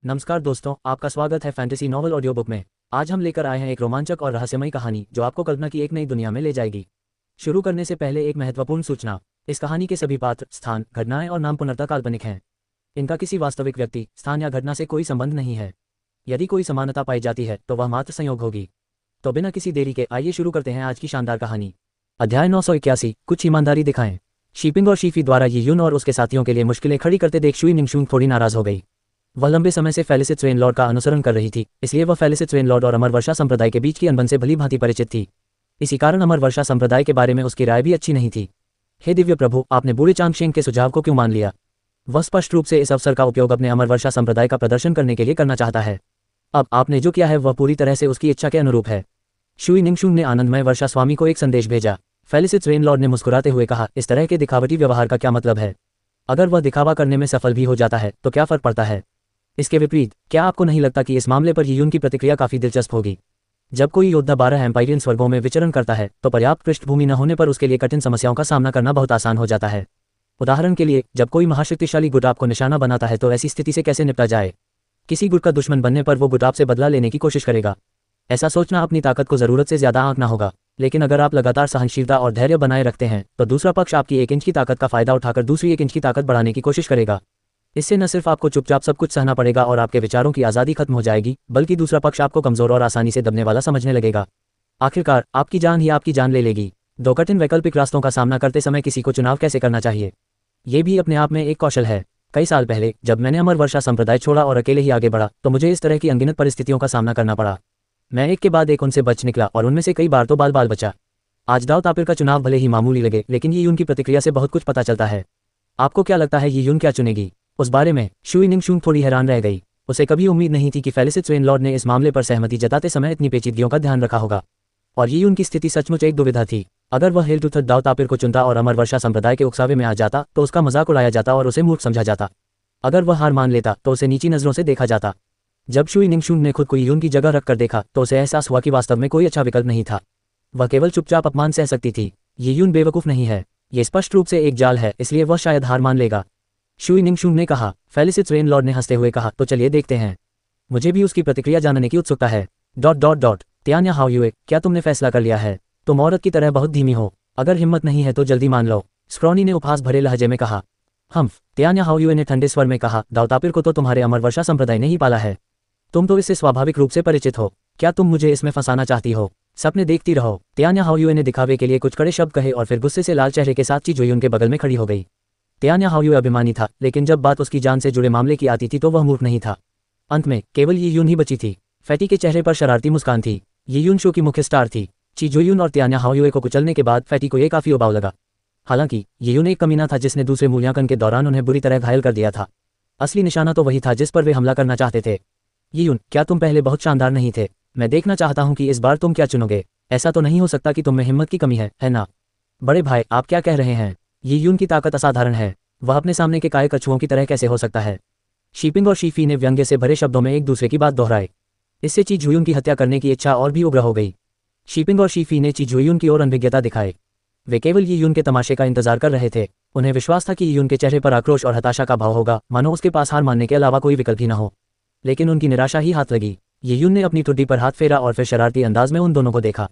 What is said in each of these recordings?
नमस्कार दोस्तों, आपका स्वागत है फैंटेसी नॉवल ऑडियो बुक में। आज हम लेकर आए हैं एक रोमांचक और रहस्यमयी कहानी जो आपको कल्पना की एक नई दुनिया में ले जाएगी। शुरू करने से पहले एक महत्वपूर्ण सूचना। इस कहानी के सभी पात्र, स्थान, घटनाएं और नाम पूर्णतः काल्पनिक हैं। इनका किसी वास्तविक व्यक्ति, स्थान या घटना से कोई संबंध नहीं है। यदि कोई समानता पाई जाती है तो वह मात्र संयोग होगी। तो बिना किसी देरी के आइए शुरू करते हैं आज की शानदार कहानी। अध्याय 981, कुछ ईमानदारी दिखाएं। शीपिंग और शीफी द्वारा ये यून और उसके साथियों के लिए मुश्किलें खड़ी करते देख शुई निंगशुंग थोड़ी नाराज हो गई। वह लंबे समय से फेलिसिट रेन लॉर्ड का अनुसरण कर रही थी, इसलिए वह फेलिसिट रेन लॉर्ड और अमर वर्षा संप्रदाय के बीच की अनबन से भली भांति परिचित थी। इसी कारण अमर वर्षा संप्रदाय के बारे में उसकी राय भी अच्छी नहीं थी। हे दिव्य प्रभु, आपने बूढ़े चांगशेंग के सुझाव को क्यों मान लिया? वह स्पष्ट रूप से इस अवसर का उपयोग अपने अमर वर्षा संप्रदाय का प्रदर्शन करने के लिए करना चाहता है। अब आपने जो किया है वह पूरी तरह से उसकी इच्छा के अनुरूप है। शुई निंगशुंग ने आनंदमय वर्षा स्वामी को एक संदेश भेजा। फेलिसिट रेन लॉर्ड ने मुस्कुराते हुए कहा, इस तरह के दिखावटी व्यवहार का क्या मतलब है? अगर वह दिखावा करने में सफल भी हो जाता है तो क्या फर्क पड़ता है? इसके विपरीत, क्या आपको नहीं लगता कि इस मामले पर यियून की प्रतिक्रिया काफी दिलचस्प होगी? जब कोई योद्धा 12 एम्पायरियन स्वर्गों में विचरण करता है तो पर्याप्त पृष्ठभूमि न होने पर उसके लिए कठिन समस्याओं का सामना करना बहुत आसान हो जाता है। उदाहरण के लिए, जब कोई महाशक्तिशाली गुट आपको निशाना बनाता है तो ऐसी स्थिति से कैसे निपटा जाए? किसी गुट का दुश्मन बनने पर वो गुट आपसे बदला लेने की कोशिश करेगा। ऐसा सोचना अपनी ताकत को जरूरत से ज्यादा आंकना होगा। लेकिन अगर आप लगातार सहनशीलता और धैर्य बनाए रखते हैं तो दूसरा पक्ष आपकी 1 इंच की ताकत का फायदा उठाकर दूसरी 1 इंच की ताकत बढ़ाने की कोशिश करेगा। इससे न सिर्फ आपको चुपचाप सब कुछ सहना पड़ेगा और आपके विचारों की आज़ादी खत्म हो जाएगी, बल्कि दूसरा पक्ष आपको कमजोर और आसानी से दबने वाला समझने लगेगा। आखिरकार आपकी जान ही आपकी जान ले लेगी। दो कठिन वैकल्पिक रास्तों का सामना करते समय किसी को चुनाव कैसे करना चाहिए, ये भी अपने आप में एक कौशल है। कई साल पहले जब मैंने अमर वर्षा संप्रदाय छोड़ा और अकेले ही आगे बढ़ा तो मुझे इस तरह की अनगिनत परिस्थितियों का सामना करना पड़ा। मैं एक के बाद एक उनसे बच निकला और उनमें से कई बार तो बाल बचा। आज दाव तापिर का चुनाव भले ही मामूली लगे, लेकिन यियून की प्रतिक्रिया से बहुत कुछ पता चलता है। आपको क्या लगता है यियून क्या चुनेगी? उस बारे में शुई निंगशुंग थोड़ी हैरान रह गई। उसे कभी उम्मीद नहीं थी कि फेलिसिट रेन लॉर्ड ने इस मामले पर सहमति जताते समय इतनी पेचीदगियों का ध्यान रखा होगा। और यियून की स्थिति सचमुच एक दुविधा थी। अगर वह हेलटूथर दाव तापिर को चुनता और अमर वर्षा संप्रदाय के उकसावे में आ जाता तो उसका मजाक उड़ाया जाता और उसे मूर्ख समझा जाता। अगर वह हार मान लेता तो उसे नीची नजरों से देखा जाता। जब शुई निंगशुंग ने खुद को यियून की जगह रखकर देखा तो उसे एहसास हुआ कि वास्तव में कोई अच्छा विकल्प नहीं था। वह केवल चुपचाप अपमान सह सकती थी। यियून बेवकूफ नहीं है, ये स्पष्ट रूप से एक जाल है, इसलिए वह शायद हार मान लेगा। शुई निंगशुंग ने कहा। फेलिसिट रेन लॉर्ड ने हंसते हुए कहा, तो चलिए देखते हैं। मुझे भी उसकी प्रतिक्रिया जानने की उत्सुकता है। तियान्या हाओयुए, क्या तुमने फैसला कर लिया है? तुम औरत की तरह बहुत धीमी हो। अगर हिम्मत नहीं है तो जल्दी मान लो, स्क्रॉनी ने उपहास भरे लहजे में कहा। तियान्या हाओयुए ने ठंडे स्वर में कहा, दाव तापिर को तो तुम्हारे अमर वर्षा संप्रदाय ने ही पाला है। तुम तो इससे स्वाभाविक रूप से परिचित हो। क्या तुम मुझे इसमें फंसाना चाहती हो? सपने देखती रहो। तियान्या हाओयुए ने दिखावे के लिए कुछ कड़े शब्द कहे और फिर गुस्से से लाल चेहरे के साथ चीजुई उनके बगल में खड़ी हो गई। तियान्या हाओयुए अभिमानी था, लेकिन जब बात उसकी जान से जुड़े मामले की आती थी तो वह मूर्ख नहीं था। अंत में केवल यियून ही बची थी। फैटी के चेहरे पर शरारती मुस्कान थी। यियून शो की मुख्य स्टार थी। चीजुई और तियान्या हाओयुए को कुचलने के बाद फैटी को ये काफी उबाऊ लगा। हालांकि यियून एक कमीना था जिसने दूसरे मूल्यांकन के दौरान उन्हें बुरी तरह घायल कर दिया था। असली निशाना तो वही था जिस पर वे हमला करना चाहते थे। यियून, क्या तुम पहले बहुत शानदार नहीं थे? मैं देखना चाहता हूं कि इस बार तुम क्या चुनोगे। ऐसा तो नहीं हो सकता कि तुम में हिम्मत की कमी है ना? बड़े भाई, आप क्या कह रहे हैं? यियून की ताकत असाधारण है। वह अपने सामने के काये कछुओं की तरह कैसे हो सकता है? शीपिंग और शीफी ने व्यंग्य से भरे शब्दों में एक दूसरे की बात दोहराई। इससे चीजुई की हत्या करने की इच्छा और भी उग्र हो गई। शीपिंग और शीफी ने चीजुई की ओर अनभिज्ञता दिखाई। वे केवल यियून के तमाशे का इंतजार कर रहे थे। उन्हें विश्वास था कि यियून के चेहरे पर आक्रोश और हताशा का भाव होगा, मानो उसके पास हार मानने के अलावा कोई विकल्प ही न हो। लेकिन उनकी निराशा ही हाथ लगी। यियून ने अपनी ठुड्डी पर हाथ फेरा और फिर शरारती अंदाज में उन दोनों को देखा।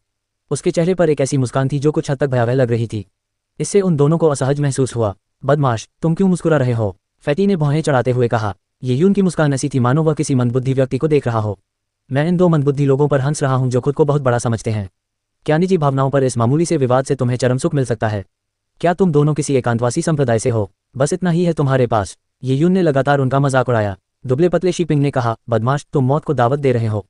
उसके चेहरे पर एक ऐसी मुस्कान थी जो कुछ हद तक भयावह लग रही थी। इससे उन दोनों को असहज महसूस हुआ। बदमाश, तुम क्यों मुस्कुरा रहे हो? फैटी ने भौहें चढ़ाते हुए कहा। यियून की मुस्कान ऐसी थी मानो वह किसी मंदबुद्धि व्यक्ति को देख रहा हो। मैं इन दो मंदबुद्धि लोगों पर हंस रहा हूं जो खुद को बहुत बड़ा समझते हैं। क्या निजी भावनाओं पर इस मामूली से विवाद से तुम्हें चरम सुख मिल सकता है? क्या तुम दोनों किसी एकांतवासी संप्रदाय से हो? बस इतना ही है तुम्हारे पास। यियून ने लगातार उनका मजाक उड़ाया। दुबले पतले शीपिंग ने कहा, बदमाश, तुम मौत को दावत दे रहे हो।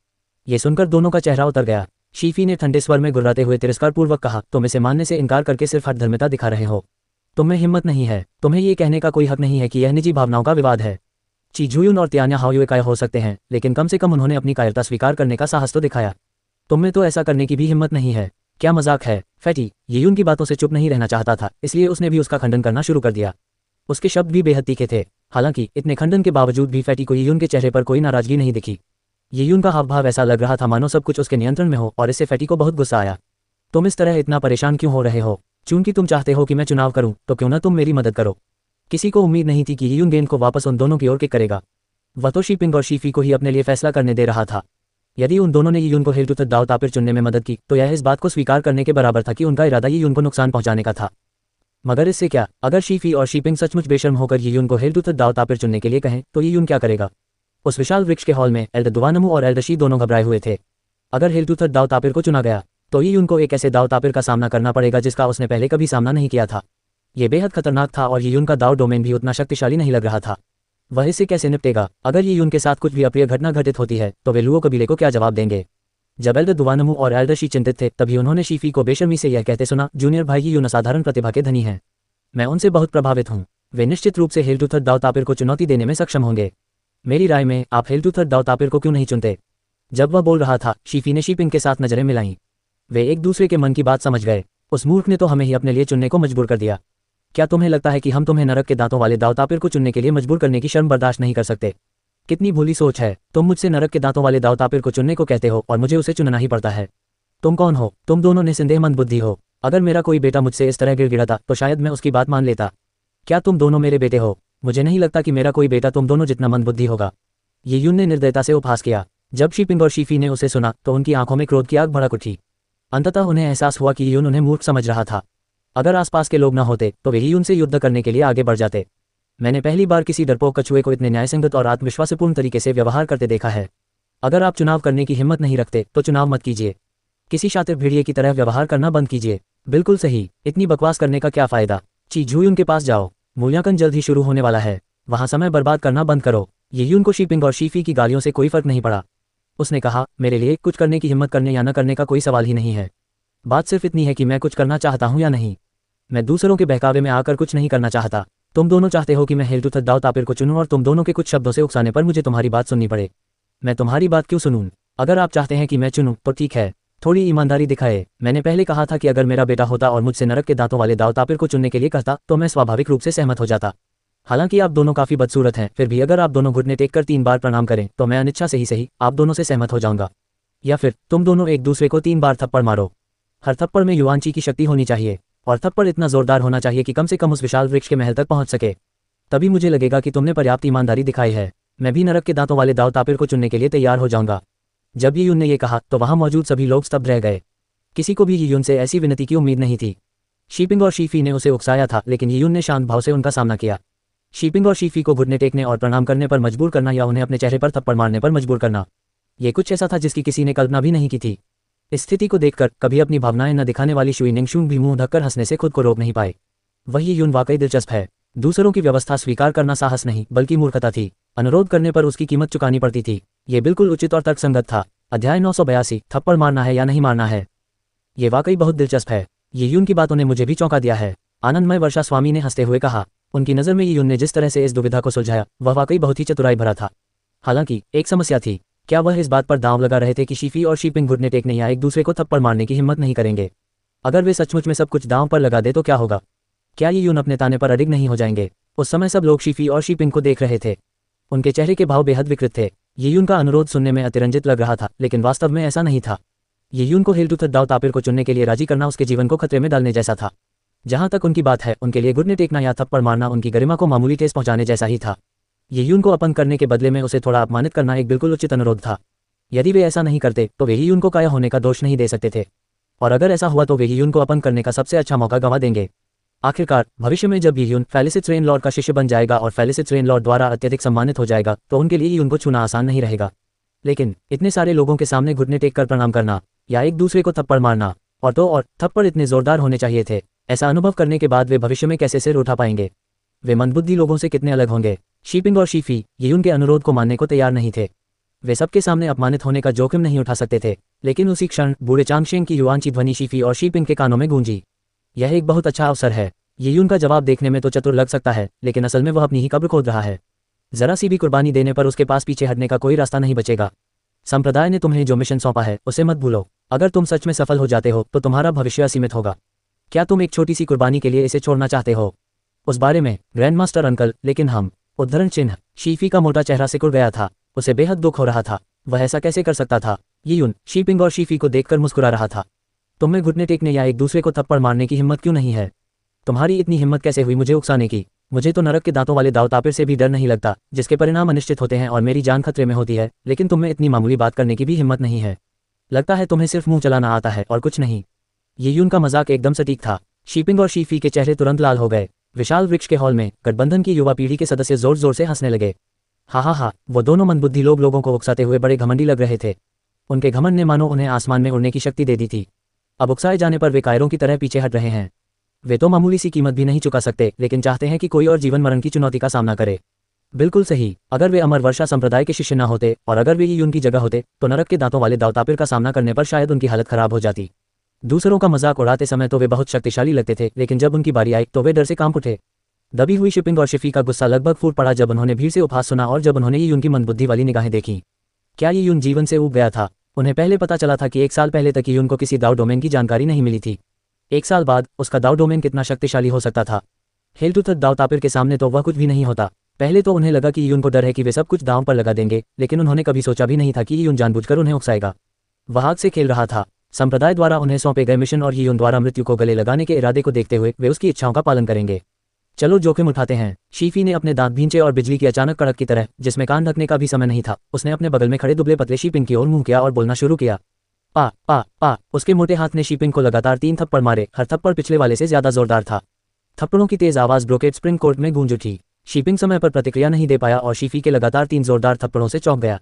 ये सुनकर दोनों का चेहरा उतर गया। शीफी ने ठंडे स्वर में गुर्राते हुए तिरस्कारपूर्वक कहा, तुम इसे मानने से इनकार करके सिर्फ हठधर्मिता दिखा रहे हो। तुम्हें हिम्मत नहीं है। तुम्हें ये कहने का कोई हक नहीं है कि यह निजी भावनाओं का विवाद है। चीजुई और तियान्या हाओयुए कायर हो सकते हैं, लेकिन कम से कम उन्होंने अपनी कायरता स्वीकार करने का साहस तो दिखाया। तुम में तो ऐसा करने की भी हिम्मत नहीं है। क्या मजाक है? फैटी यियून की बातों से चुप नहीं रहना चाहता था, इसलिए उसने भी उसका खंडन करना शुरू कर दिया। उसके शब्द भी बेहद तीखे थे। हालांकि इतने खंडन के बावजूद भी फैटी को यियून के चेहरे पर कोई नाराजगी नहीं दिखी। यियून का हावभाव ऐसा लग रहा था मानो सब कुछ उसके नियंत्रण में हो, और इससे फैटी को बहुत गुस्सा आया। तुम इस तरह इतना परेशान क्यों हो रहे हो? चूंकि तुम चाहते हो कि मैं चुनाव करूं, तो क्यों ना तुम मेरी मदद करो। किसी को उम्मीद नहीं थी कि यियून गेंद को वापस उन दोनों की ओर किक करेगा। वह तो शीपिंग और शीफी को ही अपने लिए फैसला करने दे रहा था। यदि उन दोनों ने यी यून को हेल टू दाव तापिर चुनने में मदद की तो यह इस बात को स्वीकार करने के बराबर था कि उनका इरादा यी यून को नुकसान पहुंचाने का था। मगर इससे क्या, अगर शीफी और शीपिंग सचमुच बेशर्म होकर यी यून को हेल टू दाव तापिर चुनने के लिए कहें तो यी यून क्या करेगा? उस विशाल वृक्ष के हॉल में एल्डर दुवानमू और एल्डर शी दोनों घबराए हुए थे। अगर हेल टू दाव तापिर को चुना गया तो यी यून को एक ऐसे दाव तापिर का सामना करना पड़ेगा जिसका उसने पहले कभी सामना नहीं किया था। ये बेहद खतरनाक था और यी यून का दाव डोमेन भी उतना शक्तिशाली नहीं लग रहा था। वह इससे कैसे निपटेगा? अगर यी यून के साथ कुछ भी अप्रिय घटना घटित होती है तो वे लुओ कबीले को क्या जवाब देंगे? जब एल्डर दुवानमू और एल्डर शी चिंतित थे तभी उन्होंने शीफी को बेशर्मी से यह कहते सुना, जूनियर भाई, यी यून असाधारण प्रतिभा के धनी हैं। मैं उनसे बहुत प्रभावित हूँ। वे निश्चित रूप से हेल टू दाव तापिर को चुनौती देने में सक्षम होंगे। मेरी राय में आप हेल टू दाव तापिर को क्यों नहीं चुनते? जब वह बोल रहा था शीफी ने शीपिंग के साथ नजरें मिलाईं। वे एक दूसरे के मन की बात समझ गए। उस मूर्ख ने तो हमें ही अपने लिए चुनने को मजबूर कर दिया। क्या तुम्हें लगता है कि हम तुम्हें नरक के दांतों वाले दाव तापिर को चुनने के लिए मजबूर करने की शर्म बर्दाश्त नहीं कर सकते? कितनी भूली सोच है। तुम मुझसे नरक के दांतों वाले दाव तापिर को चुनने को कहते हो और मुझे उसे चुनना ही पड़ता है। तुम कौन हो? तुम दोनों निसंदेहमंद बुद्धि हो। अगर मेरा कोई बेटा मुझसे इस तरह गिड़गिड़ाता तो शायद मैं उसकी बात मान लेता। क्या तुम दोनों मेरे बेटे हो? मुझे नहीं लगता कि मेरा कोई बेटा तुम दोनों जितना मंदबुद्धि होगा। यी यून ने निर्दयता से उपहास किया। जब शीपिंग और शीफी ने उसे सुना तो उनकी आंखों में क्रोध की आग भड़क उठी। अंततः उन्हें एहसास हुआ कि यी यून उन्हें मूर्ख समझ रहा था। अगर आसपास के लोग न होते तो वे यी यून से युद्ध करने के लिए आगे बढ़ जाते। मैंने पहली बार किसी डरपोक कछुए को इतने न्यायसंगत और आत्मविश्वासपूर्ण तरीके से व्यवहार करते देखा है। अगर आप चुनाव करने की हिम्मत नहीं रखते तो चुनाव मत कीजिए। किसी शातिर भेड़िए की तरह व्यवहार करना बंद कीजिए। बिल्कुल सही। इतनी बकवास करने का क्या फायदा? ची झूयुन के पास जाओ। मूल्यांकन जल्द ही शुरू होने वाला है। वहां समय बर्बाद करना बंद करो। यी यून को शीपिंग और शीफी की गालियों से कोई फर्क नहीं पड़ा। उसने कहा, मेरे लिए कुछ करने की हिम्मत करने या न करने का कोई सवाल ही नहीं है। बात सिर्फ इतनी है कि मैं कुछ करना चाहता हूं या नहीं। मैं दूसरों के बहकावे में आकर कुछ नहीं करना चाहता। तुम दोनों चाहते हो कि मैं हेल टू दाव तापिर को चुनूं और तुम दोनों के कुछ शब्दों से उकसाने पर मुझे तुम्हारी बात सुननी पड़े। मैं तुम्हारी बात क्यों सुनूं? अगर आप चाहते हैं कि मैं चुनूं तो ठीक है, थोड़ी ईमानदारी दिखाए। मैंने पहले कहा था कि अगर मेरा बेटा होता और मुझसे नरक के दांतों वाले दाव तापिर को चुनने के लिए कहता तो मैं स्वाभाविक रूप से सहमत हो जाता। हालांकि आप दोनों काफी बदसूरत हैं, फिर भी अगर आप दोनों घुटने टेक कर 3 बार प्रणाम करें तो मैं अनिच्छा से ही सही आप दोनों से सहमत हो जाऊंगा। या फिर तुम दोनों एक दूसरे को 3 बार थप्पड़ मारो। हर थप्पड़ में युवांची की शक्ति होनी चाहिए और थप्पड़ इतना जोरदार होना चाहिए कि कम से कम उस विशाल वृक्ष के महल तक पहुंच सके। तभी मुझे लगेगा कि तुमने पर्याप्त ईमानदारी दिखाई है। मैं भी नरक के दांतों वाले दाव तापिर को चुनने के लिए तैयार हो जाऊंगा। जब यी यून ने यह कहा तो वहां मौजूद सभी लोग स्तब्ध रह गए। किसी को भी यी यून से ऐसी विनती की उम्मीद नहीं थी। शीपिंग और शीफी ने उसे उकसाया था लेकिन यी यून ने शांत भाव से उनका सामना किया। शीपिंग और शीफी को घुटने टेकने और प्रणाम करने पर मजबूर करना या उन्हें अपने चेहरे पर थप्पड़ मारने पर मजबूर करना, ये कुछ ऐसा था जिसकी किसी ने कल्पना भी नहीं की थी। इस स्थिति को देखकर कभी अपनी भावनाएं न दिखाने वाली शुई निंगशुंग भी मुंह ढककर हंसने से खुद को रोक नहीं पाए। वह यी यून वाकई दिलचस्प है। दूसरों की व्यवस्था स्वीकार करना साहस नहीं बल्कि मूर्खता थी। अनुरोध करने पर उसकी कीमत चुकानी पड़ती थी। ये बिल्कुल उचित और तर्कसंगत था। अध्याय 982, थप्पड़ मारना है या नहीं मारना है। ये वाकई बहुत दिलचस्प है। यी यून की बातों ने मुझे भी चौंका दिया है। आनंदमय वर्षा स्वामी ने हंसते हुए कहा। उनकी नज़र में यी यून ने जिस तरह से इस दुविधा को सुलझाया वह वाकई बहुत ही चतुराई भरा था। हालांकि एक समस्या थी। क्या वह इस बात पर दांव लगा रहे थे कि शीफी और शीपिंग घुटने टेकने या एक दूसरे को थप्पड़ मारने की हिम्मत नहीं करेंगे? अगर वे सचमुच में सब कुछ दांव पर लगा दे तो क्या होगा? क्या यी यून अपने ताने पर अडिग नहीं हो जाएंगे? उस समय सब लोग शीफी और शीपिंग को देख रहे थे। उनके चेहरे के भाव बेहद विकृत थे। यी यून का अनुरोध सुनने में अतिरंजित लग रहा था लेकिन वास्तव में ऐसा नहीं था। यी यून को हेल टू दाव तापिर को चुनने के लिए राजी करना उसके जीवन को खतरे में डालने जैसा था। जहां तक उनकी बात है, उनके लिए घुटने टेकना या थप्पड़ मारना उनकी गरिमा को मामूली ठेस पहुंचाने जैसा ही था। यी यून को अपंग करने के बदले में उसे थोड़ा अपमानित करना एक बिल्कुल उचित अनुरोध था। यदि वे ऐसा नहीं करते तो वे यी यून को काया होने का दोष नहीं दे सकते थे, और अगर ऐसा हुआ तो वे यी यून को अपंग करने का सबसे अच्छा मौका गंवा देंगे। आखिरकार भविष्य में जब यी यून फेलिसिट रेन लॉर्ड का शिष्य बन जाएगा और फेलिसिट रेन लॉर्ड द्वारा अत्यधिक सम्मानित हो जाएगा तो उनके लिए यी यून को छूना आसान नहीं रहेगा। लेकिन इतने सारे लोगों के सामने घुटने टेक कर प्रणाम करना या एक दूसरे को थप्पड़ मारना, और थप्पड़ इतने जोरदार होने चाहिए थे, ऐसा अनुभव करने के बाद वे भविष्य में कैसे सिर उठा पाएंगे? वे मंदबुद्धि लोगों से कितने अलग होंगे। शीपिंग और शीफी यी यून के अनुरोध को मानने को तैयार नहीं थे। वे सबके सामने अपमानित होने का जोखिम नहीं उठा सकते थे। लेकिन उसी क्षण बूढ़े चांगशेंग की युवांची ध्वनि शीफी और शीपिंग के कानों में गूंजी। यह एक बहुत अच्छा अवसर है। यी यून का जवाब देखने में तो चतुर लग सकता है लेकिन असल में वह अपनी ही कब्र खोद रहा है। जरा सी भी कुर्बानी देने पर उसके पास पीछे हटने का कोई रास्ता नहीं बचेगा। संप्रदाय ने तुम्हें जो मिशन सौंपा है उसे मत भूलो। अगर तुम सच में सफल हो जाते हो तो तुम्हारा भविष्य असीमित होगा। क्या तुम एक छोटी सी कुर्बानी के लिए इसे छोड़ना चाहते हो? उस बारे में ग्रैंड मास्टर अंकल, लेकिन हम उद्धरण चिन्ह। शीफी का मोटा चेहरा सिकुड़ गया था। उसे बेहद दुख हो रहा था। वह ऐसा कैसे कर सकता था? यी यून शीपिंग और शीफी को देखकर मुस्कुरा रहा था। तुम्हें घुटने टेकने या एक दूसरे को थप्पड़ मारने की हिम्मत क्यों नहीं है? तुम्हारी इतनी हिम्मत कैसे हुई मुझे उकसाने की? मुझे तो नरक के दांतों वाले दाव तापिर से भी डर नहीं लगता, जिसके परिणाम अनिश्चित होते हैं और मेरी जान खतरे में होती है, लेकिन तुम में इतनी मामूली बात करने की भी हिम्मत नहीं है। लगता है तुम्हें सिर्फ मुंह चलाना आता है और कुछ नहीं। ये यून का मजाक एकदम सटीक था। शीपिंग और शीफी के चेहरे तुरंत लाल हो गए। विशाल वृक्ष के हॉल में गठबंधन की युवा पीढ़ी के सदस्य जोर जोर से हंसने लगे। हा, वो दोनों मंदबुद्धि लोगों को उकसाते हुए बड़े घमंडी लग रहे थे। उनके घमंड ने मानो उन्हें आसमान में उड़ने की शक्ति दे दी थी। अब उकसाए जाने पर वे कायरों की तरह पीछे हट रहे हैं। वे तो मामूली सी कीमत भी नहीं चुका सकते, लेकिन चाहते हैं कि कोई और जीवन मरण की चुनौती का सामना करे। बिल्कुल सही। अगर वे अमर वर्षा संप्रदाय के शिष्य न होते और अगर वे यून की जगह होते तो नरक के दांतों वाले दावतापिर का सामना करने पर शायद उनकी हालत खराब हो जाती। दूसरों का मजाक उड़ाते समय तो वे बहुत शक्तिशाली लगते थे, लेकिन जब उनकी बारी आई तो वे डर से कांप उठे। दबी हुई शिपिंग और शिफी का गुस्सा लगभग फूट पड़ा जब उन्होंने भीड़ से उपहास सुना और जब उन्होंने यून की मंदबुद्धि वाली निगाहें देखी। क्या ये यून जीवन से ऊब गया था? उन्हें पहले पता चला था कि 1 साल पहले तक यून को किसी दाव डोमेन की जानकारी नहीं मिली थी। 1 साल बाद उसका दाव डोमेन कितना शक्तिशाली हो सकता था। हेलटूथत दाव तापिर के सामने तो वह कुछ भी नहीं होता। पहले तो उन्हें लगा कि यून को डर है कि वे सब कुछ दांव पर लगा देंगे, लेकिन उन्होंने कभी सोचा भी नहीं था कि यून जानबूझकर उन्हें उकसाएगा। वह आग से खेल रहा था। संप्रदाय द्वारा उन्हें सौंपे गए मिशन और यून द्वारा मृत्यु को गले लगाने के इरादे को देखते हुए वे उसकी इच्छाओं का पालन करेंगे। चलो जोखिम उठाते हैं। शीफी ने अपने दांत भींचे और बिजली की अचानक कड़क की तरह, जिसमें कान ढकने का भी समय नहीं था, उसने अपने बगल में खड़े दुबले पतले शीपिंग की ओर मुंह किया और बोलना शुरू किया। पा पा पा। उसके मोटे हाथ ने शीपिंग को लगातार 3 थप्पड़ मारे। हर थप्पड़ पिछले वाले से ज्यादा जोरदार था। थप्पड़ों की तेज आवाज ब्रोकेड स्प्रिंग कोर्ट में गूंज उठी। शीपिंग समय पर प्रतिक्रिया नहीं दे पाया और शीफी के लगातार 3 जोरदार थप्पड़ों से चौंक गया।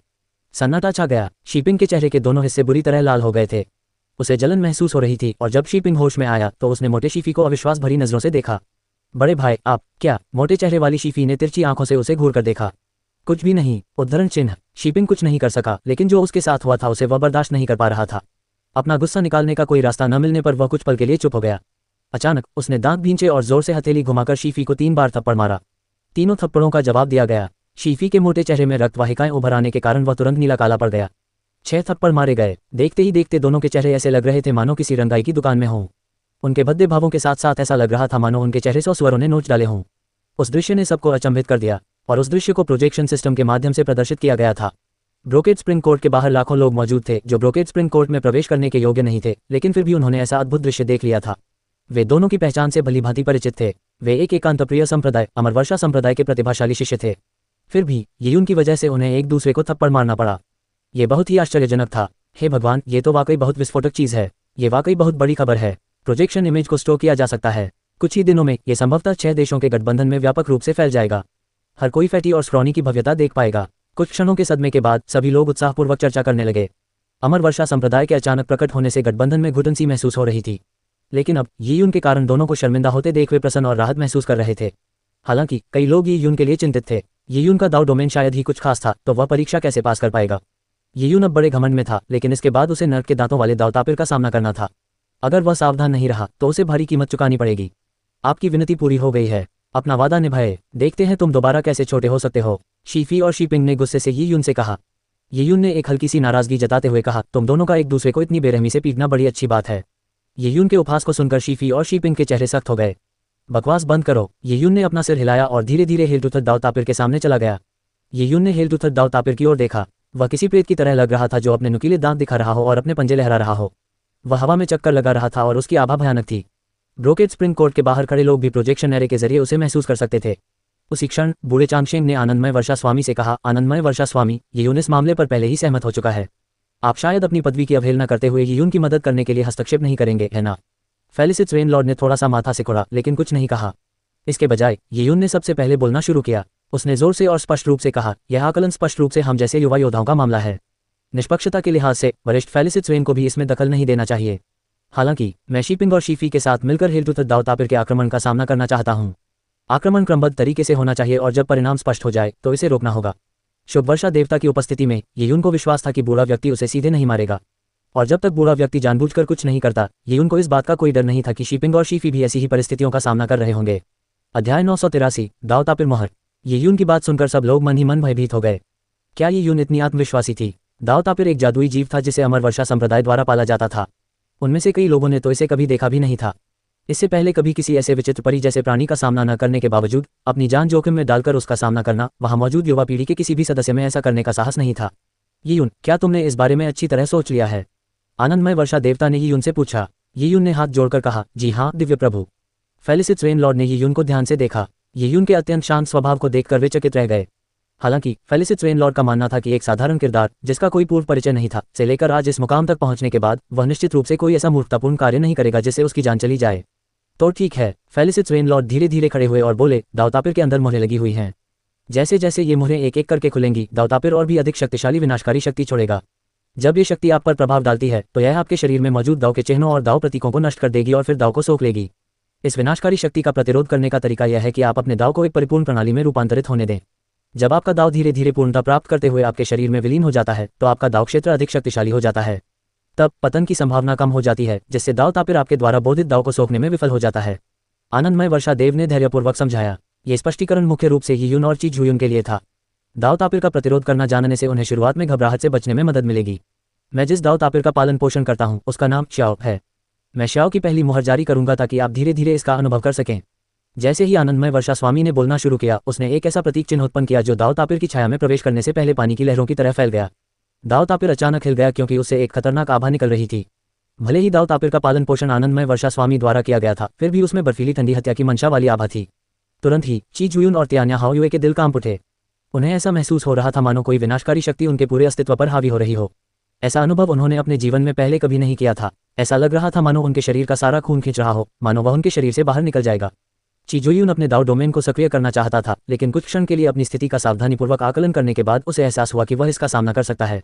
सन्नाटा छा गया। शीपिंग के चेहरे के दोनों हिस्से बुरी तरह लाल हो गए थे। उसे जलन महसूस हो रही थी और जब शीपिंग होश में आया तो उसने मोटे शीफी को अविश्वास भरी नजरों से देखा। बड़े भाई आप क्या? मोटे चेहरे वाली शीफी ने तिरछी आंखों से उसे घूर कर देखा। कुछ भी नहीं। उद्धरण चिन्ह। शीपिंग कुछ नहीं कर सका, लेकिन जो उसके साथ हुआ था उसे वह बर्दाश्त नहीं कर पा रहा था। अपना गुस्सा निकालने का कोई रास्ता न मिलने पर वह कुछ पल के लिए चुप हो गया। अचानक उसने दांत भींचे और जोर से हथेली घुमाकर शीफी को 3 बार थप्पड़ मारा। तीनों थप्पड़ों का जवाब दिया गया। शीफी के मोटे चेहरे में रक्तवाहिकाएं उभर आने के कारण वह तुरंत नीला काला पड़ गया। 6 थप्पड़ मारे गए। देखते ही देखते दोनों के चेहरे ऐसे लग रहे थे मानो किसी रंगाई की दुकान में हों। उनके भद्दे भावों के साथ साथ ऐसा लग रहा था मानो उनके चेहरे 100 स्वरों ने नोच डाले हों। उस दृश्य ने सबको अचंभित कर दिया और उस दृश्य को प्रोजेक्शन सिस्टम के माध्यम से प्रदर्शित किया गया था। ब्रोकेड स्प्रिंग कोर्ट के बाहर लाखों लोग मौजूद थे जो ब्रोकेड स्प्रिंग कोर्ट में प्रवेश करने के योग्य नहीं थे, लेकिन फिर भी उन्होंने ऐसा अद्भुत दृश्य देख लिया था। वे दोनों की पहचान से भलीभांति परिचित थे। वे एक एकांतप्रिय संप्रदाय अमर वर्षा संप्रदाय के प्रतिभाशाली शिष्य थे। फिर भी यून की वजह से उन्हें एक दूसरे को थप्पड़ मारना पड़ा। ये बहुत ही आश्चर्यजनक था। हे भगवान, ये तो वाकई बहुत विस्फोटक चीज है। ये वाकई बहुत बड़ी खबर है। प्रोजेक्शन इमेज को स्टोर किया जा सकता है। कुछ ही दिनों में ये संभवतः 6 देशों के गठबंधन में व्यापक रूप से फैल जाएगा। हर कोई फैटी और स्क्रॉनी की भव्यता देख पाएगा। कुछ क्षणों के सदमे के बाद सभी लोग उत्साहपूर्वक चर्चा करने लगे। अमर वर्षा संप्रदाय के अचानक प्रकट होने से गठबंधन में घुटन सी महसूस हो रही थी, लेकिन अब यून के कारण दोनों को शर्मिंदा होते देख वे प्रसन्न और राहत महसूस कर रहे थे। हालांकि कई लोग यून के लिए चिंतित थे। यून का दाव डोमेन शायद ही कुछ खास था, तो वह परीक्षा कैसे पास कर पाएगा। यून अब बड़े घमंड में था, लेकिन इसके बाद उसे नर्क के दांतों वाले दावतापिर का सामना करना था। अगर वह सावधान नहीं रहा तो उसे भारी कीमत चुकानी पड़ेगी। आपकी विनती पूरी हो गई है। अपना वादा निभाए। देखते हैं तुम दोबारा कैसे छोटे हो सकते हो। शीफी और शीपिंग ने गुस्से से यून से कहा। यून ने एक हल्की सी नाराजगी जताते हुए कहा, तुम दोनों का एक दूसरे को इतनी बेरहमी से पीटना बड़ी अच्छी बात है। यून के उपहास को सुनकर शीफी और शीपिंग के चेहरे सख्त हो गए। बकवास बंद करो। यून ने अपना सिर हिलाया और धीरे धीरे हेलटूथत दाव तापिर के सामने चला गया। यून ने हेलटूथत दाव तापिर की ओर देखा। वह किसी प्रेत की तरह लग रहा था जो अपने नुकीले दांत दिखा रहा हो और अपने पंजे लहरा रहा हो। वह हवा में चक्कर लगा रहा था और उसकी आभा भयानक थी। ब्रोकेड स्प्रिंग कोर्ट के बाहर खड़े लोग भी प्रोजेक्शन एरे के जरिए उसे महसूस कर सकते थे। उसी क्षण बूढ़े चांगशेंग ने आनंदमय वर्षा स्वामी से कहा, आनंदमय वर्षा स्वामी, यून इस मामले पर पहले ही सहमत हो चुका है। आप शायद अपनी पदवी की अवहेलना करते हुए यून की मदद करने के लिए हस्तक्षेप नहीं करेंगे, है ना? फेलिसिट रेनलॉर्ड ने थोड़ा सा माथा सिकुड़ा, लेकिन कुछ नहीं कहा। इसके बजाय यून ने सबसे पहले बोलना शुरू किया। उसने जोर से और स्पष्ट रूप से कहा, यह आकलन स्पष्ट रूप से हम जैसे युवा योद्धाओं का मामला है। निष्पक्षता के लिहाज से वरिष्ठ फेलिसिट रेन को भी इसमें दखल नहीं देना चाहिए। हालांकि मैं शीपिंग और शीफी के साथ मिलकर हेलटूथत दाव तापिर के आक्रमण का सामना करना चाहता हूं। आक्रमण क्रमबद्ध तरीके से होना चाहिए और जब परिणाम स्पष्ट हो जाए तो इसे रोकना होगा। शुभ वर्षा देवता की उपस्थिति में यून को विश्वास था कि बूढ़ा व्यक्ति उसे सीधे नहीं मारेगा, और जब तक बूढ़ा व्यक्ति जानबूझकर कुछ नहीं करता, यून को इस बात का कोई डर नहीं था कि शीपिंग और शीफी भी ऐसी ही परिस्थितियों का सामना कर रहे होंगे। अध्याय 983 दाव तापिर मोहर। यून की बात सुनकर सब लोग मन ही मन भयभीत हो गए। क्या यून इतनी आत्मविश्वासी थी? दाव तापिर एक जादुई जीव था जिसे अमर वर्षा संप्रदाय द्वारा पाला जाता था। उनमें से कई लोगों ने तो इसे कभी देखा भी नहीं था। इससे पहले कभी किसी ऐसे विचित्र परी जैसे प्राणी का सामना न करने के बावजूद अपनी जान जोखिम में डालकर उसका सामना करना, वहां मौजूद युवा पीढ़ी के किसी भी सदस्य में ऐसा करने का साहस नहीं था। यून, क्या तुमने इस बारे में अच्छी तरह सोच लिया है? आनंदमय वर्षा देवता ने यून से पूछा। यून ने हाथ जोड़कर कहा, जी हाँ दिव्य प्रभु। फेलिसिट रेनलॉर्ड ने यून को ध्यान से देखा। यियून के अत्यंत शांत स्वभाव को देखकर वे चकित रह गए। हालांकि फेलिसिस रेनलॉर्ड का मानना था कि एक साधारण किरदार जिसका कोई पूर्व परिचय नहीं था से लेकर आज इस मुकाम तक पहुंचने के बाद वह निश्चित रूप से कोई ऐसा मूर्खतापूर्ण कार्य नहीं करेगा जिससे उसकी जान चली जाए। तो ठीक है, फेलिसिस रेनलॉर्ड धीरे धीरे खड़े हुए और बोले, दावतापिर के अंदर मोहरें लगी हुई हैं। जैसे जैसे ये मोहरें एक एक करके खुलेंगी, दावतापिर और भी अधिक शक्तिशाली विनाशकारी शक्ति छोड़ेगा। जब ये शक्ति आप पर प्रभाव डालती है तो यह आपके शरीर में मौजूद दाव के चिन्हों और दाव प्रतीकों को नष्ट कर देगी और फिर दाव को सोख लेगी। इस विनाशकारी शक्ति का प्रतिरोध करने का तरीका यह है कि आप अपने दाव को एक परिपूर्ण प्रणाली में रूपांतरित होने दें। जब आपका दाव धीरे धीरे पूर्णता प्राप्त करते हुए आपके शरीर में विलीन हो जाता है तो आपका दाव क्षेत्र अधिक शक्तिशाली हो जाता है। तब पतन की संभावना कम हो जाती है, जिससे दावतापिर आपके द्वारा बोधित दाव को सोखने में विफल हो जाता है। आनंदमय वर्षा देव ने धैर्यपूर्वक समझाया। ये स्पष्टीकरण मुख्य रूप से यियून और ची झुयुन के लिए था। दावतापिर का प्रतिरोध करना जानने से उन्हें शुरुआत में घबराहट से बचने में मदद मिलेगी। मैं जिस दावतापिर का पालन पोषण करता हूँ उसका नाम श्याओ है। मैं श्याओ की पहली मुहर जारी करूंगा ताकि आप धीरे धीरे इसका अनुभव कर सकें। जैसे ही आनंदमय वर्षा स्वामी ने बोलना शुरू किया, उसने एक ऐसा प्रतीक चिन्ह उत्पन्न किया जो दावतापिर की छाया में प्रवेश करने से पहले पानी की लहरों की तरह फैल गया। दावतापिर अचानक हिल गया क्योंकि उससे एक खतरनाक आभा निकल रही थी। भले ही दावतापिर का पालन पोषण आनंदमय वर्षा स्वामी द्वारा किया गया था, फिर भी उसमें बर्फीली ठंडी हत्या की मंशा वाली आभा थी। तुरंत ही ची झुयुन और तियान्या हाओयुए के दिल कांप उठे। उन्हें ऐसा महसूस हो रहा था मानो कोई विनाशकारी शक्ति उनके पूरे अस्तित्व पर हावी हो रही हो। ऐसा अनुभव उन्होंने अपने जीवन में पहले कभी नहीं किया था। ऐसा लग रहा था मानो उनके शरीर का सारा खून खींच रहा हो, मानो वह उनके शरीर से बाहर निकल जाएगा। ची झुयुन अपने दाव डोमेन को सक्रिय करना चाहता था, लेकिन कुछ क्षण के लिए अपनी स्थिति का सावधानीपूर्वक आकलन करने के बाद उसे एहसास हुआ कि वह इसका सामना कर सकता है।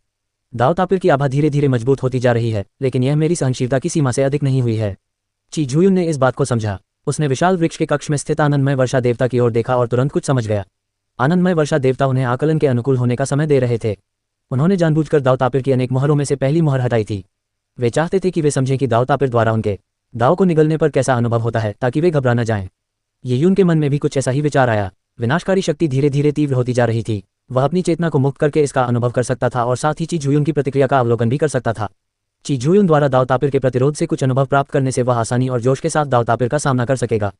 दावतापिर की आभा धीरे धीरे मजबूत होती जा रही है, लेकिन यह मेरी सहनशीलता की सीमा से अधिक नहीं हुई है। ची झुयुन ने इस बात को समझा। उसने विशाल वृक्ष के कक्ष में स्थित आनंदमय वर्षा देवता की ओर देखा और तुरंत कुछ समझ गया। आनंदमय वर्षा देवता उन्हें आकलन के अनुकूल होने का समय दे रहे थे। उन्होंने जानबूझकर दावतापिर की अनेक मोहरों में से पहली मोहर हटाई थी। वे चाहते थे कि वे समझें कि दावतापिर द्वारा उनके दाव को निगलने पर कैसा अनुभव होता है, ताकि वे घबरा न जाएं। यियून के मन में भी कुछ ऐसा ही विचार आया। विनाशकारी शक्ति धीरे धीरे तीव्र होती जा रही थी। वह अपनी चेतना को मुक्त करके इसका अनुभव कर सकता था और साथ ही ची झुयुन की प्रतिक्रिया का अवलोकन भी कर सकता था। ची झुयुन द्वारा दावतापिर के प्रतिरोध से कुछ अनुभव प्राप्त करने से वह आसानी और जोश के साथ दावतापिर का सामना कर सकेगा।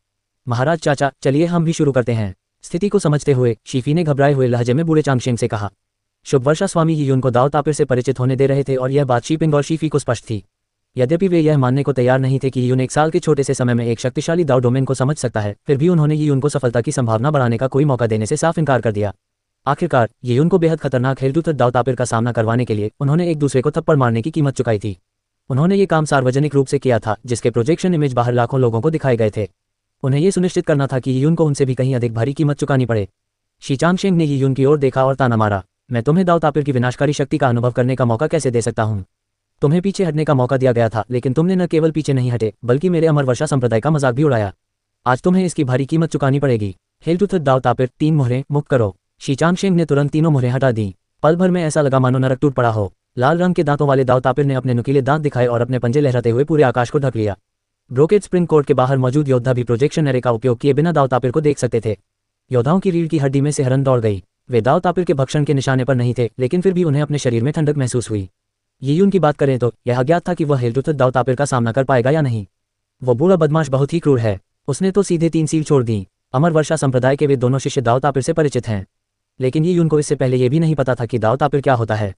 महाराज चाचा, चलिए हम भी शुरू करते हैं। स्थिति को समझते हुए शीफी ने घबराए हुए लहजे में बूढ़े चांगशेंग से कहा। शुभ वर्षा स्वामी यियून को दावतापिर से परिचित होने दे रहे थे और यह बात शीपिंग और शीफी को स्पष्ट थी। यद्यपि वे यह मानने को तैयार नहीं थे कि यियून एक साल के छोटे से समय में एक शक्तिशाली दाव डोमेन को समझ सकता है, फिर भी उन्होंने यियून को सफलता की संभावना बढ़ाने का कोई मौका देने से साफ इनकार कर दिया। आखिरकार यियून को बेहद खतरनाक हेलटूथ दावतापिर का सामना करवाने के लिए उन्होंने एक दूसरे को थप्पड़ मारने की कीमत चुकाई थी। उन्होंने ये काम सार्वजनिक रूप से किया था, जिसके प्रोजेक्शन इमेज बाहर लाखों लोगों को दिखाए गए थे। उन्हें यह सुनिश्चित करना था कि यियून को उनसे भी कहीं अधिक भारी कीमत चुकानी पड़े। शी चांगशेंग ने यियून की ओर देखा और ताना मारा। मैं तुम्हें दावतापिर की विनाशकारी शक्ति का अनुभव करने का मौका कैसे दे सकता हूँ? तुम्हें पीछे हटने का मौका दिया गया था, लेकिन तुमने न केवल पीछे नहीं हटे बल्कि मेरे अमर वर्षा संप्रदाय का मजाक भी उड़ाया। आज तुम्हें इसकी भारी कीमत चुकानी पड़ेगी। हेलटूथ दावतापिर, 3 मोहरें मुक्त करो। शी चांगशेंग ने तुरंत तीनों मोहरें हटा दी। पल भर में ऐसा लगा मानो नरक टूट पड़ा हो। लाल रंग के दांतों वाले दावतापिर ने अपने नुकीले दांत दिखाए और अपने पंजे लहराते हुए पूरे आकाश को ढक लिया। ब्रोकेड स्प्रिंग कोर्ट के बाहर मौजूद योद्धा भी प्रोजेक्शन एरे का उपयोग किए बिना दावतापिर को देख सकते थे। योद्धाओं की रीढ़ की हड्डी में सिहरन दौड़ गई। वे दावतापिर के भक्षण के निशाने पर नहीं थे, लेकिन फिर भी उन्हें अपने शरीर में ठंडक महसूस हुई। यियून की बात करें तो यह अज्ञात था कि वह हेलटूथ दावतापिर का सामना कर पाएगा या नहीं। वो बूढ़ा बदमाश बहुत ही क्रूर है। उसने तो सीधे 3 सील छोड़ दी। अमर वर्षा संप्रदाय के वे दोनों शिष्य दावतापिर से परिचित हैं, लेकिन यियून को इससे पहले यह भी नहीं पता था कि दावतापिर क्या होता है।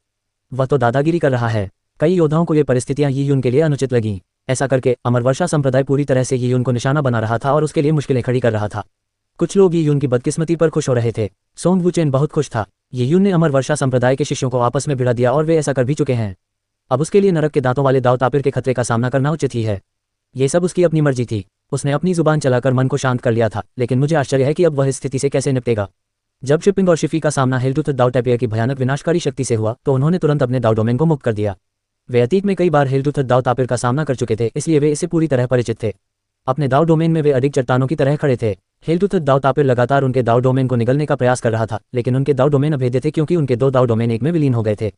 वह तो दादागिरी कर रहा है। कई योद्धाओं को ये परिस्थितियां यियून के लिए अनुचित लगीं। ऐसा करके अमर वर्षा संप्रदाय पूरी तरह से यियून को निशाना बना रहा था और उसके लिए मुश्किलें खड़ी कर रहा था। कुछ लोग यियून की बदकिस्मती पर खुश हो रहे थे। सोंग वुचेन बहुत खुश था। यियून ने अमर वर्षा संप्रदाय के शिष्यों को आपस में भिड़ा दिया और वे ऐसा कर भी चुके हैं। अब उसके लिए नरक के दांतों वाले दावतापिर के खतरे का सामना करना उचित ही है। ये सब उसकी अपनी मर्जी थी। उसने अपनी जुबान चलाकर मन को शांत कर लिया था, लेकिन मुझे आश्चर्य है कि अब वह इस स्थिति से कैसे निपटेगा। जब शिपिंग और शिफी का सामना हेलटूथ दावतापिर की भयानक विनाशकारी शक्ति से हुआ तो उन्होंने तुरंत अपने दाव डोमेन को मुक्त कर दिया। वे अतीत में कई बार हेलटूथ दावतापिर का सामना कर चुके थे, इसलिए वे इससे पूरी तरह परिचित थे। अपने दाव डोमेन में वे अधिक चट्टानों की तरह खड़े थे। हेलटूथ दावतापिर लगातार उनके दाव डोमेन को निगलने का प्रयास कर रहा था, लेकिन उनके दाव डोमेन अभेद्य थे क्योंकि उनके 2 दाव डोमेन एक में विलीन हो गए थे।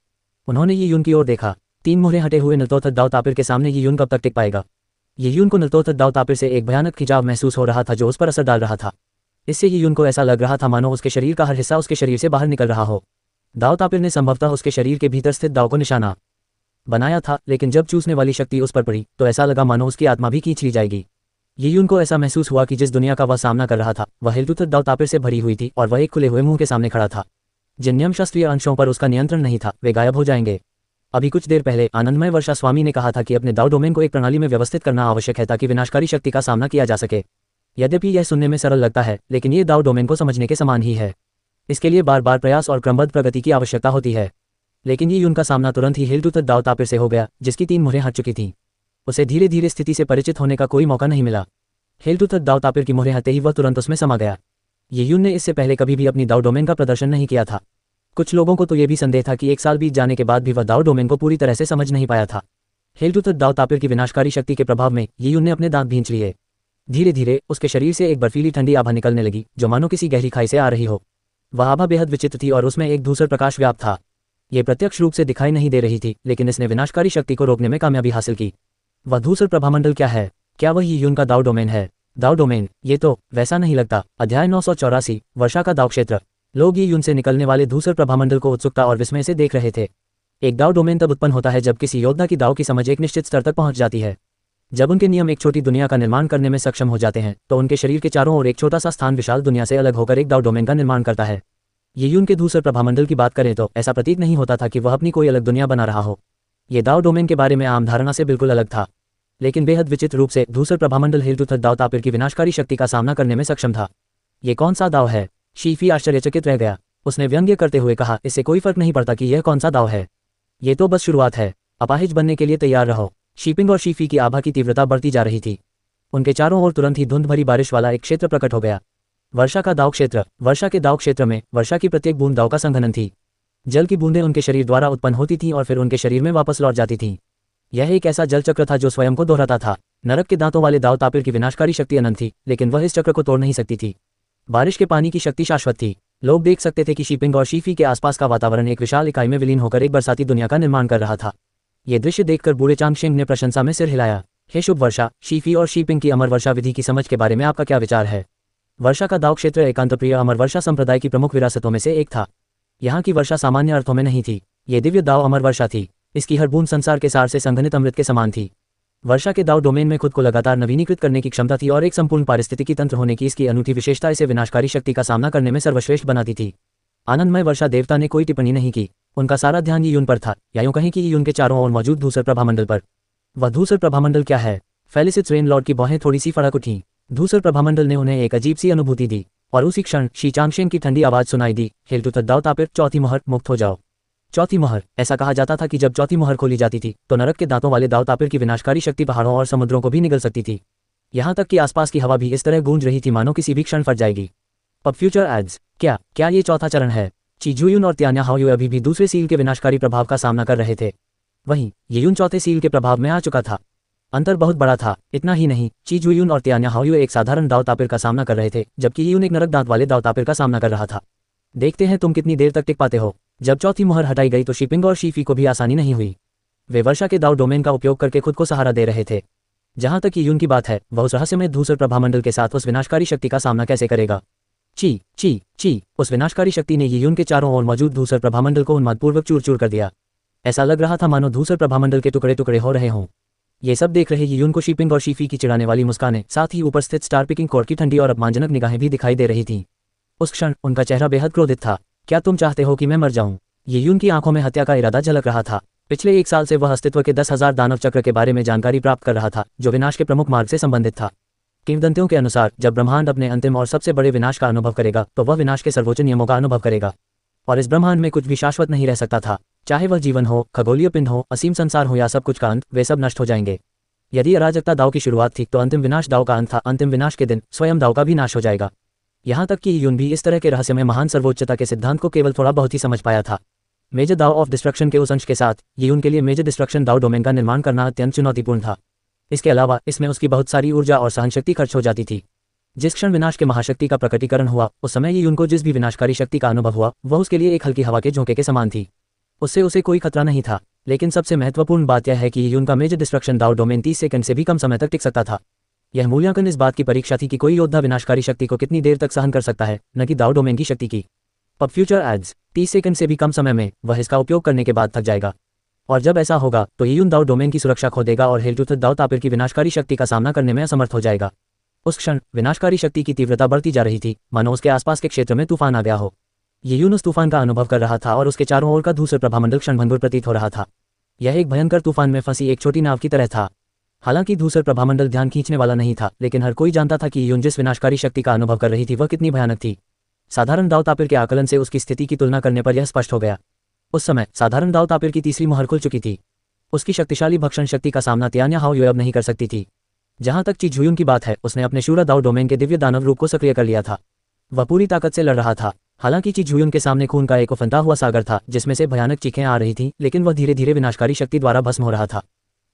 उन्होंने यियून की ओर देखा। 3 मोहरें हटे हुए नलतोथ दावतापिर के सामने यियून कब तक टिक पाएगा? यियून को नलतोथ दावतापिर से एक भयानक खिंचाव महसूस हो रहा था जो उस पर असर डाल रहा था। इससे यियून को ऐसा लग रहा था मानो उसके शरीर का हर हिस्सा उसके शरीर से बाहर निकल रहा हो। दावतापिर ने संभवतः उसके शरीर के भीतर स्थित दाव को निशाना बनाया था, लेकिन जब चूसने वाली शक्ति उस पर पड़ी तो ऐसा लगा मानो उसकी आत्मा भी खींच ली जाएगी। यियून को ऐसा महसूस हुआ कि जिस दुनिया का वह सामना कर रहा था वह हेलटूथ दावतापिर से भरी हुई थी और वह एक खुले हुए मुंह के सामने खड़ा था। जिन नियमशास्त्रीय अंशों पर उसका नियंत्रण नहीं था वे गायब हो जाएंगे। अभी कुछ देर पहले आनंदमय वर्षा स्वामी ने कहा था कि अपने दाव डोमेन को एक प्रणाली में व्यवस्थित करना आवश्यक है ताकि विनाशकारी शक्ति का सामना किया जा सके। यद्यपि यह सुनने में सरल लगता है, लेकिन ये दाव डोमेन को समझने के समान ही है। इसके लिए बार बार प्रयास और क्रमबद्ध प्रगति की आवश्यकता होती है। लेकिन ये यून का सामना तुरंत ही हेलटूथ दाव तापिर से हो गया, जिसकी 3 मुहरें हट चुकी थीं। उसे धीरे धीरे स्थिति से परिचित होने का कोई मौका नहीं मिला। हेलटूथ दाव तापिर की मुहरें हटते ही वह तुरंत उसमें समा गया। ये यून ने इससे पहले कभी भी अपनी दाव डोमेन का प्रदर्शन नहीं किया था। कुछ लोगों को तो यह भी संदेह था कि 1 साल बीत जाने के बाद भी वह दाव डोमेन को पूरी तरह से समझ नहीं पाया था। हेलटूथ दाव तापिर की विनाशकारी शक्ति के प्रभाव में ये यून ने अपने दांत भींच लिए। धीरे धीरे उसके शरीर से एक बर्फीली ठंडी आभा निकलने लगी, जो मानो किसी गहरी खाई से आ रही हो। वह आभा बेहद विचित्र थी और उसमें एक धूसर प्रकाश व्याप्त था। ये प्रत्यक्ष रूप से दिखाई नहीं दे रही थी, लेकिन इसने विनाशकारी शक्ति को रोकने में कामयाबी हासिल की। वह धूसर प्रभामंडल क्या है? क्या वह ये यून का दाव डोमेन है? दाव डोमेन, ये तो वैसा नहीं लगता। अध्याय 984, वर्षा का दाव क्षेत्र। लोग ये यून से निकलने वाले धूसर प्रभामंडल को उत्सुकता और विस्मय से देख रहे थे। एक दाव डोमेन तब उत्पन्न होता है जब किसी योद्धा की दाव की समझ एक निश्चित स्तर तक पहुंच जाती है। जब उनके नियम एक छोटी दुनिया का निर्माण करने में सक्षम हो जाते हैं, तो उनके शरीर के चारों ओर एक छोटा सा स्थान विशाल दुनिया से अलग होकर एक दाव डोमेन का निर्माण करता है। ये यून के धूसर प्रभामंडल की बात करें तो ऐसा प्रतीत नहीं होता था कि वह अपनी कोई अलग दुनिया बना रहा हो। ये दाव डोमेन के बारे में आम धारणा से बिल्कुल अलग था, लेकिन बेहद विचित्र रूप से धूसर प्रभामंडल हेलटूथ दाव तापिर की विनाशकारी शक्ति का सामना करने में सक्षम था। ये कौन सा दाव है? शीफी आश्चर्यचकित रह गया। उसने व्यंग्य करते हुए कहा, इससे कोई फर्क नहीं पड़ता कि यह कौन सा दाव है। ये तो बस शुरुआत है। अपाहिज बनने के लिए तैयार रहो। शीपिंग और शीफी की आभा की तीव्रता बढ़ती जा रही थी। उनके चारों ओर तुरंत ही धुंध भरी बारिश वाला एक क्षेत्र प्रकट हो गया। वर्षा का दाव क्षेत्र। वर्षा के दाव क्षेत्र में वर्षा की प्रत्येक बूंद दाव का संघनन थी। जल की बूंदें उनके शरीर द्वारा उत्पन्न होती थीं और फिर उनके शरीर में वापस लौट जाती थीं। यह एक ऐसा जल चक्र था जो स्वयं को दोहराता था। नरक के दांतों वाले दाव तापिर की विनाशकारी शक्ति अनंत थी, लेकिन वह इस चक्र को तोड़ नहीं सकती थी। बारिश के पानी की शक्ति शाश्वत थी। लोग देख सकते थे कि शीपिंग और शीफी के आसपास का वातावरण एक विशाल इकाई में विलीन होकर एक बरसाती दुनिया का निर्माण कर रहा था। ये दृश्य देखकर बूढ़े चांगशेंग ने प्रशंसा में सिर हिलाया। हे शुभ वर्षा, शीफी और शीपिंग की अमर वर्षा विधि की समझ के बारे में आपका क्या विचार है? वर्षा का दाव क्षेत्र एकांतप्रिय अमर वर्षा संप्रदाय की प्रमुख विरासतों में से एक था। यहाँ की वर्षा सामान्य अर्थों में नहीं थी। ये दिव्य दाव अमर वर्षा थी। इसकी हर बूंद संसार के सार से संघनित अमृत के समान थी। वर्षा के दाव डोमेन में खुद को लगातार नवीनीकृत करने की क्षमता थी और एक संपूर्ण पारिस्थितिकी तंत्र होने की इसकी अनूठी विशेषता इसे विनाशकारी शक्ति का सामना करने में सर्वश्रेष्ठ बनाती थी। आनंदमय वर्षा देवता ने कोई टिप्पणी नहीं की। उनका सारा ध्यान यून पर था, या यूं कहें कि यून के चारों ओर मौजूद धूसर प्रभामंडल पर। वह धूसर प्रभामंडल क्या है? फेलिसिट्स रेन लॉर्ड की भौहें थोड़ी सी फड़क उठीं। धूसर प्रभामंडल ने उन्हें एक अजीब सी अनुभूति दी, और उसी क्षण शी चांगशेंग की ठंडी आवाज सुनाई दी, हेलटूथ दाव तापिर, चौथी मोहर, मुक्त हो जाओ। चौथी मोहर। ऐसा कहा जाता था कि जब चौथी मोहर खोली जाती थी तो नरक के दांतों वाले दाव तापिर की विनाशकारी शक्ति पहाड़ों और समुद्रों को भी निगल सकती थी। यहाँ तक कि आसपास की हवा भी इस तरह गूंज रही थी मानो किसी भी क्षण फट जाएगी। अब फ्यूचर एड्स। क्या ये चौथा चरण है? ची जुयुन और त्यान्या हाओयू अभी भी दूसरे सील के विनाशकारी प्रभाव का सामना कर रहे थे। वहीं ये यून चौथे सील के प्रभाव में आ चुका था। अंतर बहुत बड़ा था। इतना ही नहीं, ची जुयुन और त्यान्या हाओयू एक साधारण दाव तापिर का सामना कर रहे थे, जबकि ये यून एक नरक दांत वाले दाव तापिर का सामना कर रहा था। देखते हैं तुम कितनी देर तक टिक पाते हो। जब चौथी मोहर हटाई गई तो शीपिंग और शीफी को भी आसानी नहीं हुई। वे वर्षा के दाव डोमेन का उपयोग करके खुद को सहारा दे रहे थे। जहां तक यून की बात है, वह उस रहस्यमय धूसर प्रभामंडल के साथ उस विनाशकारी शक्ति का सामना कैसे करेगा? ची। उस विनाशकारी शक्ति ने यून के चारों ओर मौजूद धूसर प्रभामंडल को उन्मादपूर्वक चूर चूर कर दिया। ऐसा लग रहा था मानो धूसर प्रभामंडल के टुकड़े टुकड़े हो रहे हों। ये सब देख रहे यून को शीपिंग और शीफी की चिढ़ाने वाली मुस्कानें, साथ ही ऊपर स्थित स्टार पिकिंग कोर्ट की ठंडी और अपमानजनक निगाहें भी दिखाई दे रही थीं। उस क्षण उनका चेहरा बेहद क्रोधित था। क्या तुम चाहते हो कि मैं मर जाऊं? ये यून की आंखों में हत्या का इरादा झलक रहा था। पिछले 1 साल से वह अस्तित्व के 10,000 दानव चक्र के बारे में जानकारी प्राप्त कर रहा था, जो विनाश के प्रमुख मार्ग से संबंधित था। किंवदंतियों के अनुसार जब ब्रह्मांड अपने अंतिम और सबसे बड़े विनाश का अनुभव करेगा तो वह विनाश के सर्वोच्च नियमों का अनुभव करेगा। और इस ब्रह्मांड में कुछ भी शाश्वत नहीं रह सकता था। चाहे वह जीवन हो, खगोलीय पिंड हो, असीम संसार हो या सब कुछ का अंत, वे सब नष्ट हो जाएंगे। यदि अराजकता दाव की शुरुआत थी तो अंतिम विनाश दाव का अंत था। अंतिम विनाश के दिन स्वयं दाव का भी नाश हो जाएगा। यहाँ तक कि यून भी इस तरह के रहस्यमय महान सर्वोच्चता के सिद्धांत को केवल थोड़ा बहुत ही समझ पाया था। मेजर दाव ऑफ डिस्ट्रक्शन के उस अंश के साथ यून के लिए मेजर डिस्ट्रक्शन दाव डोमेन का निर्माण करना अत्यंत चुनौतीपूर्ण था। इसके अलावा इसमें उसकी बहुत सारी ऊर्जा और सहनशक्ति खर्च हो जाती थी। जिस क्षण विनाश के महाशक्ति का प्रकटीकरण हुआ, उस समय यून को जिस भी विनाशकारी शक्ति का अनुभव हुआ वह उसके लिए एक हल्की हवा के झोंके के समान थी। उससे उसे कोई खतरा नहीं था। लेकिन सबसे महत्वपूर्ण बात यह है कि यून का मेजर डिस्ट्रक्शन दाव डोमेन 30 सेकंड से भी कम समय तक टिक सकता था। यह मूल्यांकन इस बात की परीक्षा थी कि कोई योद्धा विनाशकारी शक्ति को कितनी देर तक सहन कर सकता है, न कि दाव डोमेन की शक्ति की। अब फ्यूचर एड्स। 30 सेकंड से भी कम समय में वह इसका उपयोग करने के बाद थक जाएगा। और जब ऐसा होगा तो यून दाव डोमेन की सुरक्षा खो देगा और हेलटूथ दाव तापिर की विनाशकारी शक्ति का सामना करने में असमर्थ हो जाएगा। उस क्षण विनाशकारी शक्ति की तीव्रता बढ़ती जा रही थी, मानो उसके आसपास के क्षेत्र में तूफान आ गया हो। यून उस तूफान का अनुभव कर रहा था और उसके चारों ओर का धूसर प्रभामंडल क्षणभंगुर प्रतीत हो रहा था। यह एक भयंकर तूफान में फंसी एक छोटी नाव की तरह था। हालांकि धूसर प्रभामंडल ध्यान खींचने वाला नहीं था, लेकिन हर कोई जानता था कि यून जिस विनाशकारी शक्ति का अनुभव कर रही थी वह कितनी भयानक थी। साधारण दाव तापिर के आकलन से उसकी स्थिति की तुलना करने पर यह स्पष्ट हो गया। उस समय साधारण दाव तापिर की तीसरी मुहर खुल चुकी थी। उसकी शक्तिशाली भक्षण शक्ति का सामना तियान्या हाओ युए अब नहीं कर सकती थी। जहां तक ची झुयुन की बात है, उसने अपने शूरा दाव डोमेन के दिव्य दानव रूप को सक्रिय कर लिया था। वह पूरी ताकत से लड़ रहा था। हालांकि ची झुयुन के सामने खून का एक उफनता हुआ सागर था, जिसमें से भयानक चीखें आ रही थीं, लेकिन वह धीरे धीरे विनाशकारी शक्ति द्वारा भस्म हो रहा था।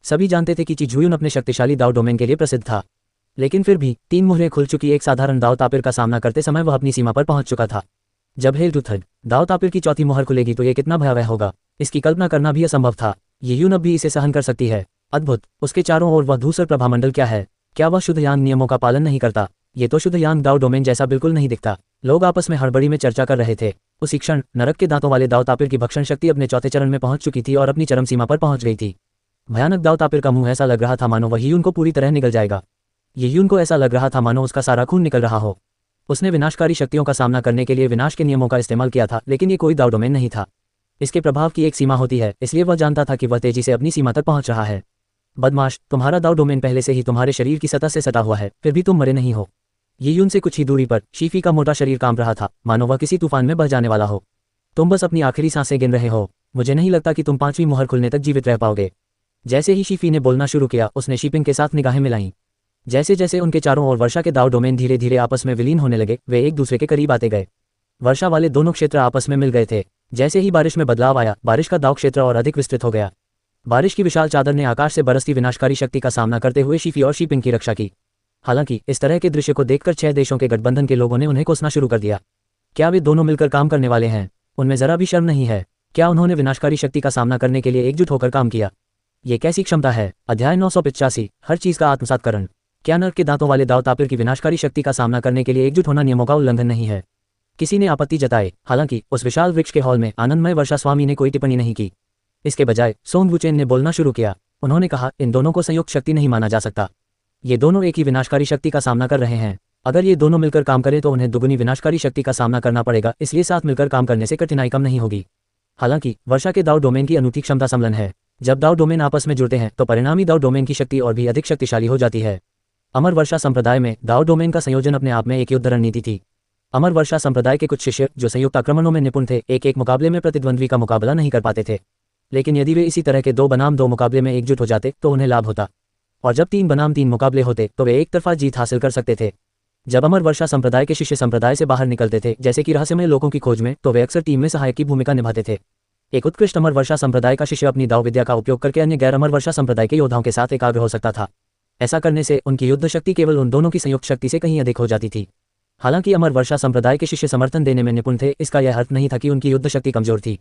सभी जानते थे कि ची झुयुन अपने शक्तिशाली दाव डोमेन के लिए प्रसिद्ध था, लेकिन फिर भी 3 मुहरें खुल चुकी एक साधारण दाव तापिर का सामना करते समय वह अपनी सीमा पर पहुंच चुका था। जब हेल टू थर्ड दाव तापिर की चौथी मुहर खुलेगी तो यह कितना भयावह होगा, इसकी कल्पना करना भी असंभव था। यून अब भी इसे सहन कर सकती है। अद्भुत, उसके चारों ओर वह धूसर प्रभामंडल क्या है? क्या वह शुद्ध यांग नियमों का पालन नहीं करता? ये तो शुद्ध यांग दाव डोमेन जैसा बिल्कुल नहीं दिखता। लोग आपस में हड़बड़ी में चर्चा कर रहे थे। उसी क्षण नरक के दांतों वाले दाव तापिर की भक्षण शक्ति अपने चौथे चरण में पहुंच चुकी थी और अपनी चरम सीमा पर पहुंच गई थी। भयानक दाव तापिर का मुंह ऐसा लग रहा था मानो वह यून को पूरी तरह निगल जाएगा। यून को ऐसा लग रहा था मानो उसका सारा खून निकल रहा हो। उसने विनाशकारी शक्तियों का सामना करने के लिए विनाश के नियमों का इस्तेमाल किया था, लेकिन ये कोई दाव डोमेन नहीं था। इसके प्रभाव की एक सीमा होती है, इसलिए वह जानता था कि वह तेजी से अपनी सीमा तक पहुंच रहा है। बदमाश, तुम्हारा दाव डोमेन पहले से ही तुम्हारे शरीर की सतह से सटा हुआ है, फिर भी तुम मरे नहीं हो। यून से कुछ ही दूरी पर शीफी का मोटा शरीर कांप रहा था, मानो वह किसी तूफान में बह जाने वाला हो। तुम बस अपनी आखिरी सांसें गिन रहे हो। मुझे नहीं लगता कि तुम 5वीं मुहर खुलने तक जीवित रह पाओगे। जैसे ही शीफी ने बोलना शुरू किया, उसने शीपिंग के साथ निगाहें मिलाईं। जैसे जैसे उनके चारों ओर वर्षा के दाव डोमेन धीरे धीरे आपस में विलीन होने लगे, वे एक दूसरे के करीब आते गए। वर्षा वाले दोनों क्षेत्र आपस में मिल गए थे। जैसे ही बारिश में बदलाव आया, बारिश का दाव क्षेत्र और अधिक विस्तृत हो गया। बारिश की विशाल चादर ने आकाश से बरसती विनाशकारी शक्ति का सामना करते हुए शीफी और शीपिंग की रक्षा की। हालांकि इस तरह के दृश्य को देखकर 6 देशों के गठबंधन के लोगों ने उन्हें कोसना शुरू कर दिया। क्या वे दोनों मिलकर काम करने वाले हैं? उनमें जरा भी शर्म नहीं है। क्या उन्होंने विनाशकारी शक्ति का सामना करने के लिए एकजुट होकर काम किया? ये कैसी क्षमता है? अध्याय 985, हर चीज का आत्मसातकरण। क्या नरक के दांतों वाले दाव तापिर की विनाशकारी शक्ति का सामना करने के लिए एकजुट होना नियमों का उल्लंघन नहीं है? किसी ने आपत्ति जताई। हालांकि उस विशाल वृक्ष के हॉल में आनंदमय वर्षा स्वामी ने कोई टिप्पणी नहीं की। इसके बजाय सोंग वुचेन ने बोलना शुरू किया। उन्होंने कहा, इन दोनों को संयुक्त शक्ति नहीं माना जा सकता। ये दोनों एक ही विनाशकारी शक्ति का सामना कर रहे हैं। अगर ये दोनों मिलकर काम करें तो उन्हें दुगुनी विनाशकारी शक्ति का सामना करना पड़ेगा, इसलिए साथ मिलकर काम करने से कठिनाई कम नहीं होगी। हालांकि वर्षा के दाव डोमेन की अनूठी क्षमता सम्मिलन है। जब दाव डोमेन आपस में जुड़ते हैं तो परिणामी दाव डोमेन की शक्ति और भी अधिक शक्तिशाली हो जाती है। अमर वर्षा संप्रदाय में दाव डोमेन का संयोजन अपने आप में एक युद्ध रणनीति थी। अमर वर्षा संप्रदाय के कुछ शिष्य जो संयुक्त आक्रमणों में निपुण थे, एक मुकाबले में प्रतिद्वंद्वी का मुकाबला नहीं कर पाते थे। लेकिन यदि वे इसी तरह के 2 बनाम 2 मुकाबले में एकजुट हो जाते तो उन्हें लाभ होता, और जब 3 बनाम 3 मुकाबले होते तो वे एक तरफा जीत हासिल कर सकते थे। जब अमर वर्षा संप्रदाय के शिष्य संप्रदाय से बाहर निकलते थे, जैसे कि रहस्यमय लोगों की खोज में, तो वे अक्सर टीम में सहायक की भूमिका निभाते थे। एक उत्कृष्ट अमर वर्षा संप्रदाय का शिष्य अपनी दाव विद्या का उपयोग करके अन्य गैर अमर वर्षा संप्रदाय के योद्धाओं के साथ एकाग्र हो सकता था। ऐसा करने से उनकी युद्ध शक्ति केवल उन दोनों की संयुक्त शक्ति से कहीं अधिक हो जाती थी। हालांकि अमर वर्षा संप्रदाय के शिष्य समर्थन देने में निपुण थे, इसका यह अर्थ नहीं था कि उनकी युद्ध शक्ति कमजोर थी।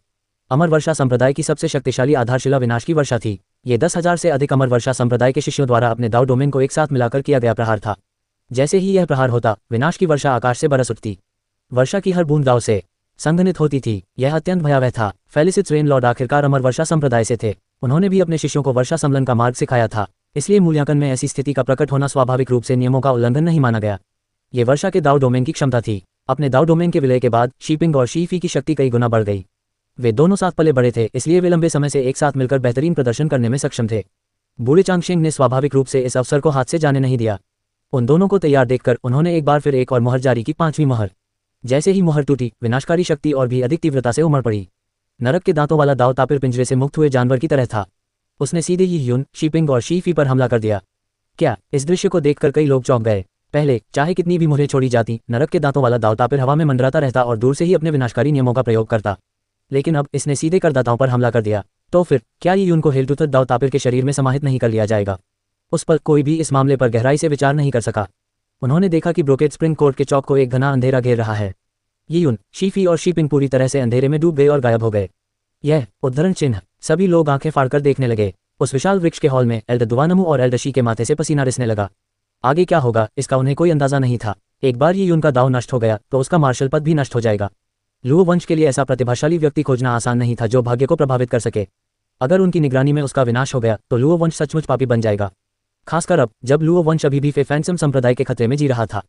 अमर वर्षा संप्रदाय की सबसे शक्तिशाली आधारशिला विनाश की वर्षा थी। ये 10,000 से अधिक अमर वर्षा संप्रदाय के शिष्यों द्वारा अपने दाव डोमेन को एक साथ मिलाकर किया गया प्रहार था। जैसे ही यह प्रहार होता, विनाश की वर्षा आकाश से बरस उठती। वर्षा की हर बूंद दाव से संघनित होती थी। यह अत्यंत भयावह था। फेलिसिस रेन लॉर्ड आखिरकार अमर वर्षा संप्रदाय से थे। उन्होंने भी अपने शिष्यों को वर्षा सम्मेलन का मार्ग सिखाया था, इसलिए मूल्यांकन में ऐसी स्थिति का प्रकट होना स्वाभाविक रूप से नियमों का उल्लंघन नहीं माना गया। ये वर्षा के दाव डोमेन की क्षमता थी। अपने दाव डोमेन के विलय के बाद शीपिंग और शीफी की शक्ति कई गुना बढ़ गई। वे दोनों साथ पले बड़े थे, इसलिए वे लंबे समय से एक साथ मिलकर बेहतरीन प्रदर्शन करने में सक्षम थे। बूढ़े चांगशेंग ने स्वाभाविक रूप से इस अवसर को हाथ से जाने नहीं दिया। उन दोनों को तैयार देखकर उन्होंने एक बार फिर एक और मुहर जारी की, 5वीं मुहर। जैसे ही मुहर टूटी, विनाशकारी शक्ति और भी अधिक तीव्रता से उमड़ पड़ी। नरक के दांतों वाला दाव तापिर पिंजरे से मुक्त हुए जानवर की तरह था। उसने सीधे ही यून, शीपिंग और शीफी पर हमला कर दिया। क्या इस दृश्य को देखकर कई लोग चौंक गए। पहले चाहे कितनी भी मुहरें छोड़ी जाती, नरक के दांतों वाला दाव तापिर हवा में मंडराता रहता और दूर से ही अपने विनाशकारी नियमों का प्रयोग करता। लेकिन अब इसने सीधे करदाताओं पर हमला कर दिया। तो फिर क्या यून को हेलटूथ दाव तापिर के शरीर में समाहित नहीं कर लिया जाएगा? उस पर कोई भी इस मामले पर गहराई से विचार नहीं कर सका। उन्होंने देखा कि ब्रोकेड स्प्रिंग कोर्ट के चौक को एक घना अंधेरा घेर रहा है। यून, शीफी और शीपिंग पूरी तरह से अंधेरे में डूब गए और गायब हो गए। यह उद्धरण चिन्ह। सभी लोग आंखें फाड़कर देखने लगे। उस विशाल वृक्ष के हॉल में एल्डर दुवानमू और एल्डर शी के माथे से पसीना रिसने लगा। आगे क्या होगा इसका उन्हें कोई अंदाजा नहीं था। एक बार यून का दाव नष्ट हो गया तो उसका मार्शल पद भी नष्ट हो जाएगा। लुओ वंश के लिए ऐसा प्रतिभाशाली व्यक्ति खोजना आसान नहीं था जो भाग्य को प्रभावित कर सके। अगर उनकी निगरानी में उसका विनाश हो गया तो लुओ वंश सचमुच पापी बन जाएगा, खासकर अब जब लुओ वंश अभी भी फेफेंसम संप्रदाय के खतरे में जी रहा था।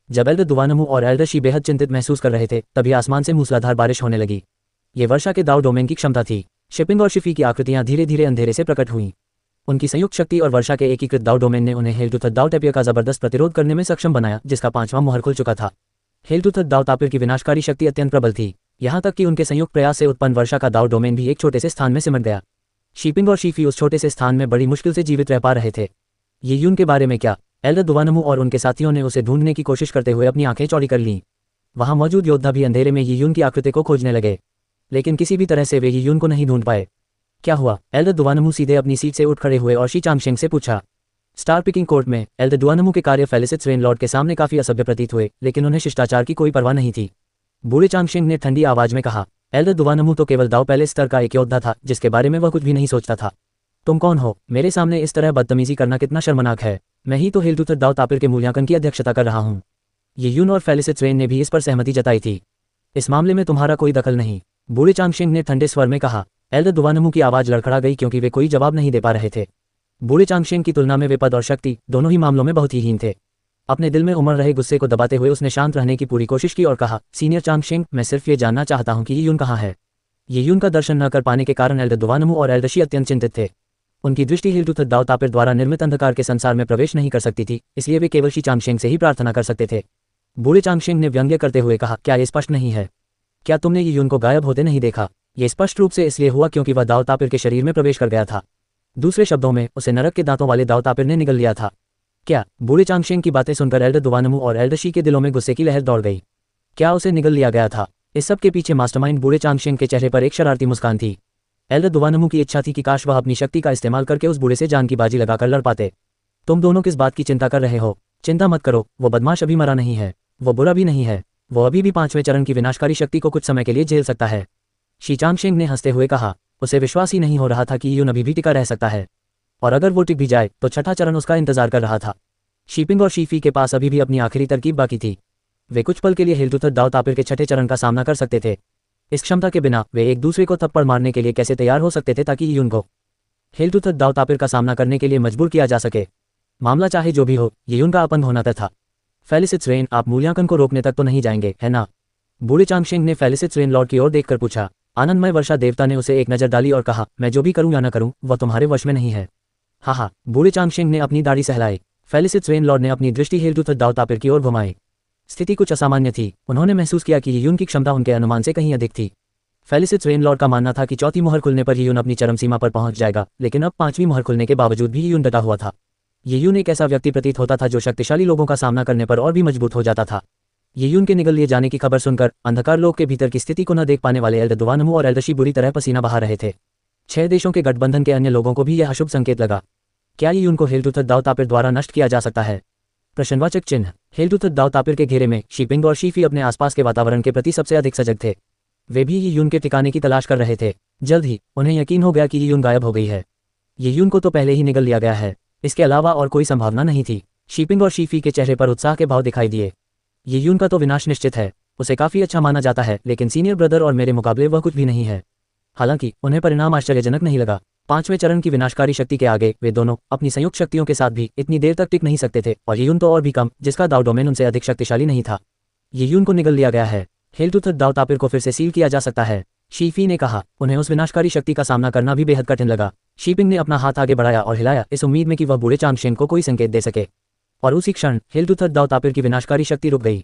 जब एल्डर दुवानमू और एल्डर शी बेहद चिंतित महसूस कर रहे थे, तभी आसमान से मूसलाधार बारिश होने लगी। ये वर्षा के दाव डोमेन की क्षमता थी। शिपिंग और शिफी की आकृतियां धीरे धीरे अंधेरे से प्रकट हुईं। उनकी संयुक्त शक्ति और वर्षा के एकीकृत दाव डोमेन ने उन्हें हेलटूथत दाव टैपियर का जबरदस्त प्रतिरोध करने में सक्षम बनाया, जिसका 5वां मोहर खुल चुका था। हेलटूथत दाव तापिर की विनाशकारी शक्ति अत्यंत प्रबल थी, यहाँ तक कि उनके संयुक्त प्रयास से उत्पन्न वर्षा का दाव डोमेन भी एक छोटे से स्थान में सिमट गया। शीपिंग और शीफी उस छोटे से स्थान में बड़ी मुश्किल से जीवित रह पा रहे थे। ये यून के बारे में क्या? एल्डर दुवानमू और उनके साथियों ने उसे ढूंढने की कोशिश करते हुए अपनी आंखें चौड़ी कर लीं। वहां मौजूद योद्धा भी अंधेरे में ये यून की आकृति को खोजने लगे, लेकिन किसी भी तरह से वे ये यून को नहीं ढूंढ पाए। क्या हुआ? एल्डर दुवानमू सीधे अपनी सीट से उठ खड़े हुए और शी चांगशेंग से पूछा। स्टार पिकिंग कोर्ट में एल्डर दुवानमू के कार्य फेलिसिस रेनलॉर्ड के सामने काफी असभ्य प्रतीत हुए, लेकिन उन्हें शिष्टाचार की कोई परवाह नहीं थी। बूढ़े चांगशेंग ने ठंडी आवाज में कहा, एल्डर दुवानमू तो केवल दाव पहले स्तर का एक योद्धा था जिसके बारे में वह कुछ भी नहीं सोचता था। तुम कौन हो? मेरे सामने इस तरह बदतमीजी करना कितना शर्मनाक है। मैं ही तो हेलटूथत दाव तापिर के मूल्यांकन की अध्यक्षता कर रहा हूँ। ये यून और फेलिसिस रेन ने भी इस पर सहमति जताई थी। इस मामले में तुम्हारा कोई दखल नहीं, बूढ़े चांगशेंग ने ठंडे स्वर में कहा। एल्डर दुवानमू की आवाज लड़खड़ा गई क्योंकि वे कोई जवाब नहीं दे पा रहे थे। बूढ़े चांगशेंग की तुलना में वे पद और शक्ति दोनों ही मामलों में बहुत ही हीन थे। अपने दिल में उमड़ रहे गुस्से को दबाते हुए उसने शांत रहने की पूरी कोशिश की और कहा, सीनियर चांगशेंग, मैं सिर्फ ये जानना चाहता हूँ कि ये यून कहाँ है। ये यून का दर्शन न कर पाने के कारण एल्डर दुवानमू और एल्डर शी अत्यंत चिंतित थे। उनकी दृष्टि हेलटूथत दाव तापिर द्वारा निर्मित अंधकार के संसार में प्रवेश नहीं कर सकती थी, इसलिए वे केवल शी चांगशेंग से ही प्रार्थना कर सकते थे। बूढ़े चांगशेंग ने व्यंग्य करते हुए कहा, क्या ये स्पष्ट नहीं है? क्या तुमने ये यून को गायब होते नहीं देखा? ये स्पष्ट रूप से इसलिए हुआ क्योंकि वह दाव तापिर के शरीर में प्रवेश कर गया था। दूसरे शब्दों में, उसे नरक के दांतों वाले दाव तापिर ने निगल लिया था। क्या? बूढ़े चांगशेंग की बातें सुनकर एल्डर दुवानमू और एल्डर शी के दिलों में गुस्से की लहर दौड़ गई। क्या उसे निगल लिया गया था? इस सब के पीछे मास्टरमाइंड बूढ़े चांगशेंग के चेहरे पर एक शरारती मुस्कान थी। एल्डर दुवानमू की इच्छा थी कि काश वह अपनी शक्ति का इस्तेमाल करके उस बूढ़े से जान की बाजी लगाकर लड़ पाते। तुम दोनों किस बात की चिंता कर रहे हो? चिंता मत करो, वो बदमाश अभी मरा नहीं है, वो बुरा भी नहीं है, वो अभी भी 5वें चरण की विनाशकारी शक्ति को कुछ समय के लिए झेल सकता है। शी चांगशेंग ने हंसते हुए कहा। उसे विश्वास ही नहीं हो रहा था कि यून अभी भी टिका रह सकता है, और अगर वो टिक भी जाए तो 6ठा चरण उसका इंतजार कर रहा था। शीपिंग और शीफी के पास अभी भी अपनी आखिरी तरकीब बाकी थी। वे कुछ पल के लिए हेलटूथत दाव तापिर के 6ठे चरण का सामना कर सकते थे। इस क्षमता के बिना वे एक दूसरे को थप्पड़ मारने के लिए कैसे तैयार हो सकते थे ताकि यून को हेलटूथत दाव तापिर का सामना करने के लिए मजबूर किया जा सके। मामला चाहे जो भी हो, ये यून का अपंग होना तय था। फेलिसिस रेन, आप मूल्यांकन को रोकने तक तो नहीं जाएंगे, है ना? बूढ़े चांगशेंग ने फेलिसिस रेन लॉर्ड की ओर देखकर पूछा। आनंदमय वर्षा देवता ने उसे एक नजर डाली और कहा, मैं जो भी करूं या न करूं वह तुम्हारे वश में नहीं है। हाँ, बूढ़े चांगशेंग ने अपनी दाढ़ी सहलाई। फेलिसिस रेन लॉर्ड ने अपनी दृष्टि हेलटूथत दाव तापिर की ओर घुमाई। स्थिति कुछ असामान्य थी। उन्होंने महसूस किया कि यून की क्षमता उनके अनुमान से कहीं अधिक थी। फेलिसिस रेन लॉर्ड का मानना था कि चौथी मोहर खुलने पर यून अपनी चरम सीमा पर पहुंच जाएगा, लेकिन अब 5वीं मोहर खुलने के बावजूद भी यून डटा हुआ था। ये यून एक ऐसा व्यक्ति प्रतीत होता था जो शक्तिशाली लोगों का सामना करने पर और भी मजबूत हो जाता था। ये यून के निगल लिए जाने की खबर सुनकर अंधकार लोक के भीतर की स्थिति को न देख पाने वाले एल्डर दुवानमू और एल्डर शी बुरी तरह पसीना बहा रहे थे। 6 देशों के गठबंधन के अन्य लोगों को भी यह अशुभ संकेत लगा। क्या ये यून को हेलटूथत दाव तापिर द्वारा नष्ट किया जा सकता है? प्रश्नवाचक चिन्ह। हेलटूथत दाव तापिर के घेरे में शीपिंग और शीफी अपने आसपास के वातावरण के प्रति सबसे अधिक सजग थे। वे भी ये यून के ठिकाने की तलाश कर रहे थे। जल्द ही उन्हें यकीन हो गया कि ये यून गायब हो गई है। ये यून को तो पहले ही निगल लिया गया है, इसके अलावा और कोई संभावना नहीं थी। शीपिंग और शीफी के चेहरे पर उत्साह के भाव दिखाई दिए। ये यून का तो विनाश निश्चित है, उसे काफी अच्छा माना जाता है, लेकिन सीनियर ब्रदर और मेरे मुकाबले वह कुछ भी नहीं है। हालांकि उन्हें परिणाम आश्चर्यजनक नहीं लगा। 5वें चरण की विनाशकारी शक्ति के आगे वे दोनों अपनी संयुक्त शक्तियों के साथ भी इतनी देर तक टिक नहीं सकते थे, और ये यून तो और भी कम, जिसका दाव डोमेन उनसे अधिक शक्तिशाली नहीं था। ये यून को निगल लिया गया है। हेलटूथत दाव तापिर को फिर से सील किया जा सकता है, शीफी ने कहा। उन्हें उस विनाशकारी शक्ति का सामना करना भी बेहद कठिन लगा। शीपिंग ने अपना हाथ आगे बढ़ाया और हिलाया, इस उम्मीद में कि वह बूढ़े चांगशेंग को कोई संकेत दे सके, और उसी क्षण हेलटूथत दाव तापिर की विनाशकारी शक्ति रुक गई।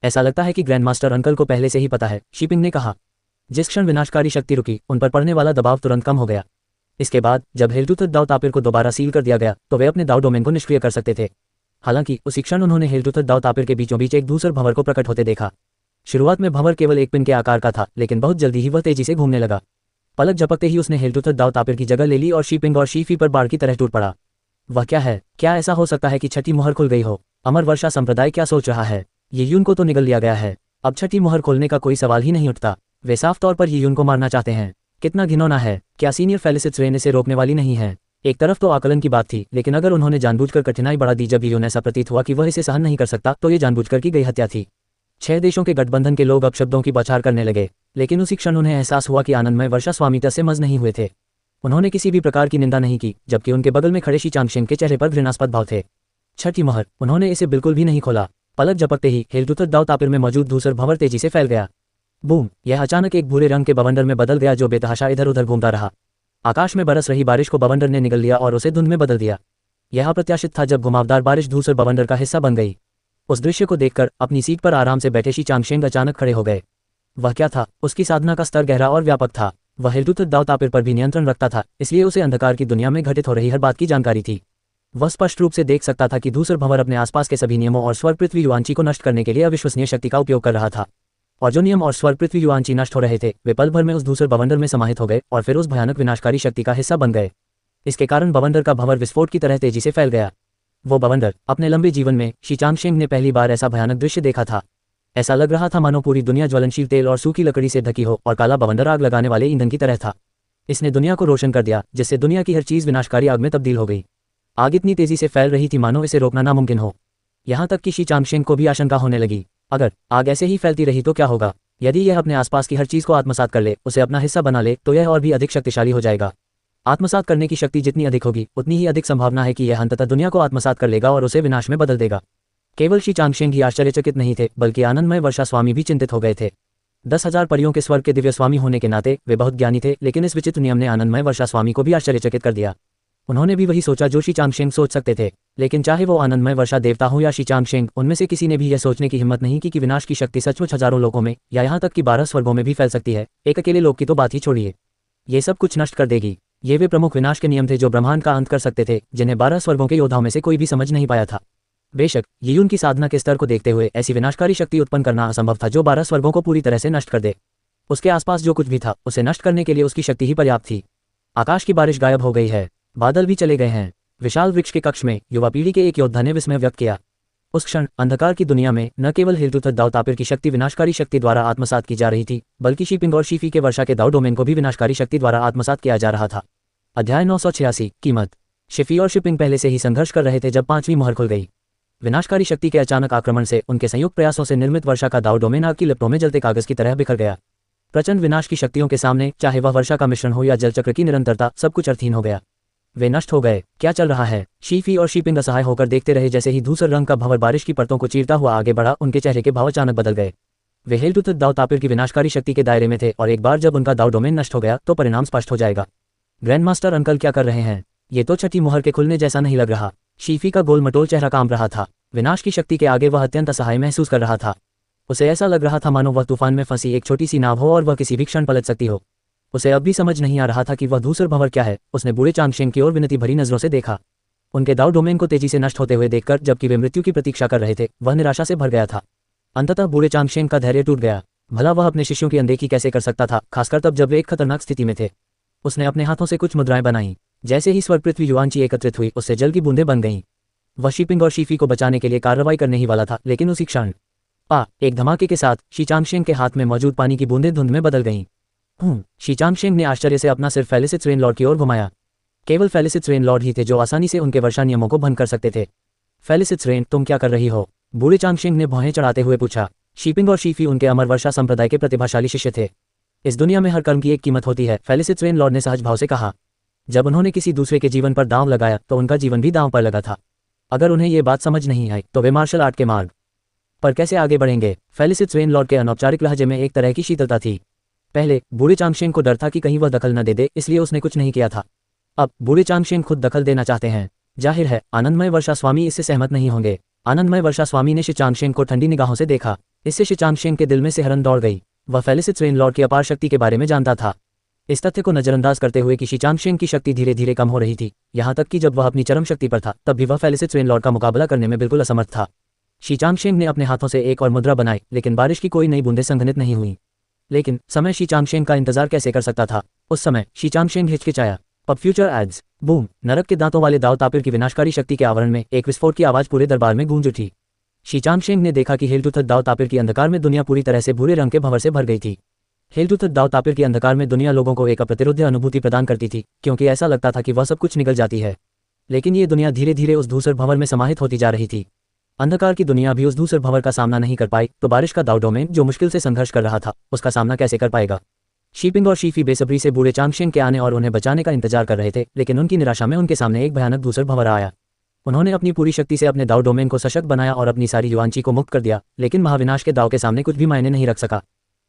ऐसा लगता है कि ग्रैंड मास्टर अंकल को पहले से ही पता है, शीपिंग ने कहा। जिस क्षण विनाशकारी शक्ति रुकी, उन पर पड़ने वाला दबाव तुरंत कम हो गया। इसके बाद जब हेलटूथत दाव तापिर को दोबारा सील कर दिया गया तो वे अपने दाव डोमेन को निष्क्रिय कर सकते थे। हालांकि उसी क्षण उन्होंने हेलटूथत दाव तापिर के बीचों बीच एक दूसर भंवर को प्रकट होते देखा। शुरुआत में भंवर केवल एक पिन के आकार का था, लेकिन बहुत जल्दी ही वह तेजी से घूमने लगा। पलक झपकते ही उसने हेलटूथत दाव तापिर की जगह ले ली और शीपिंग और शीफी पर बाढ़ की तरह टूट पड़ा। वह क्या है? क्या ऐसा हो सकता है कि 6ठी मोहर खुल गई हो? अमर वर्षा संप्रदाय क्या सोच रहा है? ये यून को तो निगल लिया गया है, अब 6ठी मोहर खोलने का कोई सवाल ही नहीं उठता। वे साफ तौर पर ये यून को मारना चाहते हैं। कितना घिनौना है। क्या सीनियर फेलिसिस रेन इसे रोकने वाली नहीं है? एक तरफ तो आकलन की बात थी, लेकिन अगर उन्होंने जानबूझकर कठिनाई बढ़ा दी जब यून ऐसा प्रतीत हुआ कि वह इसे सहन नहीं कर सकता, तो ये जानबूझकर की गई हत्या थी। 6 देशों के गठबंधन के लोग अपशब्दों की बौछार करने लगे, लेकिन उसी क्षण उन्हें एहसास हुआ कि आनंदमय वर्षा स्वामिता से मज नहीं हुए थे। उन्होंने किसी भी प्रकार की निंदा नहीं की, जबकि उनके बगल में खड़े शी चांगशेंग के चेहरे पर घृणास्पद भाव थे। 6ठी मोहर, उन्होंने इसे बिल्कुल भी नहीं खोला। पलक झपकते ही हेलटूथत दाव तापिर में मौजूद धूसर भंवर तेजी से फैल गया। बूम! यह अचानक एक भूरे रंग के बवंडर में बदल गया जो बेतहाशा इधर उधर घूमता रहा। आकाश में बरस रही बारिश को बवंडर ने निगल लिया और उसे धुंध में बदल दिया। यह अप्रत्याशित था जब घुमावदार बारिश धूसर बवंडर का हिस्सा बन गई। उस दृश्य को देखकर अपनी सीट पर आराम से बैठे शी चांगशेंग अचानक खड़े हो गए। वह क्या था? उसकी साधना का स्तर गहरा और व्यापक था। वह हेल्टुथत दाव तापिर पर भी नियंत्रण रखता था, इसलिए उसे अंधकार की दुनिया में घटित हो रही हर बात की जानकारी थी। वह स्पष्ट रूप से देख सकता था कि धूसर भंवर अपने आसपास के सभी नियमों और स्वर्ग पृथ्वी युआंची को नष्ट करने के लिए अविश्वसनीय शक्ति का उपयोग कर रहा था। और जो नियम और स्वर्ग पृथ्वी युआंची नष्ट हो रहे थे वे पल भर में उस धूसर बवंडर में समाहित हो गए और फिर उस भयानक विनाशकारी शक्ति का हिस्सा बन गए। इसके कारण बवंडर का भंवर विस्फोट की तरह तेजी से फैल गया। वो बवंडर अपने लंबे जीवन में शी चांगशेंग ने पहली बार ऐसा भयानक दृश्य देखा था। ऐसा लग रहा था मानो पूरी दुनिया ज्वलनशील तेल और सूखी लकड़ी से ढकी हो और काला बवंडर आग लगाने वाले ईंधन की तरह था। इसने दुनिया को रोशन कर दिया, जिससे दुनिया की हर चीज़ विनाशकारी आग में तब्दील हो गई। आग इतनी तेजी से फैल रही थी मानो इसे रोकना नामुमकिन हो। यहाँ तक कि शी चांगशेंग को भी आशंका होने लगी, अगर आग ऐसे ही फैलती रही तो क्या होगा? यदि यह अपने आसपास की हर चीज़ को आत्मसात कर ले, उसे अपना हिस्सा बना ले, तो यह और भी अधिक शक्तिशाली हो जाएगा। आत्मसात करने की शक्ति जितनी अधिक होगी उतनी ही अधिक संभावना है कि यह अंततः दुनिया को आत्मसात कर लेगा और उसे विनाश में बदल देगा। केवल शी चांगशेंग ही आश्चर्यचकित नहीं थे, बल्कि आनंदमय वर्षा स्वामी भी चिंतित हो गए थे। 10,000 परियों के स्वर्ग के दिव्य स्वामी होने के नाते वे बहुत ज्ञानी थे, लेकिन इस विचित्र नियम ने आनंदमय वर्षा स्वामी को भी आश्चर्यचकित कर दिया। उन्होंने भी वही सोचा जो शी चांगशेंग सोच सकते थे, लेकिन चाहे वो आनंदमय वर्षा देवता हो या शी चांगशेंग, उनमें से किसी ने भी यह सोचने की हिम्मत नहीं की कि विनाश की शक्ति सचमुच हजारों लोगों में या यहाँ तक कि 12 स्वर्गों में भी फैल सकती है। एक अकेले लोग की तो बात ही छोड़िए, ये सब कुछ नष्ट कर देगी। ये वे प्रमुख विनाश के नियम थे जो ब्रह्मांड का अंत कर सकते थे, जिन्हें 12 स्वर्गों के योद्धाओं में से कोई भी समझ नहीं पाया था। बेशक यियुन की साधना के स्तर को देखते हुए ऐसी विनाशकारी शक्ति उत्पन्न करना असंभव था जो 12 स्वर्गों को पूरी तरह से नष्ट कर दे। उसके आसपास जो कुछ भी था उसे नष्ट करने के लिए उसकी शक्ति ही पर्याप्त थी। आकाश की बारिश गायब हो गई है, बादल भी चले गए हैं। विशाल वृक्ष के कक्ष में युवा पीढ़ी के एक योद्धा ने विस्मय व्यक्त किया। उस क्षण अंधकार की दुनिया में न केवल हेल्टुथत दाव तापिर की शक्ति विनाशकारी शक्ति द्वारा आत्मसात की जा रही थी, बल्कि शीपिंग और शीफी के वर्षा के दाव डोमेन को भी विनाशकारी शक्ति द्वारा आत्मसात किया जा रहा था। अध्याय 986 कीमत। शिफी और शिपिंग पहले से ही संघर्ष कर रहे थे जब 5वीं मोहर खुल गई। विनाशकारी शक्ति के अचानक आक्रमण से उनके संयुक्त प्रयासों से निर्मित वर्षा का दाव डोमेन आग की लपटों में जलते कागज की तरह बिखर गया। प्रचंड विनाश की शक्तियों के सामने चाहे वह वर्षा का मिश्रण हो या जलचक्र की निरंतरता, सब कुछ अर्थहीन हो गया। वे नष्ट हो गए। क्या चल रहा है? शीफी और शीपिंग असहाय होकर देखते रहे। जैसे ही धूसर रंग का भंवर बारिश की परतों को चीरता हुआ आगे बढ़ा, उनके चेहरे के भाव अचानक बदल गए। वे हेल्टुथत दाव तापिर की विनाशकारी शक्ति के दायरे में थे और एक बार जब उनका दाव डोमेन नष्ट हो गया तो परिणाम स्पष्ट हो जाएगा। ग्रैंड मास्टर अंकल क्या कर रहे हैं? ये तो छठी मोहर के खुलने जैसा नहीं लग रहा। शीफी का गोल मटोल चेहरा कांप रहा था। विनाश की शक्ति के आगे वह अत्यंत असहाय महसूस कर रहा था। उसे ऐसा लग रहा था मानो वह तूफान में फंसी एक छोटी सी नाव हो और वह किसी भी क्षण पलट सकती हो। उसे अब भी समझ नहीं आ रहा था कि वह धूसर भंवर क्या है। उसने बूढ़े चांगशेंग की ओर विनती भरी नजरों से देखा। उनके दाव डोमेन को तेजी से नष्ट होते हुए देखकर, जबकि वे मृत्यु की प्रतीक्षा कर रहे थे, वह निराशा से भर गया था। अंततः बूढ़े चांगशेंग का धैर्य टूट गया। भला वह अपने शिष्यों की अनदेखी कैसे कर सकता था, खासकर तब जब वे एक खतरनाक स्थिति में थे। उसने अपने हाथों से कुछ मुद्राएं बनाईं। जैसे ही स्वर्ग पृथ्वी युआंची एकत्रित हुई, उससे जल की बूंदें बन गईं। वह शीपिंग और शीफी को बचाने के लिए कार्रवाई करने ही वाला था, लेकिन उसी क्षण एक धमाके के साथ शी चांगशेंग के हाथ में मौजूद पानी की बूंदें धुंध में बदल गईं। शी चांगशेंग ने आश्चर्य से अपना सिर फेलिसिस रेनलॉर्ड की ओर घुमाया। केवल फेलिसिस रेनलॉर्ड ही थे जो आसानी से उनके वर्षा नियमों को भंग कर सकते थे। फेलिसिस रेन, तुम क्या कर रही हो? बूढ़े चांगशेंग ने भौहें चढ़ाते हुए पूछा। शीपिंग और शीफी उनके अमर वर्षा संप्रदाय के प्रतिभाशाली शिष्य थे। इस दुनिया में हर कर्म की एक कीमत होती है, फेलिसिस रेनलॉर्ड ने सहज भाव से कहा। जब उन्होंने किसी दूसरे के जीवन पर दांव लगाया तो उनका जीवन भी दांव पर लगा था। अगर उन्हें ये बात समझ नहीं आई तो वे मार्शल आर्ट के मार्ग पर कैसे आगे बढ़ेंगे? फेलिसिस रेनलॉर्ड के अनौपचारिक लहजे में एक तरह की शीतलता थी। पहले बूढ़े चांगशेंग को डर था कि कहीं वह दखल न दे दे, इसलिए उसने कुछ नहीं किया था। अब बूढ़े चांगशेंग खुद दखल देना चाहते हैं। जाहिर है आनंदमय वर्षा स्वामी इससे सहमत नहीं होंगे। आनंदमय वर्षा स्वामी ने शी चांगशेंग को ठंडी निगाहों से देखा। इससे शी चांगशेंग के दिल में सिहरन दौड़ गई। वह फेलिसिस रेनलॉर्ड की अपार शक्ति के बारे में जानता था। इस तथ्य को नजरअंदाज करते हुए कि शी चांगशेंग की शक्ति धीरे धीरे कम हो रही थी, यहाँ तक कि जब वह अपनी चरम शक्ति पर था तब भी वह फेलिसिस रेनलॉर्ड का मुकाबला करने में बिल्कुल असमर्थ था। शी चांगशेंग ने अपने हाथों से एक और मुद्रा बनाई, लेकिन बारिश की कोई नई बूंदें संघनित नहीं हुई। लेकिन समय शी चांगशेंग का इंतजार कैसे कर सकता था? उस समय शी चांगशेंग हिचकिचाया। पब फ्यूचर एड्स। बूम! नरक के दांतों वाले दाव तापिर की विनाशकारी शक्ति के आवरण में एक विस्फोट की आवाज पूरे दरबार में गूंज उठी। शी चांगशेंग ने देखा कि हेल्टुथत दाव तापिर की अंधकार में दुनिया पूरी तरह से भूरे रंग के भंवर से भर गई थी। हेल्टुथत दाव तापिर की अंधकार में दुनिया लोगों को एक अप्रतिरोध्य अनुभूति प्रदान करती थी, क्योंकि ऐसा लगता था कि वह सब कुछ निगल जाती है। लेकिन ये दुनिया धीरे धीरे उस धूसर भंवर में समाहित होती जा रही थी। अंधकार की दुनिया भी उस धूसर भंवर का सामना नहीं कर पाई, तो बारिश का दाव डोमेन जो मुश्किल से संघर्ष कर रहा था, उसका सामना कैसे कर पाएगा? शीपिंग और शीफी बेसब्री से बूढ़े चांगशेंग के आने और उन्हें बचाने का इंतजार कर रहे थे, लेकिन उनकी निराशा में उनके सामने एक भयानक धूसर भंवर आया। उन्होंने अपनी पूरी शक्ति से अपने दाव डोमेन को सशक्त बनाया और अपनी सारी युआंची को मुक्त कर दिया, लेकिन महाविनाश के दाव के सामने कुछ भी मायने नहीं रख सका।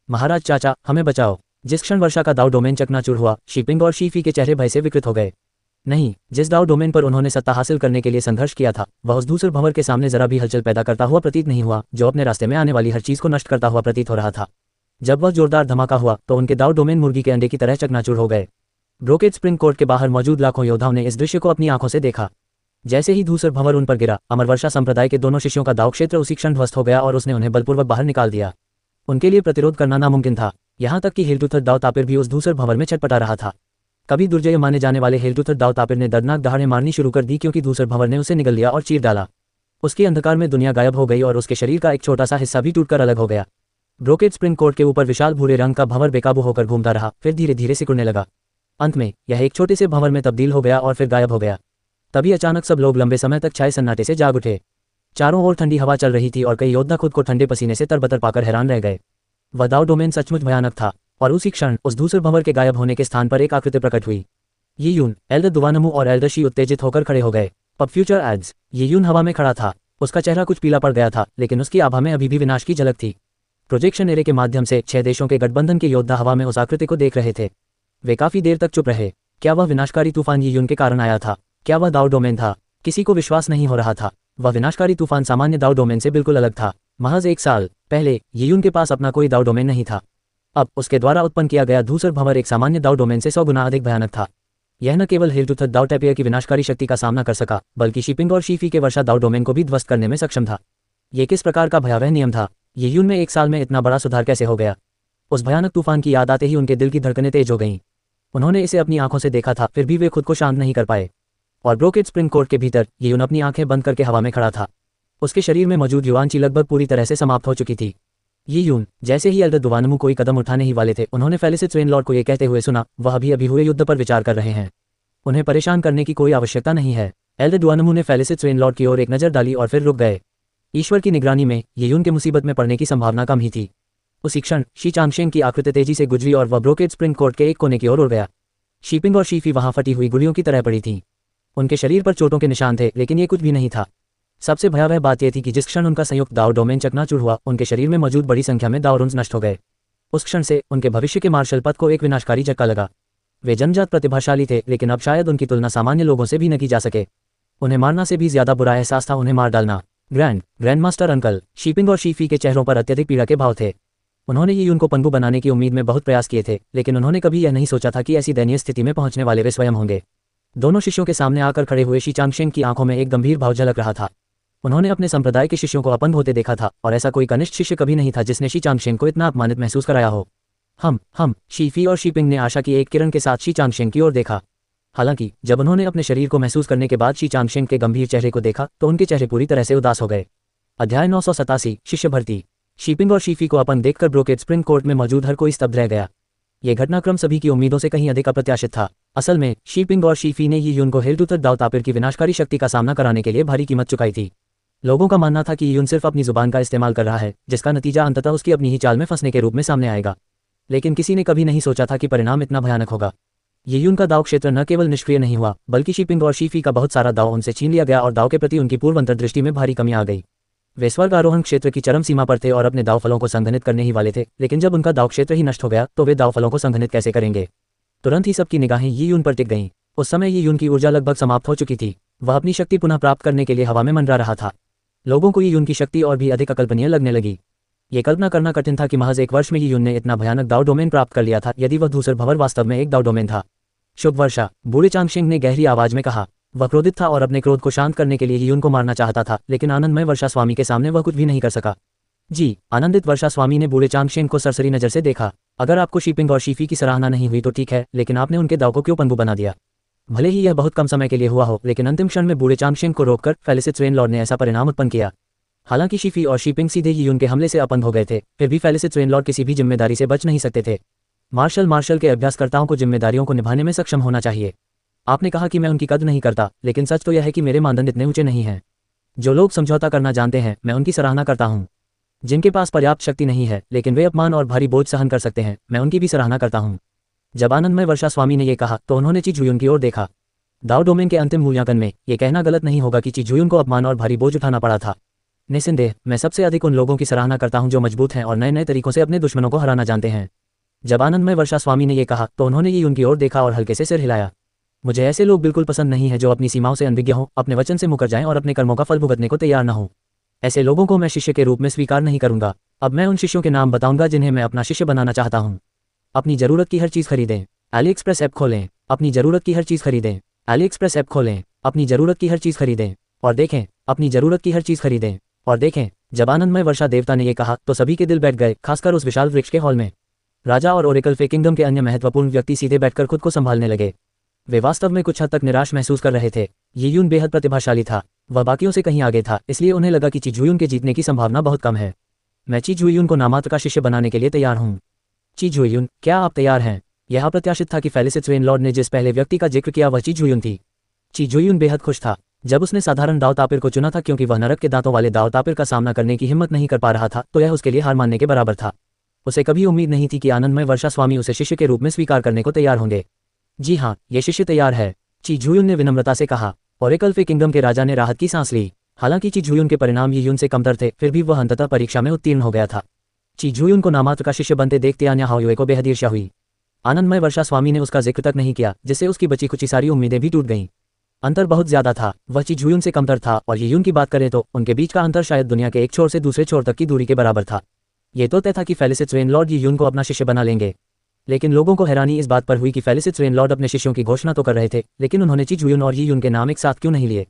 महाराज चाचा, हमें बचाओ! जिस क्षण वर्षा का दाव डोमेन चकनाचूर हुआ, शिपिंग और शीफी के चेहरे भय से विकृत हो गए। नहीं, जिस दाव डोमेन पर उन्होंने सत्ता हासिल करने के लिए संघर्ष किया था, वह उस धूसर भंवर के सामने जरा भी हलचल पैदा करता हुआ प्रतीत नहीं हुआ, जो अपने रास्ते में आने वाली हर चीज को नष्ट करता हुआ प्रतीत हो रहा था। जब वह जोरदार धमाका हुआ तो उनके दाव डोमेन मुर्गी के अंडे की तरह चकनाचूर हो गए। ब्रोकेड स्प्रिंग कोर्ट के बाहर मौजूद लाखों योद्धाओं ने इस दृश्य को अपनी आंखों से देखा। जैसे ही धूसर भंवर उन पर गिरा, अमर वर्षा संप्रदाय के दोनों शिष्यों का दाव क्षेत्र उसी क्षण ध्वस्त हो गया और उसने उन्हें बलपूर्वक बाहर निकाल दिया। उनके लिए प्रतिरोध करना नामुमकिन था, यहाँ तक कि हेलटूथर दाव तापिर भी उस धूसर भंवर में छटपटा रहा था। कभी दुर्जय माने जाने वाले हेलटूथर दाव तापिर ने दर्दनाक दहाड़े मारनी शुरू कर दी, क्योंकि धूसर भंवर ने उसे निगल लिया और चीर डाला। उसके अंधकार में दुनिया गायब हो गई और उसके शरीर का एक छोटा सा हिस्सा भी टूटकर अलग हो गया। ब्रोकेड स्प्रिंग कोर्ट के ऊपर विशाल भूरे रंग का भंवर बेकाबू होकर घूमता रहा, फिर धीरे धीरे सिकुड़ने लगा। अंत में यह एक छोटे से भंवर में तब्दील हो गया और फिर गायब हो गया। तभी अचानक सब लोग लंबे समय तक छाए सन्नाटे से जाग उठे। चारों ओर ठंडी हवा चल रही थी और कई योद्धा खुद को ठंडे पसीने से तरबतर पाकर हैरान रह गए। वह दाव डोमेन सचमुच भयानक था, और उसी क्षण उस धूसर भंवर के गायब होने के स्थान पर एक आकृति प्रकट हुई। ये यून, एल्डर दुवानमू और एल्डर शी उत्तेजित होकर खड़े हो गए। पब फ्यूचर एड्स। ये यून हवा में खड़ा था। उसका चेहरा कुछ पीला पड़ गया था, लेकिन उसकी आभा में अभी भी विनाश की झलक थी। प्रोजेक्शन एरे के माध्यम से 6 देशों के गठबंधन के योद्धा हवा में उस आकृति को देख रहे थे। वे काफी देर तक चुप रहे। क्या वह विनाशकारी तूफान ये यून के कारण आया था? क्या वह दाव डोमेन था? किसी को विश्वास नहीं हो रहा था। वह विनाशकारी तूफान सामान्य दाव डोमेन से बिल्कुल अलग था। महज 1 साल पहले ये यून के पास अपना कोई दाव डोमेन नहीं था। अब उसके द्वारा उत्पन्न किया गया धूसर भंवर एक सामान्य दाव डोमेन से 100 गुना अधिक भयानक था। यह न केवल हेलटूथर दाव टैपियर की विनाशकारी शक्ति का सामना कर सका, बल्कि शिपिंग और शीफी के वर्षा दाव डोमेन को भी ध्वस्त करने में सक्षम था। ये किस प्रकार का भयावह नियम था? ये यून में 1 साल में इतना बड़ा सुधार कैसे हो गया? उस भयानक तूफान की याद आते ही उनके दिल की धड़कनें तेज हो गईं। उन्होंने इसे अपनी आंखों से देखा था, फिर भी वे खुद को शांत नहीं कर पाए। और ब्रोकेड स्प्रिंग कोर्ट के भीतर ये यून अपनी आंखें बंद करके हवा में खड़ा था। उसके शरीर में मौजूद युवांची लगभग पूरी तरह से समाप्त हो चुकी थी। ये यून, जैसे ही एल्डर दुवानमू कोई कदम उठाने ही वाले थे, उन्होंने फेलिसिस रेनलॉर्ड को ये कहते हुए सुना, वह अभी हुए युद्ध पर विचार कर रहे हैं। उन्हें परेशान करने की कोई आवश्यकता नहीं है। एल्डर दुवानमू ने फेलिसिस रेनलॉर्ड की ओर एक नज़र डाली और फिर रुक गए। ईश्वर की निगरानी में ये यून के मुसीबत में पड़ने की संभावना कम ही थी। उसी क्षण शी चांगशेंग की आकृति तेजी से गुजरी और वह ब्रोकेड स्प्रिंग कोर्ट के एक कोने की ओर उड़ गया। शिपिंग और शीफी वहां फटी हुई गुड़ियों की तरह पड़ी थीं। उनके शरीर पर चोटों के निशान थे, लेकिन ये कुछ भी नहीं था। सबसे भयावह बात यह थी कि जिस क्षण उनका संयुक्त दाव डोमेन चकनाचूर हुआ, उनके शरीर में मौजूद बड़ी संख्या में दाव रुन्स नष्ट हो गए। उस क्षण से उनके भविष्य के मार्शल पद को एक विनाशकारी झटका लगा। वे जन्मजात प्रतिभाशाली थे, लेकिन अब शायद उनकी तुलना सामान्य लोगों से भी न की जा सके। उन्हें मारना से भी ज्यादा बुरा एहसास था उन्हें मार डालना। ग्रैंड मास्टर अंकल, शिपिंग और शीफी के चेहरों पर अत्यधिक पीड़ा के भाव थे। उन्होंने ये यून को पंगु बनाने की उम्मीद में बहुत प्रयास किए थे, लेकिन उन्होंने कभी यह नहीं सोचा था कि ऐसी दयनीय स्थिति में पहुंचने वाले वे स्वयं होंगे। दोनों शिष्यों के सामने आकर खड़े हुए शी चांगशेंग की आंखों में एक गंभीर भाव झलक रहा था। उन्होंने अपने संप्रदाय के शिष्यों को अपंग होते देखा था, और ऐसा कोई कनिष्ठ शिष्य कभी नहीं था जिसने शी चांगशेंग को इतना अपमानित महसूस कराया हो। हम शीफी और शिपिंग ने आशा की एक किरण के साथ शी चांगशेंग की ओर देखा। हालांकि जब उन्होंने अपने शरीर को महसूस करने के बाद शी चांगशेंग के गंभीर चेहरे को देखा, तो उनके चेहरे पूरी तरह से उदास हो गए। अध्याय 987 शिष्य भर्ती। शिपिंग और शीफी को अपंग देखकर ब्रोकेड स्प्रिंग कोर्ट में मौजूद हर कोई स्तब्ध रह गया। यह घटनाक्रम सभी की उम्मीदों से कहीं अधिक अप्रत्याशित था। असल में शिपिंग और शीफी ने ये यून को हेलटूथर दाव तापिर की विनाशकारी शक्ति का सामना कराने के लिए भारी कीमत चुकाई थी। लोगों का मानना था कि ये यून सिर्फ अपनी जुबान का इस्तेमाल कर रहा है, जिसका नतीजा अंततः उसकी अपनी ही चाल में फंसने के रूप में सामने आएगा। लेकिन किसी ने कभी नहीं सोचा था कि परिणाम इतना भयानक होगा। ये यून का दाव क्षेत्र न केवल निष्क्रिय नहीं हुआ, बल्कि शिपिंग और शीफी का बहुत सारा दाव उनसे छीन लिया गया और दाव के प्रति उनकी पूर्व अंतर्दृष्टि में भारी कमी आ गई। वे स्वर्ग आरोहण क्षेत्र की चरम सीमा पर थे और अपने दाव फलों को संघनित करने ही वाले थे, लेकिन जब उनका दाव क्षेत्र ही नष्ट हो गया तो वे दाव फलों को संघनित कैसे करेंगे? तुरंत ही सबकी निगाहें ये यून पर टिक गईं। उस समय ये यून की ऊर्जा लगभग समाप्त हो चुकी थी। वह अपनी शक्ति पुनः प्राप्त करने के लिए हवा में मंडरा रहा था। लोगों को ये यून की शक्ति और भी अधिक अकल्पनीय लगने लगी। ये कल्पना करना कठिन था कि महज 1 वर्ष में ये यून ने इतना भयानक दाव डोमेन प्राप्त कर लिया था, यदि वह धूसर भंवर वास्तव में एक दाव डोमेन था। शुभ वर्षा, बूढ़े चांगशेंग ने गहरी आवाज में कहा। वह क्रोधित था और अपने क्रोध को शांत करने के लिए यून को मारना चाहता था, लेकिन आनंदमय वर्षा स्वामी के सामने वह कुछ भी नहीं कर सका। जी, आनंदित वर्षा स्वामी ने बूढ़े चांगशेंग को सरसरी नजर से देखा। अगर आपको शिपिंग और शीफी की सराहना नहीं हुई तो ठीक है, लेकिन आपने उनके दाव को क्यों पंगु बना दिया? भले ही यह बहुत कम समय के लिए हुआ हो, लेकिन अंतिम क्षण में बूढ़े चांगशेंग को रोककर फेलिसिस रेनलॉर्ड ने ऐसा परिणाम उत्पन्न किया। हालांकि शीफी और शिपिंग सीधे ही यून के हमले से अपंग हो गए थे, फिर भी फेलिसिस रेनलॉर्ड किसी भी जिम्मेदारी से बच नहीं सकते थे। मार्शल के अभ्यासकर्ताओं को जिम्मेदारियों को निभाने में सक्षम होना चाहिए। आपने कहा कि मैं उनकी कद्र नहीं करता, लेकिन सच तो यह है कि मेरे मानदंड इतने ऊंचे नहीं हैं। जो लोग समझौता करना जानते हैं, मैं उनकी सराहना करता हूँ। जिनके पास पर्याप्त शक्ति नहीं है, लेकिन वे अपमान और भारी बोझ सहन कर सकते हैं, मैं उनकी भी सराहना करता हूँ। जब आनंदमय वर्षा स्वामी ने यह कहा तो उन्होंने ची जुयुन की ओर देखा। दाव डोमेन के अंतिम मूल्यांकन में यह कहना गलत नहीं होगा कि ची जुयुन को अपमान और भारी बोझ उठाना पड़ा था। निस्संदेह मैं सबसे अधिक उन लोगों की सराहना करता हूं जो मजबूत हैं और नए नए तरीकों से अपने दुश्मनों को हराना जानते हैं। जब आनंदमय वर्षा स्वामी ने यह कहा तो उन्होंने ये उनकी ओर देखा और हल्के से सिर हिलाया। मुझे ऐसे लोग बिल्कुल पसंद नहीं है जो अपनी सीमाओं से अनभिज्ञ हों, अपने वचन से मुकर जाएं और अपने कर्मों का फल भुगतने को तैयार न हों। ऐसे लोगों को मैं शिष्य के रूप में स्वीकार नहीं करूंगा। अब मैं उन शिष्यों के नाम बताऊंगा जिन्हें मैं अपना शिष्य बनाना चाहता हूं। अपनी जरूरत की हर चीज खरीदें। अली एक्सप्रेस ऐप खोलें। अपनी जरूरत की हर चीज खरीदें। अली एक्सप्रेस ऐप खोलें। अपनी जरूरत की हर चीज खरीदें और देखें। अपनी जरूरत की हर चीज खरीदें और देखें। जब आनंदमय वर्षा देवता ने यह कहा तो सभी के दिल बैठ गए, खासकर उस विशाल वृक्ष के हॉल में। राजा और ओरेकल फे किंगडम के अन्य महत्वपूर्ण व्यक्ति सीधे बैठकर खुद को संभालने लगे। वे वास्तव में कुछ हद तक निराश महसूस कर रहे थे। ये यून बेहद प्रतिभाशाली था, वह बाकियों से कहीं आगे था, इसलिए उन्हें लगा कि ची जुयून के जीतने की संभावना बहुत कम है। मैं ची जुयून को नामात्र का शिष्य बनाने के लिए तैयार हूँ। ची जुयून, क्या आप तैयार हैं? यह अप्रत्याशित था कि फेलिसिस रेनलॉर्ड ने जिस पहले व्यक्ति का जिक्र किया वह ची जुयून थी। ची जुयून बेहद खुश था जब उसने साधारण दाव तापिर को चुना था, क्योंकि वह नरक के दांतों वाले दाव तापिर का सामना करने की हिम्मत नहीं कर पा रहा था, तो यह उसके लिए हार मानने के बराबर था। उसे कभी उम्मीद नहीं थी कि आनंदमय वर्षा स्वामी उसे शिष्य के रूप में स्वीकार करने को तैयार होंगे। जी हाँ, ये शिष्य तैयार है, ची जुयून ने विनम्रता से कहा। ओरेकल फे किंगडम के राजा ने राहत की सांस ली। हालांकि ची जुयून के परिणाम ये यून से कमतर थे, फिर भी वह अंततः परीक्षा में उत्तीर्ण हो गया था। ची जुयून को नामात्र का शिष्य बनते देखते आन्या हाओयुए को बेहद ईर्ष्या हुई। आनंदमय वर्षा स्वामी ने उसका जिक्र तक नहीं किया, जिससे उसकी बची कुछ सारी उम्मीदें भी टूट गईं। अंतर बहुत ज्यादा था, वह ची जुयून से कमतर था, और ये यून की बात करें तो उनके बीच का अंतर शायद दुनिया के एक छोर से दूसरे छोर तक की दूरी के बराबर था। ये तो तय था कि फेलिसिस रेनलॉर्ड ये यून को अपना शिष्य बना लेंगे। लेकिन लोगों को हैरानी इस बात पर हुई कि फेलिसिस रेनलॉर्ड अपने शिष्यों की घोषणा तो कर रहे थे, लेकिन उन्होंने ची जुयून और ये यून के नाम एक साथ क्यों नहीं लिए?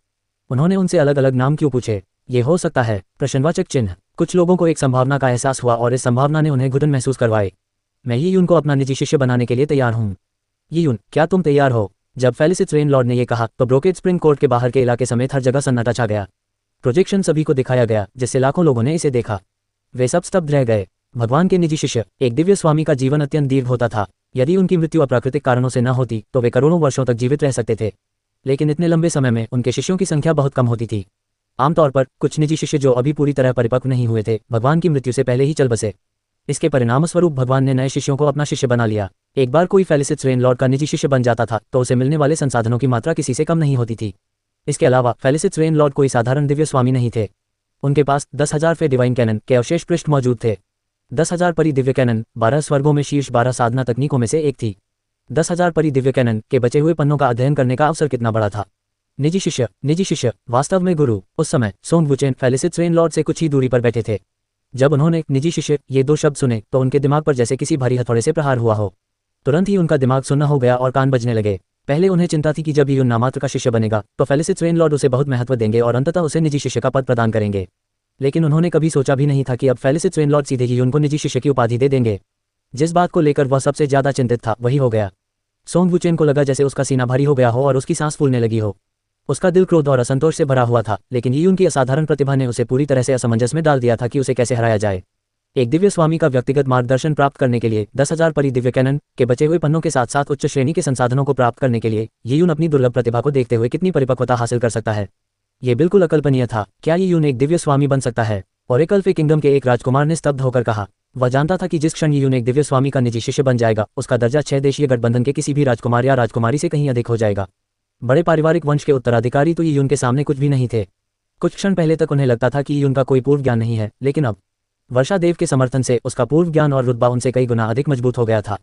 उन्होंने उनसे अलग अलग नाम क्यों पूछे? ये हो सकता है? प्रश्नवाचक चिन्ह। कुछ लोगों को एक संभावना का एहसास हुआ और इस संभावना ने उन्हें घुटन महसूस करवाए। मैं ये यून को अपना निजी शिष्य बनाने के लिए तैयार हूँ। ये यून, क्या तुम तैयार हो? जब फेलिसिस रेनलॉर्ड ने यह कहा तो ब्रोकेड स्प्रिंग कोर्ट के बाहर के इलाके समेत हर जगह सन्नाटा छा गया। प्रोजेक्शन सभी को दिखाया गया, जिससे लाखों लोगों ने इसे देखा। वे सब स्तब्ध रह गए। भगवान के निजी शिष्य, एक दिव्य स्वामी का जीवन अत्यंत दीर्घ होता था। यदि उनकी मृत्यु अप्राकृतिक कारणों से न होती तो वे करोड़ों वर्षों तक जीवित रह सकते थे, लेकिन इतने लंबे समय में उनके शिष्यों की संख्या बहुत कम होती थी। आमतौर पर कुछ निजी शिष्य जो अभी पूरी तरह परिपक्व नहीं हुए थे, भगवान की मृत्यु से पहले ही चल बसे। इसके परिणामस्वरूप भगवान ने नए शिष्यों को अपना शिष्य बना लिया। एक बार कोई फेलिसिस रेनलॉर्ड का निजी शिष्य बन जाता था तो उसे मिलने वाले संसाधनों की मात्रा किसी से कम नहीं होती थी। इसके अलावा फेलिसिस रेनलॉर्ड कोई साधारण दिव्य स्वामी नहीं थे। उनके पास 10,000 फे डिवाइन कैनन के अवशेष पृष्ठ मौजूद थे। 10,000 परी दिव्य कैनन 12 स्वर्गों में शीर्ष 12 साधना तकनीकों में से एक थी। 10,000 परी दिव्य कैनन के बचे हुए पन्नों का अध्ययन करने का अवसर कितना बड़ा था। निजी शिष्य, वास्तव में गुरु। उस समय सोंग वुचेन फेलिसिस रेनलॉर्ड से कुछ ही दूरी पर बैठे थे। जब उन्होंने निजी शिष्य ये दो शब्द सुने तो उनके दिमाग पर जैसे किसी भारी हथौड़े से प्रहार हुआ हो। तुरंत ही उनका दिमाग सुन्न हो गया और कान बजने लगे। पहले उन्हें चिंता थी कि जब ये नामात्र का शिष्य बनेगा तो फेलिसिस रेनलॉर्ड उसे बहुत महत्व देंगे और अंततः उसे निजी शिष्य का पद प्रदान करेंगे। लेकिन उन्होंने कभी सोचा भी नहीं था कि अब फेलिसिस रेनलॉर्ड सीधे ही उनको निजी शिष्य की उपाधि दे देंगे। जिस बात को लेकर वह सबसे ज्यादा चिंतित था वही हो गया। सोंग वुचेन को लगा जैसे उसका सीना भारी हो गया हो और उसकी सांस फूलने लगी हो। उसका दिल क्रोध और असंतोष से भरा हुआ था, लेकिन ये उनकी असाधारण प्रतिभा ने उसे पूरी तरह से असमंजस में डाल दिया था कि उसे कैसे हराया जाए। एक दिव्य स्वामी का व्यक्तिगत मार्गदर्शन प्राप्त करने के लिए 10,000 परी दिव्य कैनन के बचे हुए पन्नों के साथ साथ उच्च श्रेणी के संसाधनों को प्राप्त करने के लिए ये यून अपनी दुर्लभ प्रतिभा को देखते हुए कितनी परिपक्वता हासिल कर सकता है। ये बिल्कुल अकल्पनीय था। क्या ये यून एक दिव्य स्वामी बन सकता है? ओरेकल फे किंगडम के एक राजकुमार ने स्तब्ध होकर कहा। वह जानता था कि जिस क्षण ये यून एक दिव्य स्वामी का निजी शिष्य बन जाएगा उसका दर्जा 6 देशीय गठबंधन के किसी भी राजकुमार या राजकुमारी से कहीं अधिक हो जाएगा। बड़े पारिवारिक वंश के उत्तराधिकारी तो ये यून के सामने कुछ भी नहीं थे। कुछ क्षण पहले तक उन्हें लगता था कि ये उनका कोई पूर्व ज्ञान नहीं है, लेकिन अब वर्षा देव के समर्थन से उसका पूर्व ज्ञान और रुतबा उनसे कई गुना अधिक मजबूत हो गया था।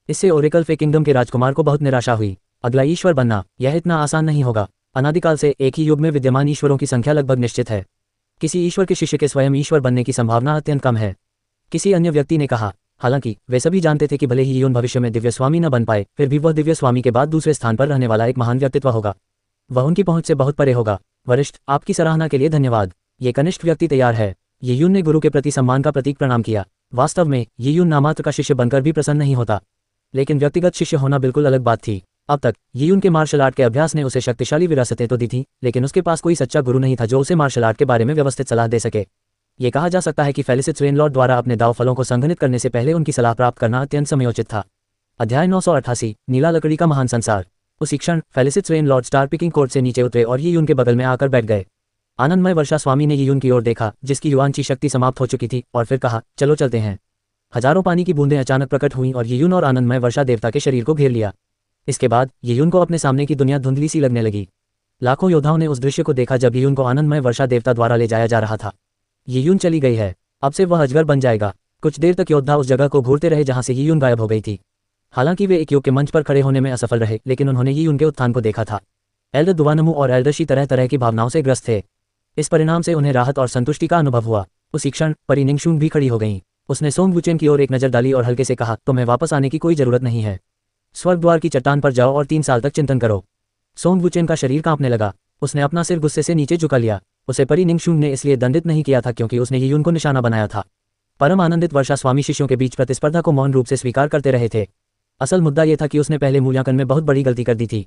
इससे ओरेकल फे किंगडम के राजकुमार को बहुत निराशा हुई। अगला ईश्वर बनना, यह इतना आसान नहीं होगा। अनादिकाल से एक ही युग में विद्यमान ईश्वरों की संख्या लगभग निश्चित है। किसी ईश्वर के शिष्य के स्वयं ईश्वर बनने की संभावना अत्यंत कम है, किसी अन्य व्यक्ति ने कहा। हालांकि वे सभी जानते थे कि भले ही यून भविष्य में दिव्य स्वामी न बन पाए, फिर भी वह दिव्य स्वामी के बाद दूसरे स्थान पर रहने वाला एक महान व्यक्तित्व होगा। वह उनकी पहुंच से बहुत परे होगा। वरिष्ठ, आपकी सराहना के लिए धन्यवाद। ये कनिष्ठ व्यक्ति तैयार है। ये यून ने गुरु के प्रति सम्मान का प्रतीक प्रणाम किया। वास्तव में ये यून नामात्र का शिष्य बनकर भी प्रसन्न नहीं होता, लेकिन व्यक्तिगत शिष्य होना बिल्कुल अलग बात थी। अब तक ये यून के मार्शल आर्ट के अभ्यास ने उसे शक्तिशाली विरासतें तो दी थी, लेकिन उसके पास कोई सच्चा गुरु नहीं था जो उसे मार्शल आर्ट के बारे में व्यवस्थित सलाह दे सके। ये कहा जा सकता है कि फेलिसिस रेनलॉर्ड द्वारा अपने दाव फलों को संघनित करने से पहले उनकी सलाह प्राप्त करना अत्यंत समयोचित था। अध्याय 988, नीला लकड़ी का महान संसार। उसी क्षण फेलिसिस रेनलॉर्ड स्टार पिकिंग कोर्ट से नीचे उतरे और ये यून के बगल में आकर बैठ गए। आनंदमय वर्षा स्वामी ने ये यून की ओर देखा, जिसकी युवांची शक्ति समाप्त हो चुकी थी, और फिर कहा, चलो चलते हैं। हजारों पानी की बूंदें अचानक प्रकट हुईं और ये यून और आनंदमय वर्षा देवता के शरीर को घेर लिया। इसके बाद ये यून को अपने सामने की दुनिया धुंधली सी लगने लगी। लाखों योद्धाओं ने उस दृश्य को देखा जब ये यून को आनंदमय वर्षा देवता द्वारा ले जाया जा रहा था। ये यून चली गई है, अब से वह अजगर बन जाएगा। कुछ देर तक योद्धा उस जगह को घूरते रहे जहां से यी यून गायब हो गई थी। हालांकि वे एक युग के मंच पर खड़े होने में असफल रहे, लेकिन उन्होंने यी यून के उत्थान को देखा था। एल्डर दुवानमू और एल्डर शी तरह तरह की भावनाओं से ग्रस्त थे। इस परिणाम से उन्हें राहत और संतुष्टि का अनुभव हुआ। उसी क्षण परी निंगशून भी खड़ी हो गईं। उसने सोंग वुचेन की ओर एक नज़र डाली और हल्के से कहा, तुम्हें वापस आने की कोई जरूरत नहीं है। स्वर्ग द्वार की चट्टान पर जाओ और 3 साल तक चिंतन करो। सोंग वुचेन का शरीर कांपने लगा। उसने अपना सिर गुस्से से नीचे झुका लिया। उसे परी निंगशून ने इसलिए दंडित नहीं किया था क्योंकि उसने यी यून को निशाना बनाया था। परम आनंदित वर्षा स्वामी शिष्यों के बीच प्रतिस्पर्धा को मौन रूप से स्वीकार करते रहे थे। असल मुद्दा यह था कि उसने पहले मूल्यांकन में बहुत बड़ी गलती कर दी थी।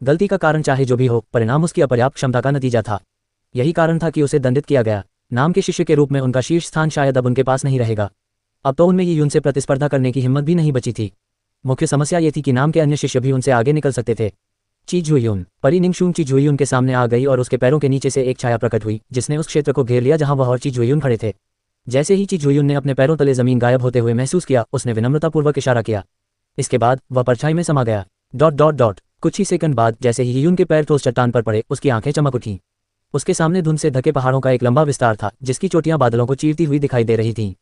गलती का कारण चाहे जो भी हो, परिणाम उसकी अपर्याप्त क्षमता का नतीजा था। यही कारण था कि उसे दंडित किया गया। नाम के शिष्य के रूप में उनका शीर्ष स्थान शायद अब उनके पास नहीं रहेगा। अब तो उनमें यी यून से प्रतिस्पर्धा करने की हिम्मत भी नहीं बची थी। मुख्य समस्या ये थी कि नाम के अन्य शिष्य भी उनसे आगे निकल सकते थे। ची जुयून। परी निंगशून ची जुयून के सामने आ गई और उसके पैरों के नीचे से एक छाया प्रकट हुई जिसने उस क्षेत्र को घेर लिया जहां वह और ची जुयून खड़े थे। जैसे ही ची जुयून ने अपने पैरों तले जमीन गायब होते हुए महसूस किया, उसने विनम्रतापूर्वक इशारा किया। इसके बाद वह परछाई में समा गया। ... कुछ ही सेकंड बाद जैसे ही यून के पैर ठोस चट्टान पर पड़े, उसकी आंखें चमक उठीं। उसके सामने धुंध से ढके पहाड़ों का एक लंबा विस्तार था जिसकी चोटियां बादलों को चीरती हुई दिखाई दे रही थीं।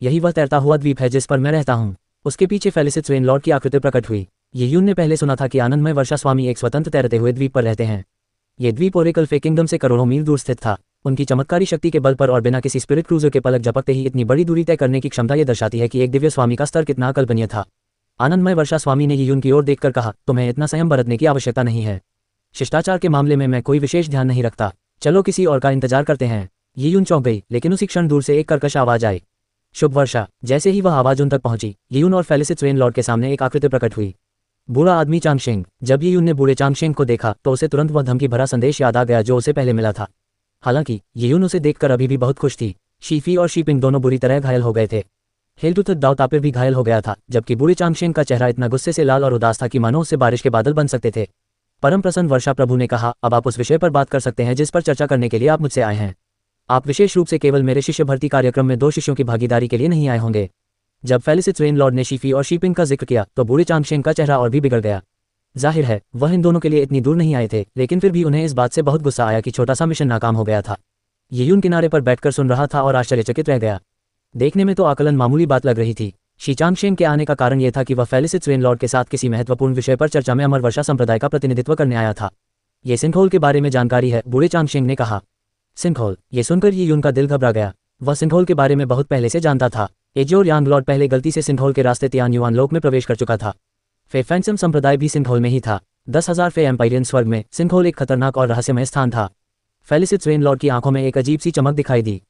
यही वह तैरता हुआ द्वीप है जिस पर मैं रहता हूँ। उसके पीछे फेलिसिस रेनलॉर्ड की आकृति प्रकट हुई। यी यून ने पहले सुना था कि आनंदमय वर्षा स्वामी एक स्वतंत्र तैरते हुए द्वीप पर रहते हैं। ये द्वीप ओरेकल फे किंगडम से करोड़ों मील दूर स्थित था। उनकी चमत्कारी शक्ति के बल पर और बिना किसी स्पिरिट क्रूजर के पलक झपकते ही इतनी बड़ी दूरी तय करने की क्षमता ये दर्शाती है कि एक दिव्य स्वामी का स्तर कितना अकल्पनीय था। आनंदमय वर्षा स्वामी ने यी यून की ओर देखकर कहा, तुम्हें इतना संयम बरतने की आवश्यकता नहीं है। शिष्टाचार के मामले में मैं कोई विशेष ध्यान नहीं रखता। चलो किसी और का इंतजार करते हैं। यी यून चौंक गई, लेकिन उसी क्षण दूर से एक कर्कश आवाज आई, शुभ वर्षा। जैसे ही वह आवाज उन तक पहुंची, यी यून और फेलिसिस रेनलॉर्ड के सामने एक आकृति प्रकट हुई। बूढ़ा आदमी चांगशेंग। जब यी यून ने बूढ़े चांगशेंग को देखा तो उसे तुरंत वह धमकी भरा संदेश याद आ गया जो उसे पहले मिला था। हालांकि यी यून उसे देखकर अभी भी बहुत खुश थी। शीफी और शीपिंग दोनों बुरी तरह घायल हो गए थे। हेलटूथ दाव तापिर भी घायल हो गया था, जबकि बूढ़े चांगशेंग का चेहरा इतना गुस्से से लाल और उदास था कि मानो उससे बारिश के बादल बन सकते थे। परम प्रसन्न वर्षा प्रभु ने कहा, अब आप उस विषय पर बात कर सकते हैं जिस पर चर्चा करने के लिए आप मुझसे आए हैं। आप विशेष रूप से केवल मेरे शिष्य भर्ती कार्यक्रम में 2 शिष्यों की भागीदारी के लिए नहीं आए होंगे। जब फेलिसिस रेनलॉर्ड ने शीफी और शीपिंग का जिक्र किया तो बूढ़े चांगशेंग का चेहरा और भी बिगड़ गया। जाहिर है वह इन दोनों के लिए इतनी दूर नहीं आए थे, लेकिन फिर भी उन्हें इस बात से बहुत गुस्सा आया कि छोटा सा मिशन नाकाम हो गया था। यी यून किनारे पर बैठकर सुन रहा था और आश्चर्यचकित रह गया। देखने में तो आकलन मामूली बात लग रही थी। शी चांगशेंग के आने का कारण यह था कि वह फेलिसिस रेनलॉर्ड के साथ किसी महत्वपूर्ण विषय पर चर्चा में अमर वर्षा संप्रदाय का प्रतिनिधित्व करने आया था। ये सिंखोल के बारे में जानकारी है, बूढ़े चांगशेंग ने कहा। सिंखोल। ये सुनकर यी यून का दिल घबरा गया। वह सिंखोल के बारे में बहुत पहले से जानता था। एजोर यांगलॉर्ड पहले गलती से सिंखोल के रास्ते तियान युआन लोक में प्रवेश कर चुका था। फे फैंसम संप्रदाय भी सिंखोल में ही था। 10,000 फे एम्पायरियन स्वर्ग में सिंखोल एक खतरनाक और रहस्यमय स्थान था। फेलिसिस रेनलॉर्ड की आंखों में एक अजीब सी चमक दिखाई दी।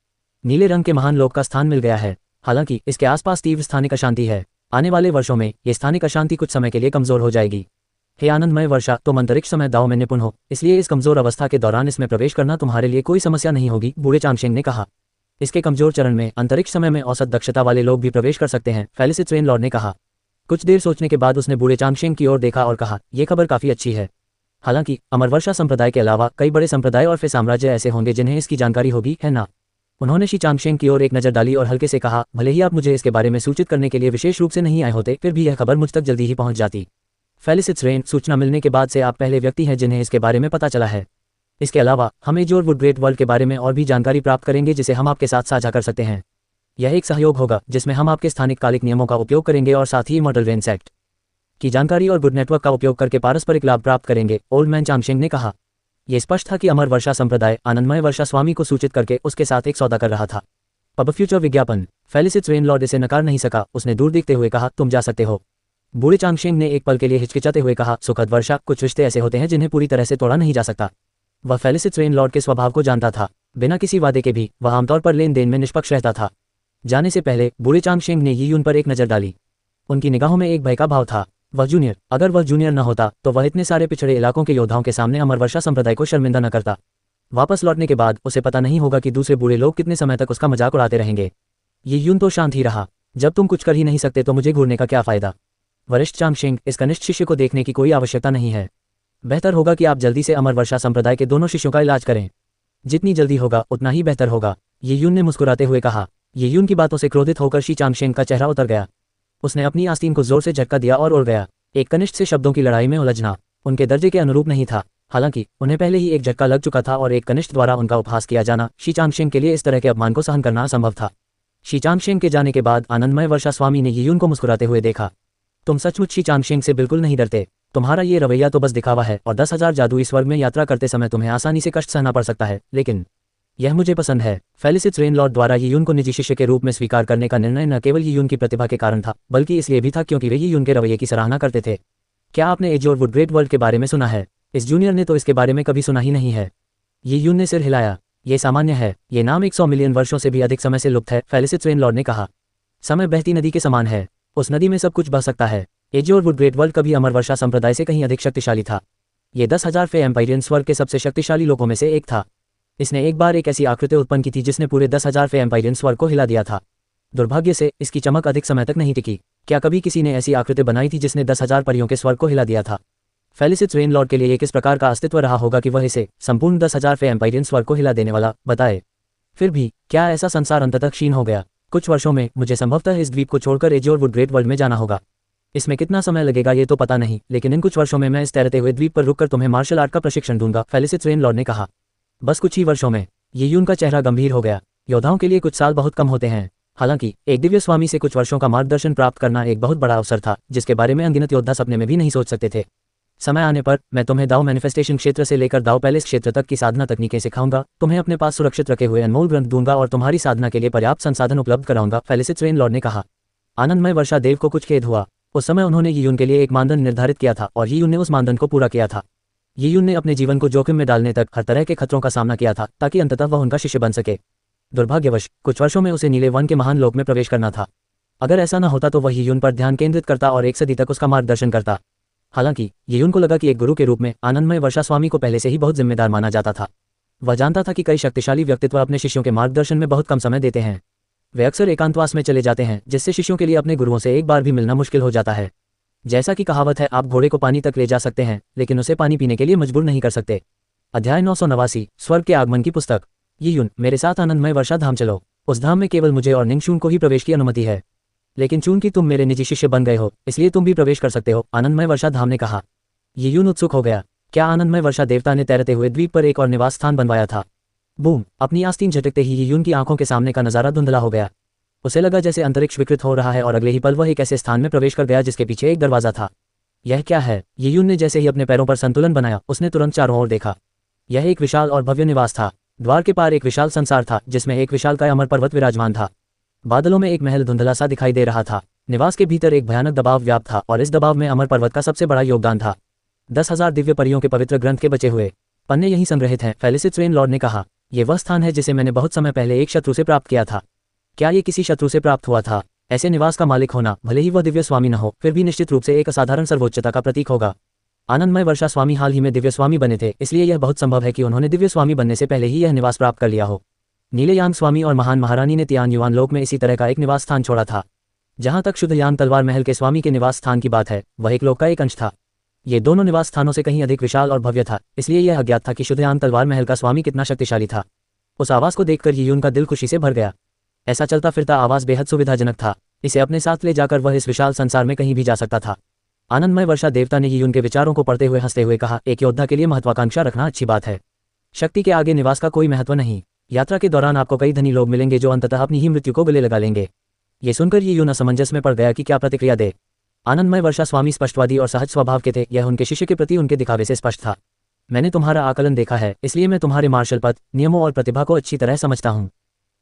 नीले रंग के महान लोक का स्थान मिल गया है। हालांकि इसके आसपास तीव्र स्थानिक अशांति है। आने वाले वर्षों में ये स्थानिक अशांति कुछ समय के लिए कमजोर हो जाएगी। हे आनंदमय वर्षा, तुम अंतरिक्ष समय दाव में निपुण हो, इसलिए इस कमजोर अवस्था के दौरान इसमें प्रवेश करना तुम्हारे लिए कोई समस्या नहीं होगी, बूढ़े चांगशेंग ने कहा। इसके कमजोर चरण में अंतरिक्ष समय में औसत दक्षता वाले लोग भी प्रवेश कर सकते हैं, फेलिसिस रेनलॉर्ड ने कहा। कुछ देर सोचने के बाद उसने बूढ़े चांगशेंग की ओर देखा और कहा, यह खबर काफी अच्छी है। हालांकि अमर वर्षा संप्रदाय के अलावा कई बड़े संप्रदाय और फे साम्राज्य ऐसे होंगे जिन्हें इसकी जानकारी होगी, है ना? उन्होंने शी चांगशेंग की ओर एक नजर डाली और हल्के से कहा, भले ही आप मुझे इसके बारे में सूचित करने के लिए विशेष रूप से नहीं आए होते, फिर भी यह खबर मुझ तक जल्दी ही पहुंच जाती। फेलिसिस रेन, सूचना मिलने के बाद से आप पहले व्यक्ति हैं जिन्हें इसके बारे में पता चला है। इसके अलावा हम एजोर वुड ग्रेट वर्ल्ड के बारे में और भी जानकारी प्राप्त करेंगे जिसे हम आपके साथ साझा कर सकते हैं। यह एक सहयोग होगा जिसमें हम आपके स्थानिक कालिक नियमों का उपयोग करेंगे और साथ ही मॉडल रेंस एक्ट की जानकारी और गुड नेटवर्क का उपयोग करके पारस्परिक लाभ प्राप्त करेंगे, ओल्ड मैन चांगशेंग ने कहा। यह स्पष्ट था कि अमर वर्षा संप्रदाय आनंदमय वर्षा स्वामी को सूचित करके उसके साथ एक सौदा कर रहा था। पब फ्यूचर विज्ञापन। फेलिसिस रेनलॉर्ड इसे नकार नहीं सका। उसने दूर देखते हुए कहा, तुम जा सकते हो। बूढ़े चांगशेंग ने एक पल के लिए हिचकिचाते हुए कहा, सुखद वर्षा, कुछ रिश्ते ऐसे होते हैं जिन्हें पूरी तरह से तोड़ा नहीं जा सकता। वह फेलिसिस रेनलॉर्ड के स्वभाव को जानता था। बिना किसी वादे के भी वह आमतौर पर लेन देन में निष्पक्ष रहता था। जाने से पहले बूढ़े चांगशेंग ने यी यून पर एक नजर डाली। उनकी निगाहों में एक भय का भाव था। वह जूनियर, अगर वह जूनियर न होता तो वह इतने सारे पिछड़े इलाकों के योद्धाओं के सामने अमर वर्षा संप्रदाय को शर्मिंदा न करता। वापस लौटने के बाद उसे पता नहीं होगा कि दूसरे बूढ़े लोग कितने समय तक उसका मजाक उड़ाते रहेंगे। यी यून तो शांत ही रहा। जब तुम कुछ कर ही नहीं सकते तो मुझे घूरने का क्या फायदा? वरिष्ठ चांगशेंग, इस कनिष्ठ शिष्य को देखने की कोई आवश्यकता नहीं है। बेहतर होगा कि आप जल्दी से अमर वर्षा संप्रदाय के दोनों शिष्यों का इलाज करें। जितनी जल्दी होगा उतना ही बेहतर होगा, यी यून ने मुस्कुराते हुए कहा। यी यून की बातों से क्रोधित होकर शी चांगशेंग का चेहरा उतर गया। उसने अपनी आस्तीन को जोर से झटका दिया और उड़ गया। एक कनिष्ठ से शब्दों की लड़ाई में उलझना उनके दर्जे के अनुरूप नहीं था। हालांकि उन्हें पहले ही एक झटका लग चुका था और एक कनिष्ठ द्वारा उनका उपहास किया जाना शी चांगशेंग के लिए इस तरह के अपमान को सहन करना असंभव था। शी चांगशेंग के जाने के बाद आनंदमय वर्षा स्वामी ने यीयुन को मुस्कुराते हुए देखा। तुम सचमुच शी चांगशेंग से बिल्कुल नहीं डरते। तुम्हारा ये रवैया तो बस दिखावा है और 10,000 जादुई स्वर्ग में यात्रा करते समय तुम्हें आसानी से कष्ट सहना पड़ सकता है, लेकिन यह मुझे पसंद है। फेलिसिस रेनलॉर्ड द्वारा यीयुन को निजी शिष्य के रूप में स्वीकार करने का निर्णय न केवल यीयुन की प्रतिभा के कारण था, बल्कि इसलिए भी था क्योंकि वे यीयुन के रवैये की सराहना करते थे। क्या आपने एजोर वुड ग्रेट वर्ल्ड के बारे में सुना है? इस जूनियर ने तो इसके बारे में कभी सुना ही नहीं है। यीयुन ने सिर हिलाया। ये सामान्य है। ये नाम 100 मिलियन वर्षों से भी अधिक समय से लुप्त है, फेलिसिस रेनलॉर्ड ने कहा। समय बहती नदी के समान है। उस नदी में सब कुछ बह सकता है। एजोर वुड ग्रेट वर्ल्ड कभी अमर वर्षा संप्रदाय से कहीं अधिक शक्तिशाली था। ये 10,000 फे एम्पायरियन स्वर्ग के सबसे शक्तिशाली लोगों में से एक था। इसने एक बार एक ऐसी आकृति उत्पन्न की थी जिसने पूरे 10,000 फे एम्पायरियन स्वर्ग को हिला दिया था। दुर्भाग्य से इसकी चमक अधिक समय तक नहीं टिकी। क्या कभी किसी ने ऐसी आकृति बनाई थी जिसने 10,000 परियों के स्वर्ग को हिला दिया था? फेलिसिस रेनलॉर्ड के लिए ये किस प्रकार का अस्तित्व रहा होगा कि वह इसे संपूर्ण 10,000 फे एम्पायरियन स्वर्ग को हिला देने वाला बताए। फिर भी क्या ऐसा संसार अंततः क्षीण हो गया? कुछ वर्षों में मुझे संभवतः इस द्वीप को छोड़कर एजोर वुड ग्रेट वर्ल्ड में जाना होगा। इसमें कितना समय लगेगा ये तो पता नहीं, लेकिन इन कुछ वर्षों में मैं इस तैरते हुए द्वीप पर रुककर तुम्हें मार्शल आर्ट का प्रशिक्षण दूंगा, फेलिसिस रेनलॉर्ड ने कहा। बस कुछ ही वर्षों में? यीयुन का चेहरा गंभीर हो गया। योद्धाओं के लिए कुछ साल बहुत कम होते हैं। हालांकि एक दिव्य स्वामी से कुछ वर्षों का मार्गदर्शन प्राप्त करना एक बहुत बड़ा अवसर था, जिसके बारे में अनगिनत योद्धा सपने में भी नहीं सोच सकते थे। समय आने पर मैं तुम्हें दाओ मैनिफेस्टेशन क्षेत्र से लेकर दाओ पैलेस क्षेत्र तक की साधना तकनीकें सिखाऊंगा, तुम्हें अपने पास सुरक्षित रखे हुए अनमोल ग्रंथ दूंगा और तुम्हारी साधना के लिए पर्याप्त संसाधन उपलब्ध कराऊंगा, फेलिसिस रेनलॉर्ड ने कहा। आनंदमय वर्षा देव को कुछ खेद हुआ। उस समय उन्होंने यीयुन के लिए एक मानदंड निर्धारित किया था और यीयुन ने उस मानदंड को पूरा किया था। यीयुन ने अपने जीवन को जोखिम में डालने तक हर तरह के खतरों का सामना किया था ताकि अंततः वह उनका शिष्य बन सके। दुर्भाग्यवश कुछ वर्षों में उसे नीले वन के महान लोक में प्रवेश करना था। अगर ऐसा न होता तो वह यीयुन पर ध्यान केंद्रित करता और एक सदी तक उसका मार्गदर्शन करता। हालांकि यीयुन को लगा कि एक गुरु के रूप में आनंदमय वर्षा स्वामी को पहले से ही बहुत जिम्मेदार माना जाता था। वह जानता था कि कई शक्तिशाली व्यक्तित्व अपने शिष्यों के मार्गदर्शन में बहुत कम समय देते हैं। वे अक्सर एकांतवास में चले जाते हैं, जिससे शिष्यों के लिए अपने गुरुओं से एक बार भी मिलना मुश्किल हो जाता है। जैसा कि कहावत है, आप घोड़े को पानी तक ले जा सकते हैं लेकिन उसे पानी पीने के लिए मजबूर नहीं कर सकते। अध्याय 989, स्वर्ग के आगमन की पुस्तक। यीयुन, मेरे साथ आनंदमय वर्षा धाम चलो। उस धाम में केवल मुझे और निंगशून को ही प्रवेश की अनुमति है, लेकिन चूंकि तुम मेरे निजी शिष्य बन गए हो इसलिए तुम भी प्रवेश कर सकते हो, आनंदमय वर्षा धाम ने कहा। यीयुन उत्सुक हो गया। क्या आनंदमय वर्षा देवता ने तैरते हुए द्वीप पर एक और निवास स्थान बनवाया था? बूम! अपनी आस्तीन झटकते ही यीयुन की आंखों के सामने का नजारा धुंधला हो गया। उसे लगा जैसे अंतरिक्ष विकृत हो रहा है और अगले ही पल वह एक ऐसे स्थान में प्रवेश कर गया जिसके पीछे एक दरवाजा था। यह क्या है? यीयुन ने जैसे ही अपने पैरों पर संतुलन बनाया उसने तुरंत चारों ओर देखा। यह एक विशाल और भव्य निवास था। द्वार के पार एक विशाल संसार था जिसमें एक विशालकाय अमर पर्वत विराजमान था। बादलों में एक महल धुंधला सा दिखाई दे रहा था। निवास के भीतर एक भयानक दबाव व्याप्त था और इस दबाव में अमर पर्वत का सबसे बड़ा योगदान था। 10,000 दिव्य परियों के पवित्र ग्रंथ के बचे हुए पन्ने यहीं संग्रहित हैं, फेलिसिस रेनलॉर्ड ने कहा। यह वह स्थान है जिसे मैंने बहुत समय पहले एक शत्रु से प्राप्त किया था। क्या ये किसी शत्रु से प्राप्त हुआ था? ऐसे निवास का मालिक होना, भले ही वह दिव्य स्वामी न हो, फिर भी निश्चित रूप से एक असाधारण सर्वोच्चता का प्रतीक होगा। आनंदमय वर्षा स्वामी हाल ही में दिव्य स्वामी बने थे, इसलिए यह बहुत संभव है कि उन्होंने दिव्य स्वामी बनने से पहले ही यह निवास प्राप्त कर लिया हो। नीले यांग स्वामी और महान महारानी ने तियान युआन लोक में इसी तरह का एक निवास स्थान छोड़ा था। जहां तक शुद्ध यांग तलवार महल के स्वामी के निवास स्थान की बात है, वह एक लोक का एक अंश था। ये दोनों निवास स्थानों से कहीं अधिक विशाल और भव्य था, इसलिए यह अज्ञात था कि शुद्ध यांग तलवार महल का स्वामी कितना शक्तिशाली था। उस आवास को देखकर यीयुन का दिल खुशी से भर गया। ऐसा चलता फिरता आवास बेहद सुविधाजनक था। इसे अपने साथ ले जाकर वह इस विशाल संसार में कहीं भी जा सकता था। आनंदमय वर्षा देवता ने यीयुन के विचारों को पढ़ते हुए हंसते हुए कहा, एक योद्धा के लिए महत्वाकांक्षा रखना अच्छी बात है। शक्ति के आगे निवास का कोई महत्व नहीं। यात्रा के दौरान आपको कई धनी लोग मिलेंगे जो अंततः अपनी ही मृत्यु को गले लगा लेंगे। ये सुनकर यीयुन असमंजस में पड़ गया कि क्या प्रतिक्रिया दे। आनंदमय वर्षा स्वामी स्पष्टवादी और सहज स्वभाव के थे, यह उनके शिष्य के प्रति उनके दिखावे से स्पष्ट था। मैंने तुम्हारा आकलन देखा है, इसलिए मैं तुम्हारे मार्शल पद, नियमों और प्रतिभा को अच्छी तरह समझता हूँ।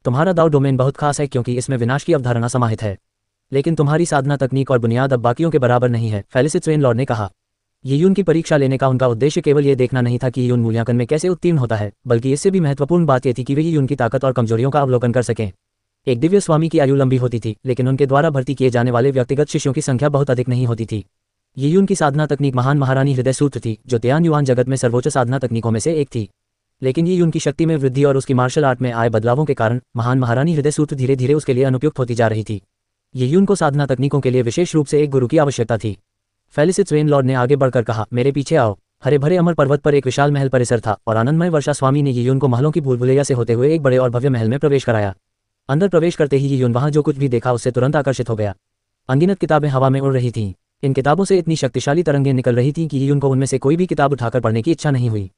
तुम्हारा दाव डोमेन बहुत खास है क्योंकि इसमें विनाश की अवधारणा समाहित है, लेकिन तुम्हारी साधना तकनीक और बुनियाद अब बाकियों के बराबर नहीं है, फेलिसिस रेनलॉर्ड ने कहा। यीयुन की परीक्षा लेने का उनका उद्देश्य केवल ये देखना नहीं था कि यीयुन मूल्यांकन में कैसे उत्तीर्ण होता है, बल्कि इससे भी महत्वपूर्ण बात यह थी कि वे यीयुन की ताकत और कमजोरियों का अवलोकन कर सकें। एक दिव्य स्वामी की आयु लंबी होती थी, लेकिन उनके द्वारा भर्ती किए जाने वाले व्यक्तिगत शिष्यों की संख्या बहुत अधिक नहीं होती थी। यीयुन की साधना तकनीक महान महारानी हृदय सूत्र थी, जो तियान युआन जगत में सर्वोच्च साधना तकनीकों में से एक थी। लेकिन यीयुन की शक्ति में वृद्धि और उसकी मार्शल आर्ट में आए बदलावों के कारण महान महारानी हृदय सूत्र धीरे धीरे उसके लिए अनुपयुक्त होती जा रही थी। यीयुन को साधना तकनीकों के लिए विशेष रूप से एक गुरु की आवश्यकता थी। फेलिसिस रेनलॉर्ड ने आगे बढ़कर कहा, मेरे पीछे आओ। हरे भरे अमर पर्वत पर एक विशाल महल परिसर था और आनंदमय वर्षा स्वामी ने यीयुन को महलों की भूल भुलैया से होते हुए एक बड़े और भव्य महल में प्रवेश कराया। अंदर प्रवेश करते ही यीयुन वहां जो कुछ भी देखा उससे तुरंत आकर्षित हो गया। अनगिनत किताबें हवा में उड़ रही थीं। इन किताबों से इतनी शक्तिशाली तरंगें निकल रही थीं कि यीयुन को उनमें से कोई भी किताब उठाकर पढ़ने की इच्छा नहीं हुई।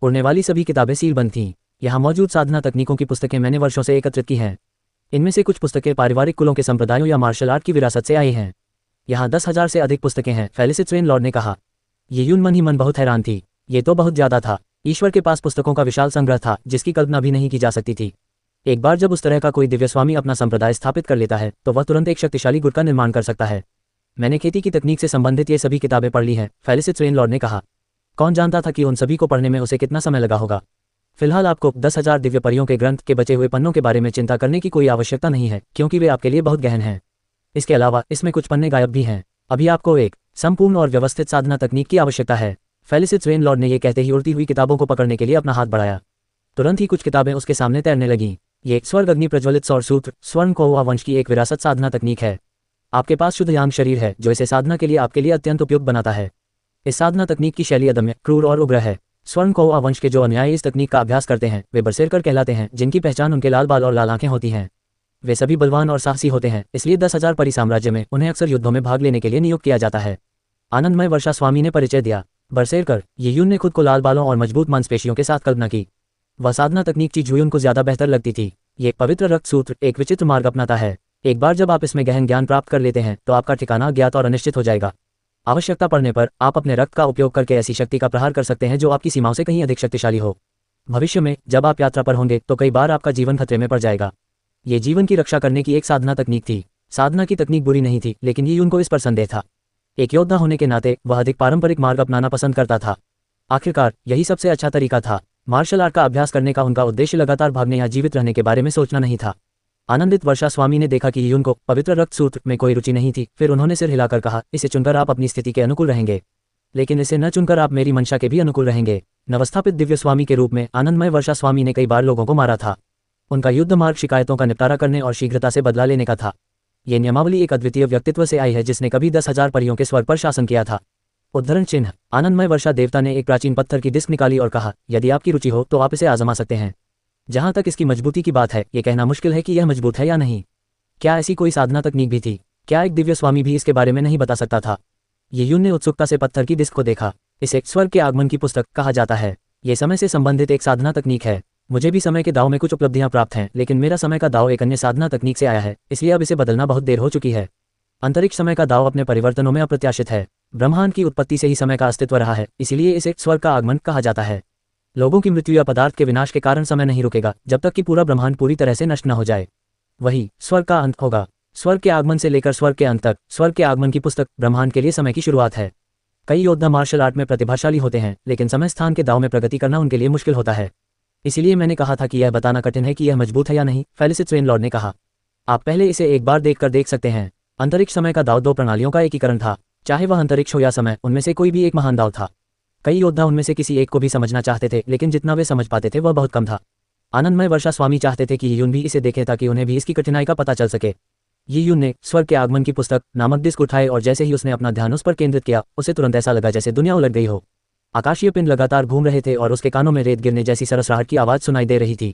उड़ने वाली सभी किताबें सीलबंद थीं। यहाँ मौजूद साधना तकनीकों की पुस्तकें मैंने वर्षों से एकत्रित की हैं। इनमें से कुछ पुस्तकें पारिवारिक कुलों के संप्रदायों या मार्शल आर्ट की विरासत से आई हैं। यहाँ 10,000 से अधिक पुस्तकें हैं, फेलिसिस ट्रेन लॉर्ड ने कहा। ये यून मन ही मन बहुत हैरान थी। ये तो बहुत ज्यादा था। ईश्वर के पास पुस्तकों का विशाल संग्रह था जिसकी कल्पना भी नहीं की जा सकती थी। एक बार जब उस तरह का कोई दिव्य स्वामी अपना संप्रदाय स्थापित कर लेता है तो वह तुरंत एक शक्तिशाली गुट का निर्माण कर सकता है। मैंने खेती की तकनीक से संबंधित ये सभी किताबें पढ़ ली हैं, फेलिसिस ट्रेन लॉर्ड ने कहा। कौन जानता था कि उन सभी को पढ़ने में उसे कितना समय लगा होगा। फिलहाल आपको 10,000 दिव्य परियों के ग्रंथ के बचे हुए पन्नों के बारे में चिंता करने की कोई आवश्यकता नहीं है, क्योंकि वे आपके लिए बहुत गहन हैं। इसके अलावा इसमें कुछ पन्ने गायब भी हैं। अभी आपको एक संपूर्ण और व्यवस्थित साधना तकनीक की आवश्यकता है। फेलिसिस ट्रेन लॉर्ड ने यह कहते ही उड़ती हुई किताबों को पकड़ने के लिए अपना हाथ बढ़ाया। तुरंत ही कुछ किताबें उसके सामने तैरने लगीं। ये स्वर्ग अग्नि प्रज्वलित सौर सूत्र स्वर्ण कौवा वंश की एक विरासत साधना तकनीक है। आपके पास शुद्ध यांग शरीर है जो इसे साधना के लिए आपके लिए अत्यंत उपयुक्त बनाता है। इस साधना तकनीक की शैली अदम्य, क्रूर और उग्र है। स्वर्ण कौवा वंश के जो अनुयायी इस तकनीक का अभ्यास करते हैं वे बरसेरकर कहलाते हैं, जिनकी पहचान उनके लाल बाल और लाल आंखें होती हैं। वे सभी बलवान और साहसी होते हैं, इसलिए 10,000 परी साम्राज्य में उन्हें अक्सर युद्धों में भाग लेने के लिए नियुक्त किया जाता है। आनंदमय वर्षा स्वामी ने परिचय दिया। बरसेरकर ये यून ने खुद को लाल बालों और मजबूत मांसपेशियों के साथ कल्पना की। वह साधना तकनीक ची जुयुन को ज्यादा बेहतर लगती थी। ये पवित्र रक्त सूत्र एक विचित्र मार्ग अपनाता है। एक बार जब आप इसमें गहन ज्ञान प्राप्त कर लेते हैं तो आपका ठिकाना अज्ञात और अनिश्चित हो जाएगा। आवश्यकता पड़ने पर आप अपने रक्त का उपयोग करके ऐसी शक्ति का प्रहार कर सकते हैं जो आपकी सीमाओं से कहीं अधिक शक्तिशाली हो। भविष्य में जब आप यात्रा पर होंगे तो कई बार आपका जीवन खतरे में पड़ जाएगा। ये जीवन की रक्षा करने की एक साधना तकनीक थी। साधना की तकनीक बुरी नहीं थी, लेकिन ये उनको इस पर संदेह था। एक योद्धा होने के नाते वह अधिक पारंपरिक मार्ग अपनाना पसंद करता था। आखिरकार यही सबसे अच्छा तरीका था। मार्शल आर्ट का अभ्यास करने का उनका उद्देश्य लगातार भागने या जीवित रहने के बारे में सोचना नहीं था। आनंदित वर्षा स्वामी ने देखा कि यून को पवित्र रक्त सूत्र में कोई रुचि नहीं थी। फिर उन्होंने सिर हिलाकर कहा, इसे चुनकर आप अपनी स्थिति के अनुकूल रहेंगे, लेकिन इसे न चुनकर आप मेरी मंशा के भी अनुकूल रहेंगे। नवस्थापित दिव्य स्वामी के रूप में आनंदमय वर्षा स्वामी ने कई बार लोगों को मारा था। उनका युद्ध मार्ग शिकायतों का निपटारा करने और शीघ्रता से बदला लेने का था। ये नियमावली एक अद्वितीय व्यक्तित्व से आई है जिसने कभी 10,000 परियों के स्वर्ग पर शासन किया था। उद्धरण चिन्ह। आनंदमय वर्षा देवता ने एक प्राचीन पत्थर की डिस्क निकाली और कहा, यदि आपकी रुचि हो तो आप इसे आजमा सकते हैं। जहां तक इसकी मजबूती की बात है, ये कहना मुश्किल है कि यह मजबूत है या नहीं। क्या ऐसी कोई साधना तकनीक भी थी? क्या एक दिव्य स्वामी भी इसके बारे में नहीं बता सकता था? ये यून ने उत्सुकता से पत्थर की डिस्क को देखा। इसे स्वर्ग के आगमन की पुस्तक कहा जाता है। ये समय से संबंधित एक साधना तकनीक है। मुझे भी समय के दाव में कुछ उपलब्धियां प्राप्त हैं, लेकिन मेरा समय का दाव एक अन्य साधना तकनीक से आया है, इसलिए अब इसे बदलना बहुत देर हो चुकी है। अंतरिक्ष समय का दाव अपने परिवर्तनों में अप्रत्याशित है। ब्रह्मांड की उत्पत्ति से ही समय का अस्तित्व रहा है, इसीलिए इसे स्वर्ग का आगमन कहा जाता है। लोगों की मृत्यु या पदार्थ के विनाश के कारण समय नहीं रुकेगा जब तक कि पूरा ब्रह्मांड पूरी तरह से नष्ट न हो जाए। वही स्वर्ग का अंत होगा। स्वर्ग के आगमन से लेकर स्वर्ग के अंत तक स्वर्ग के आगमन की पुस्तक ब्रह्मांड के लिए समय की शुरुआत है। कई योद्धा मार्शल आर्ट में प्रतिभाशाली होते हैं, लेकिन समय स्थान के दाव में प्रगति करना उनके लिए मुश्किल होता है। इसीलिए मैंने कहा था कि यह बताना कठिन है कि यह मजबूत है या नहीं, फेलिसिस ट्रेन लॉर्ड ने कहा। आप पहले इसे एक बार देखकर देख सकते हैं। अंतरिक्ष समय का दाव दो प्रणालियों का एकीकरण था। चाहे वह अंतरिक्ष हो या समय, उनमें से कोई भी एक महान दाव था। कई योद्धा उनमें से किसी एक को भी समझना चाहते थे, लेकिन जितना वे समझ पाते थे वह बहुत कम था। आनंदमय वर्षा स्वामी चाहते थे कि यून भी इसे देखे ताकि उन्हें भी इसकी कठिनाई का पता चल सके। यून ने स्वर्ग के आगमन की पुस्तक नामक डिस्क उठाए और जैसे ही उसने अपना ध्यान उस पर केंद्रित किया, उसे तुरंत ऐसा लगा जैसे दुनिया उलट गई हो। आकाशीय पिंड लगातार घूम रहे थे और उसके कानों में रेत गिरने जैसी सरसराहट की आवाज सुनाई दे रही थी।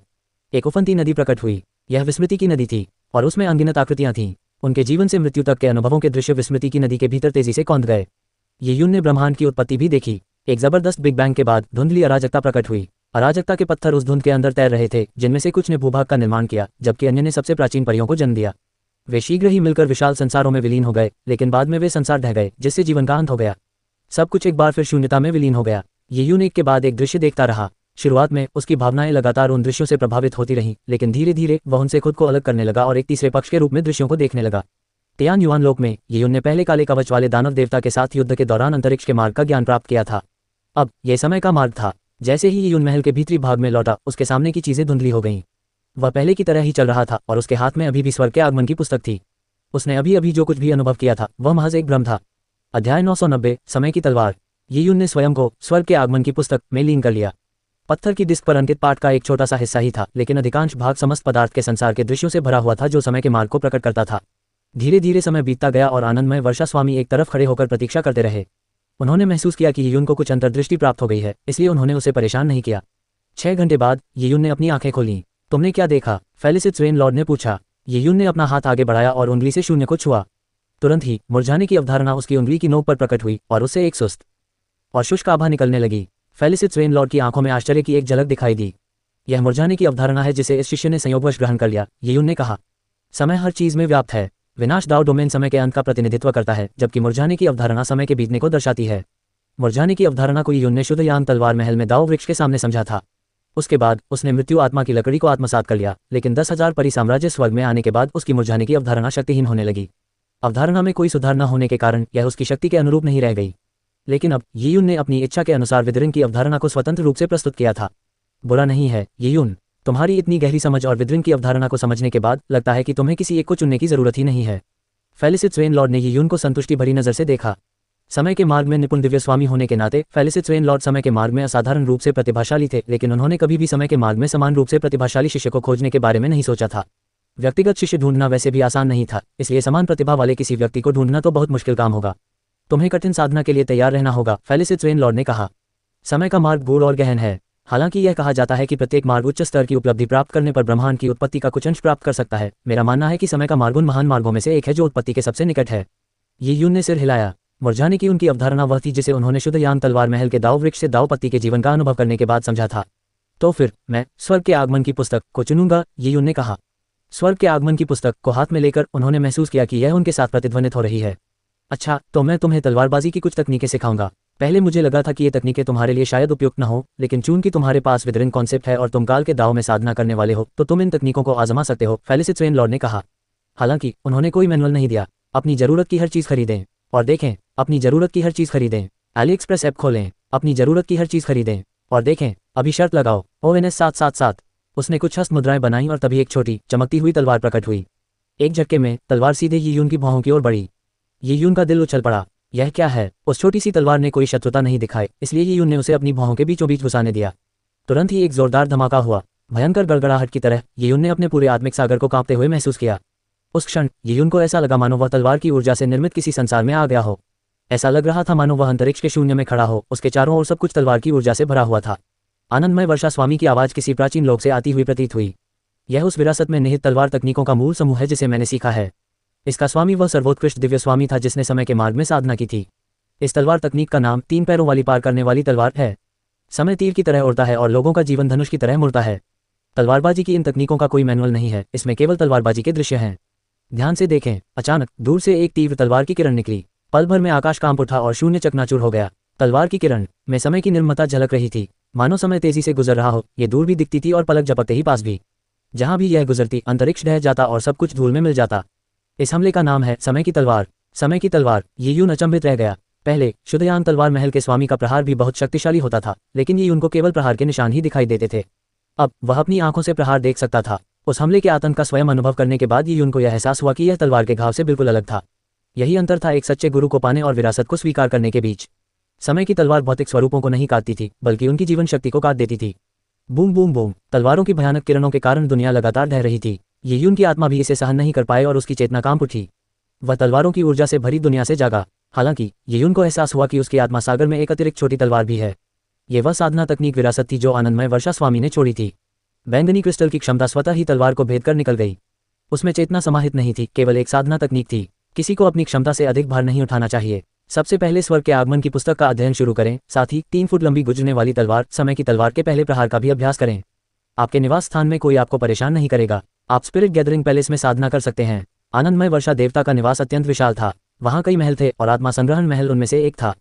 एक उफनती नदी प्रकट हुई। यह विस्मृति की नदी थी और उसमें अनगिनत आकृतियां थीं। उनके जीवन से मृत्यु तक के अनुभवों के दृश्य विस्मृति की नदी के भीतर तेजी से कौंध गए। यून ने ब्रह्मांड की उत्पत्ति भी देखी। एक जबरदस्त बिग बैंग के बाद धुंधली अराजकता प्रकट हुई। अराजकता के पत्थर उस धुंध के अंदर तैर रहे थे, जिनमें से कुछ ने भूभाग का निर्माण किया, जबकि अन्य ने सबसे प्राचीन परियों को जन्म दिया। वे शीघ्र ही मिलकर विशाल संसारों में विलीन हो गए, लेकिन बाद में वे संसार ढह गए, जिससे जीवन का अंत हो गया। सब कुछ एक बार फिर शून्यता में विलीन हो गया। यून एक के बाद एक दृश्य देखता रहा। शुरुआत में उसकी भावनाएं लगातार उन दृश्यों से प्रभावित होती रहीं, लेकिन धीरे धीरे वह उनसे खुद को अलग करने लगा और एक तीसरे पक्ष के रूप में दृश्यों को देखने लगा। तियान युआन लोक में यून ने पहले काले कवच वाले दानव देवता के साथ युद्ध के दौरान अंतरिक्ष के मार्ग का ज्ञान प्राप्त किया था। अब यह समय का मार्ग था। जैसे ही यून महल के भीतरी भाग में लौटा, उसके सामने की चीजें धुंधली हो गईं। वह पहले की तरह ही चल रहा था और उसके हाथ में अभी भी स्वर्ग के आगमन की पुस्तक थी। उसने अभी अभी जो कुछ भी अनुभव किया था वह महज एक भ्रम था। अध्याय 990 समय की तलवार। यून ने स्वयं को स्वर्ग के आगमन की पुस्तक में लीन कर लिया। पत्थर की डिस्क पर अंकित पाठ का एक छोटा सा हिस्सा ही था, लेकिन अधिकांश भाग समस्त पदार्थ के संसार के दृश्यों से भरा हुआ था जो समय के मार्ग को प्रकट करता था। धीरे धीरे समय बीतता गया और आनंदमय वर्षा स्वामी एक तरफ खड़े होकर प्रतीक्षा करते रहे। उन्होंने महसूस किया कि यून को कुछ अंतर्दृष्टि प्राप्त हो गई है, इसलिए उन्होंने उसे परेशान नहीं किया। 6 घंटे बाद यून ने अपनी आंखें खोलीं। तुमने क्या देखा? फेलिसिस ट्रेन लॉर्ड ने पूछा। यून ने अपना हाथ आगे बढ़ाया और उंगली से शून्य को छुआ। तुरंत ही मुरझाने की अवधारणा उसकी उंगली की नोक पर प्रकट हुई और उससे एक सुस्त और शुष्क आभा निकलने लगी। फेलिसिस ट्रेन लॉर्ड की आंखों में आश्चर्य की एक झलक दिखाई दी। यह मुरझाने की अवधारणा है जिसे इस शिष्य ने संयोगवश ग्रहण कर लिया, यून ने कहा। समय हर चीज में व्याप्त है। विनाश दाव डोमेन समय के अंत का प्रतिनिधित्व करता है, जबकि मुरझाने की अवधारणा समय के बीतने को दर्शाती है। मुरझाने की अवधारणा को युन ने शुद्ध यान तलवार महल में दाव वृक्ष के सामने समझा था। उसके बाद उसने मृत्यु आत्मा की लकड़ी को आत्मसात कर लिया, लेकिन 10,000 परी साम्राज्य स्वर्ग में आने के बाद उसकी मुरझाने की अवधारणा शक्तिहीन होने लगी। अवधारणा में कोई सुधार न होने के कारण यह उसकी शक्ति के अनुरूप नहीं रह गई। लेकिन अब यीयुन ने अपनी इच्छा के अनुसार विदरिंग की अवधारणा को स्वतंत्र रूप से प्रस्तुत किया था। बुरा नहीं है यीयुन, तुम्हारी इतनी गहरी समझ और विदरिंग की अवधारणा को समझने के बाद लगता है कि तुम्हें किसी एक को चुनने की जरूरत ही नहीं है। फेलिसिट स्वेन लॉर्ड ने यीयुन को संतुष्टि भरी नजर से देखा। समय के मार्ग में निपुण दिव्य स्वामी होने के नाते फेलिसिट स्वेन लॉर्ड समय के मार्ग में असाधारण रूप से प्रतिभाशाली थे, लेकिन उन्होंने कभी भी समय के मार्ग में समान रूप से प्रतिभाशाली शिष्य को खोजने के बारे में नहीं सोचा था। व्यक्तिगत शिष्य ढूंढना वैसे भी आसान नहीं था, इसलिए समान प्रतिभा वाले किसी व्यक्ति को ढूंढना तो बहुत मुश्किल काम होगा। तुम्हें कठिन साधना के लिए तैयार रहना होगा, फेलिसिट स्वेन लॉर्ड ने कहा। समय का मार्ग गूढ़ और गहन है। हालांकि यह कहा जाता है कि प्रत्येक मार्ग उच्च स्तर की उपलब्धि प्राप्त करने पर ब्रह्मांड की उत्पत्ति का कुछ अंश प्राप्त कर सकता है। मेरा मानना है कि समय का मार्ग उन महान मार्गों में से एक है जो उत्पत्ति के सबसे निकट है। यीयुन ने सिर हिलाया। मुरझाने की उनकी अवधारणा वह थी जिसे उन्होंने शुद्ध यान तलवार महल के दाव वृक्ष से दाव पत्ती के जीवन का अनुभव करने के बाद समझा था। तो फिर मैं स्वर्ग के आगमन की पुस्तक को चुनूंगा, यीयुन ने कहा। स्वर्ग के आगमन की पुस्तक को हाथ में लेकर उन्होंने महसूस किया कि यह उनके साथ प्रतिध्वनित हो रही है। अच्छा, तो मैं तुम्हें तलवारबाजी की कुछ तकनीकें सिखाऊंगा। पहले मुझे लगा था कि ये तकनीकें तुम्हारे लिए शायद उपयुक्त न हो, लेकिन चूंकि तुम्हारे पास विदरिंग कॉन्सेप्ट है और तुम काल के दाव में साधना करने वाले हो, तो तुम इन तकनीकों को आजमा सकते हो, फेलिसिट स्वेन लॉर्ड ने कहा। हालांकि उन्होंने कोई मैनुअल नहीं दिया। अपनी जरूरत की हर चीज खरीदें और देखें। अपनी जरूरत की हर चीज खरीदें। AliExpress ऐप खोलें। अपनी जरूरत की हर चीज खरीदें और देखें। अभी शर्त लगाओ। ONS 777। उसने कुछ हस्त मुद्राएं बनाई और तभी एक छोटी चमकती हुई तलवार प्रकट हुई। एक झटके में तलवार सीधे यीयुन की भौहों की ओर बढ़ी। यीयुन का दिल उछल पड़ा। यह क्या है? उस छोटी सी तलवार ने कोई शत्रुता नहीं दिखाई, इसलिए यीयुन ने उसे अपनी भौहों के बीचों बीच घुसाने दिया। तुरंत ही एक जोरदार धमाका हुआ। भयंकर गड़गड़ाहट की तरह यीयुन ने अपने पूरे आत्मिक सागर को कांपते हुए महसूस किया। उस क्षण यीयुन को ऐसा लगा मानो वह तलवार की ऊर्जा से निर्मित किसी संसार में आ गया हो। ऐसा लग रहा था मानो वह अंतरिक्ष के शून्य में खड़ा हो, उसके चारों ओर सब कुछ तलवार की ऊर्जा से भरा हुआ था। आनंदमय वर्षा स्वामी की आवाज किसी प्राचीन लोक से आती हुई प्रतीत हुई। यह उस विरासत में निहित तलवार तकनीकों का मूल समूह है जिसे मैंने सीखा है। इसका स्वामी वह सर्वोत्कृष्ट दिव्य स्वामी था जिसने समय के मार्ग में साधना की थी। इस तलवार तकनीक का नाम 3 पैरों वाली पार करने वाली तलवार है। समय तीर की तरह उड़ता है और लोगों का जीवन धनुष की तरह मुड़ता है। तलवारबाजी की इन तकनीकों का कोई मैनुअल नहीं है, इसमें केवल तलवारबाजी के दृश्य हैं। ध्यान से देखें। अचानक दूर से एक तीव्र तलवार की किरण निकली। पल भर में आकाश कांप उठा और शून्य चकनाचूर हो गया। तलवार की किरण में समय की निर्ममता झलक रही थी, मानो समय तेजी से गुजर रहा हो। ये दूर भी दिखती थी और पलक झपकते ही पास भी। जहां भी यह गुजरती अंतरिक्ष ढह जाता और सब कुछ धूल में मिल जाता। इस हमले का नाम है समय की तलवार। समय की तलवार। यीयुन अचंभित रह गया। पहले शुद्धयान तलवार महल के स्वामी का प्रहार भी बहुत शक्तिशाली होता था, लेकिन यीयुन को केवल प्रहार के निशान ही दिखाई देते थे। अब वह अपनी आंखों से प्रहार देख सकता था। उस हमले के आतंक का स्वयं अनुभव करने के बाद यीयुन को यह एहसास हुआ कि यह तलवार के घाव से बिल्कुल अलग था। यही अंतर था एक सच्चे गुरु को पाने और विरासत को स्वीकार करने के बीच। समय की तलवार भौतिक स्वरूपों को नहीं काटती थी, बल्कि उनकी जीवन शक्ति को काट देती थी। Boom boom boom. तलवारों की भयानक किरणों के कारण दुनिया लगातार ढह रही थी। यीयुन की आत्मा भी इसे सहन नहीं कर पाए और उसकी चेतना कांप उठी। वह तलवारों की ऊर्जा से भरी दुनिया से जागा। हालांकि यीयुन को एहसास हुआ कि उसकी आत्मा सागर में एक अतिरिक्त छोटी तलवार भी है। ये वह साधना तकनीक विरासत थी जो आनंदमय वर्षा स्वामी ने छोड़ी थी। बैंगनी क्रिस्टल की क्षमता स्वतः ही तलवार को भेद कर निकल गई। उसमें चेतना समाहित नहीं थी, केवल एक साधना तकनीक थी। किसी को अपनी क्षमता से अधिक भार नहीं उठाना चाहिए। सबसे पहले स्वर्ग के आगमन की पुस्तक का अध्ययन शुरू करें, साथ ही 3 फुट लंबी गुजरने वाली तलवार समय की तलवार के पहले प्रहार का भी अभ्यास करें। आपके निवास स्थान में कोई आपको परेशान नहीं करेगा। आप स्पिरिट गैदरिंग पैलेस में साधना कर सकते हैं। आनंदमय वर्षा देवता का निवास अत्यंत विशाल था। वहां कई महल थे और आत्मा संग्रहण महल उनमें से एक था।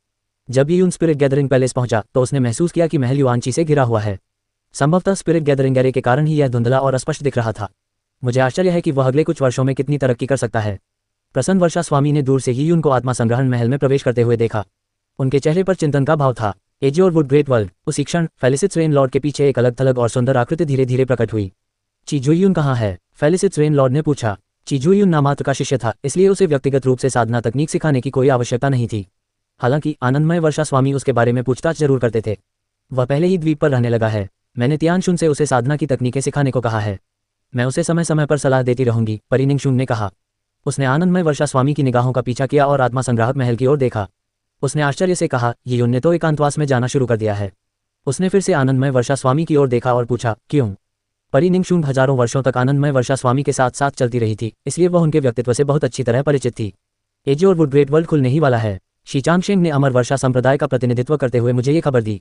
जब यीयुन स्पिरिट गैदरिंग पैलेस पहुंचा तो उसने महसूस किया कि महल युआंची से घिरा हुआ है। संभवतः स्पिरिट गैदरिंग एरे के कारण ही यह धुंधला और अस्पष्ट दिख रहा था। मुझे आश्चर्य है कि वह अगले कुछ वर्षों में कितनी तरक्की कर सकता है। प्रसन्न वर्षा स्वामी ने दूर से यीयुन को आत्मा संग्रहण महल में प्रवेश करते हुए देखा। उनके चेहरे पर चिंतन का भाव था। एजियोर वुड ग्रेट वर्ल्ड। उसी क्षण फेलिसिट स्वेन लॉर्ड के पीछे एक अलग थलग और सुंदर आकृति धीरे धीरे प्रकट हुई। चीजुयुन कहाँ है? फेलिसिट स्वेन लॉर्ड ने पूछा। चीजुयुन नामात्र का शिष्य था, इसलिए उसे व्यक्तिगत रूप से साधना तकनीक सिखाने की कोई आवश्यकता नहीं थी। हालांकि आनंदमय वर्षा स्वामी उसके बारे में पूछताछ जरूर करते थे। वह पहले ही द्वीप पर रहने लगा है। मैंने तियानशुन से उसे साधना की तकनीकें सिखाने को कहा है। मैं उसे समय समय पर सलाह देती रहूंगी, परिनिंगशुन ने कहा। उसने आनंदमय वर्षा स्वामी की निगाहों का पीछा किया और आत्मा संग्राहक महल की ओर देखा। उसने आश्चर्य से कहा, यीयुन ने तो एकांतवास में जाना शुरू कर दिया है। उसने फिर से आनंदमय वर्षा स्वामी की ओर देखा और पूछा, क्यों? परिनिंगशुन हजारों वर्षों तक आनंदमय वर्षा स्वामी के साथ साथ चलती रही थी, इसलिए वह उनके व्यक्तित्व से बहुत अच्छी तरह परिचित थी। एजियोर वुड ग्रेट वर्ल्ड खुलने ही वाला है। शीचांगशेंग ने अमर वर्षा संप्रदाय का प्रतिनिधित्व करते हुए मुझे ये खबर दी।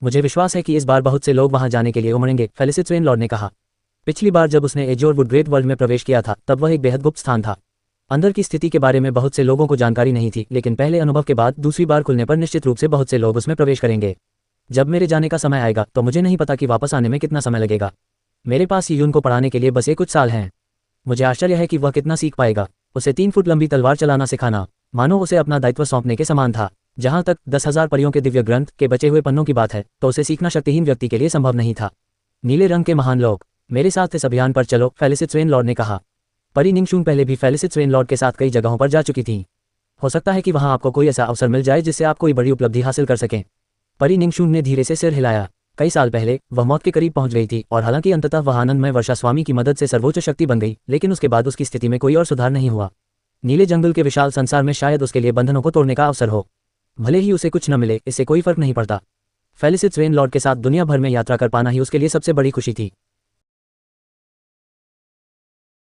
मुझे विश्वास है कि इस बार बहुत से लोग वहां जाने के लिए उमड़ेंगे, फेलिसिट स्वेन लॉर्ड ने कहा। पिछली बार जब उसने एजोर वुड ग्रेट वर्ल्ड में प्रवेश किया था तब वह एक बेहद गुप्त स्थान था। अंदर की स्थिति के बारे में बहुत से लोगों को जानकारी नहीं थी, लेकिन पहले अनुभव के बाद दूसरी बार खुलने पर निश्चित रूप से बहुत से लोग उसमें प्रवेश करेंगे। जब मेरे जाने का समय आएगा तो मुझे नहीं पता कि वापस आने में कितना समय लगेगा। मेरे पास यून को पढ़ाने के लिए बस कुछ साल हैं। मुझे आश्चर्य है कि वह कितना सीख पाएगा। उसे 3 फुट लंबी तलवार चलाना सिखाना मानो उसे अपना दायित्व सौंपने के समान था। जहां तक 10,000 परियों के दिव्य ग्रंथ के बचे हुए पन्नों की बात है तो उसे सीखना शक्तिहीन व्यक्ति के लिए संभव नहीं था। नीले रंग के महान लोग, मेरे साथ इस अभियान पर चलो, फेलिसिट स्वेन लॉर्ड ने कहा। परी निंगशून पहले भी फेलिसिट स्वेन लॉर्ड के साथ कई जगहों पर जा चुकी थी। हो सकता है कि वहां आपको कोई ऐसा अवसर मिल जाए जिससे आप कोई बड़ी उपलब्धि हासिल कर सकें। परी निंगशून ने धीरे से सिर हिलाया। कई साल पहले वह मौत के करीब पहुंच गई थी और हालांकि अंततः वह आनंदमय वर्षा स्वामी की मदद से सर्वोच्च शक्ति बन गई, लेकिन उसके बाद उसकी स्थिति में कोई और सुधार नहीं हुआ। नीले जंगल के विशाल संसार में शायद उसके लिए बंधनों को तोड़ने का अवसर हो। भले ही उसे कुछ न मिले, इससे कोई फर्क नहीं पड़ता। फेलिसिट स्वेन लॉर्ड के साथ दुनिया भर में यात्रा कर पाना ही उसके लिए सबसे बड़ी खुशी थी।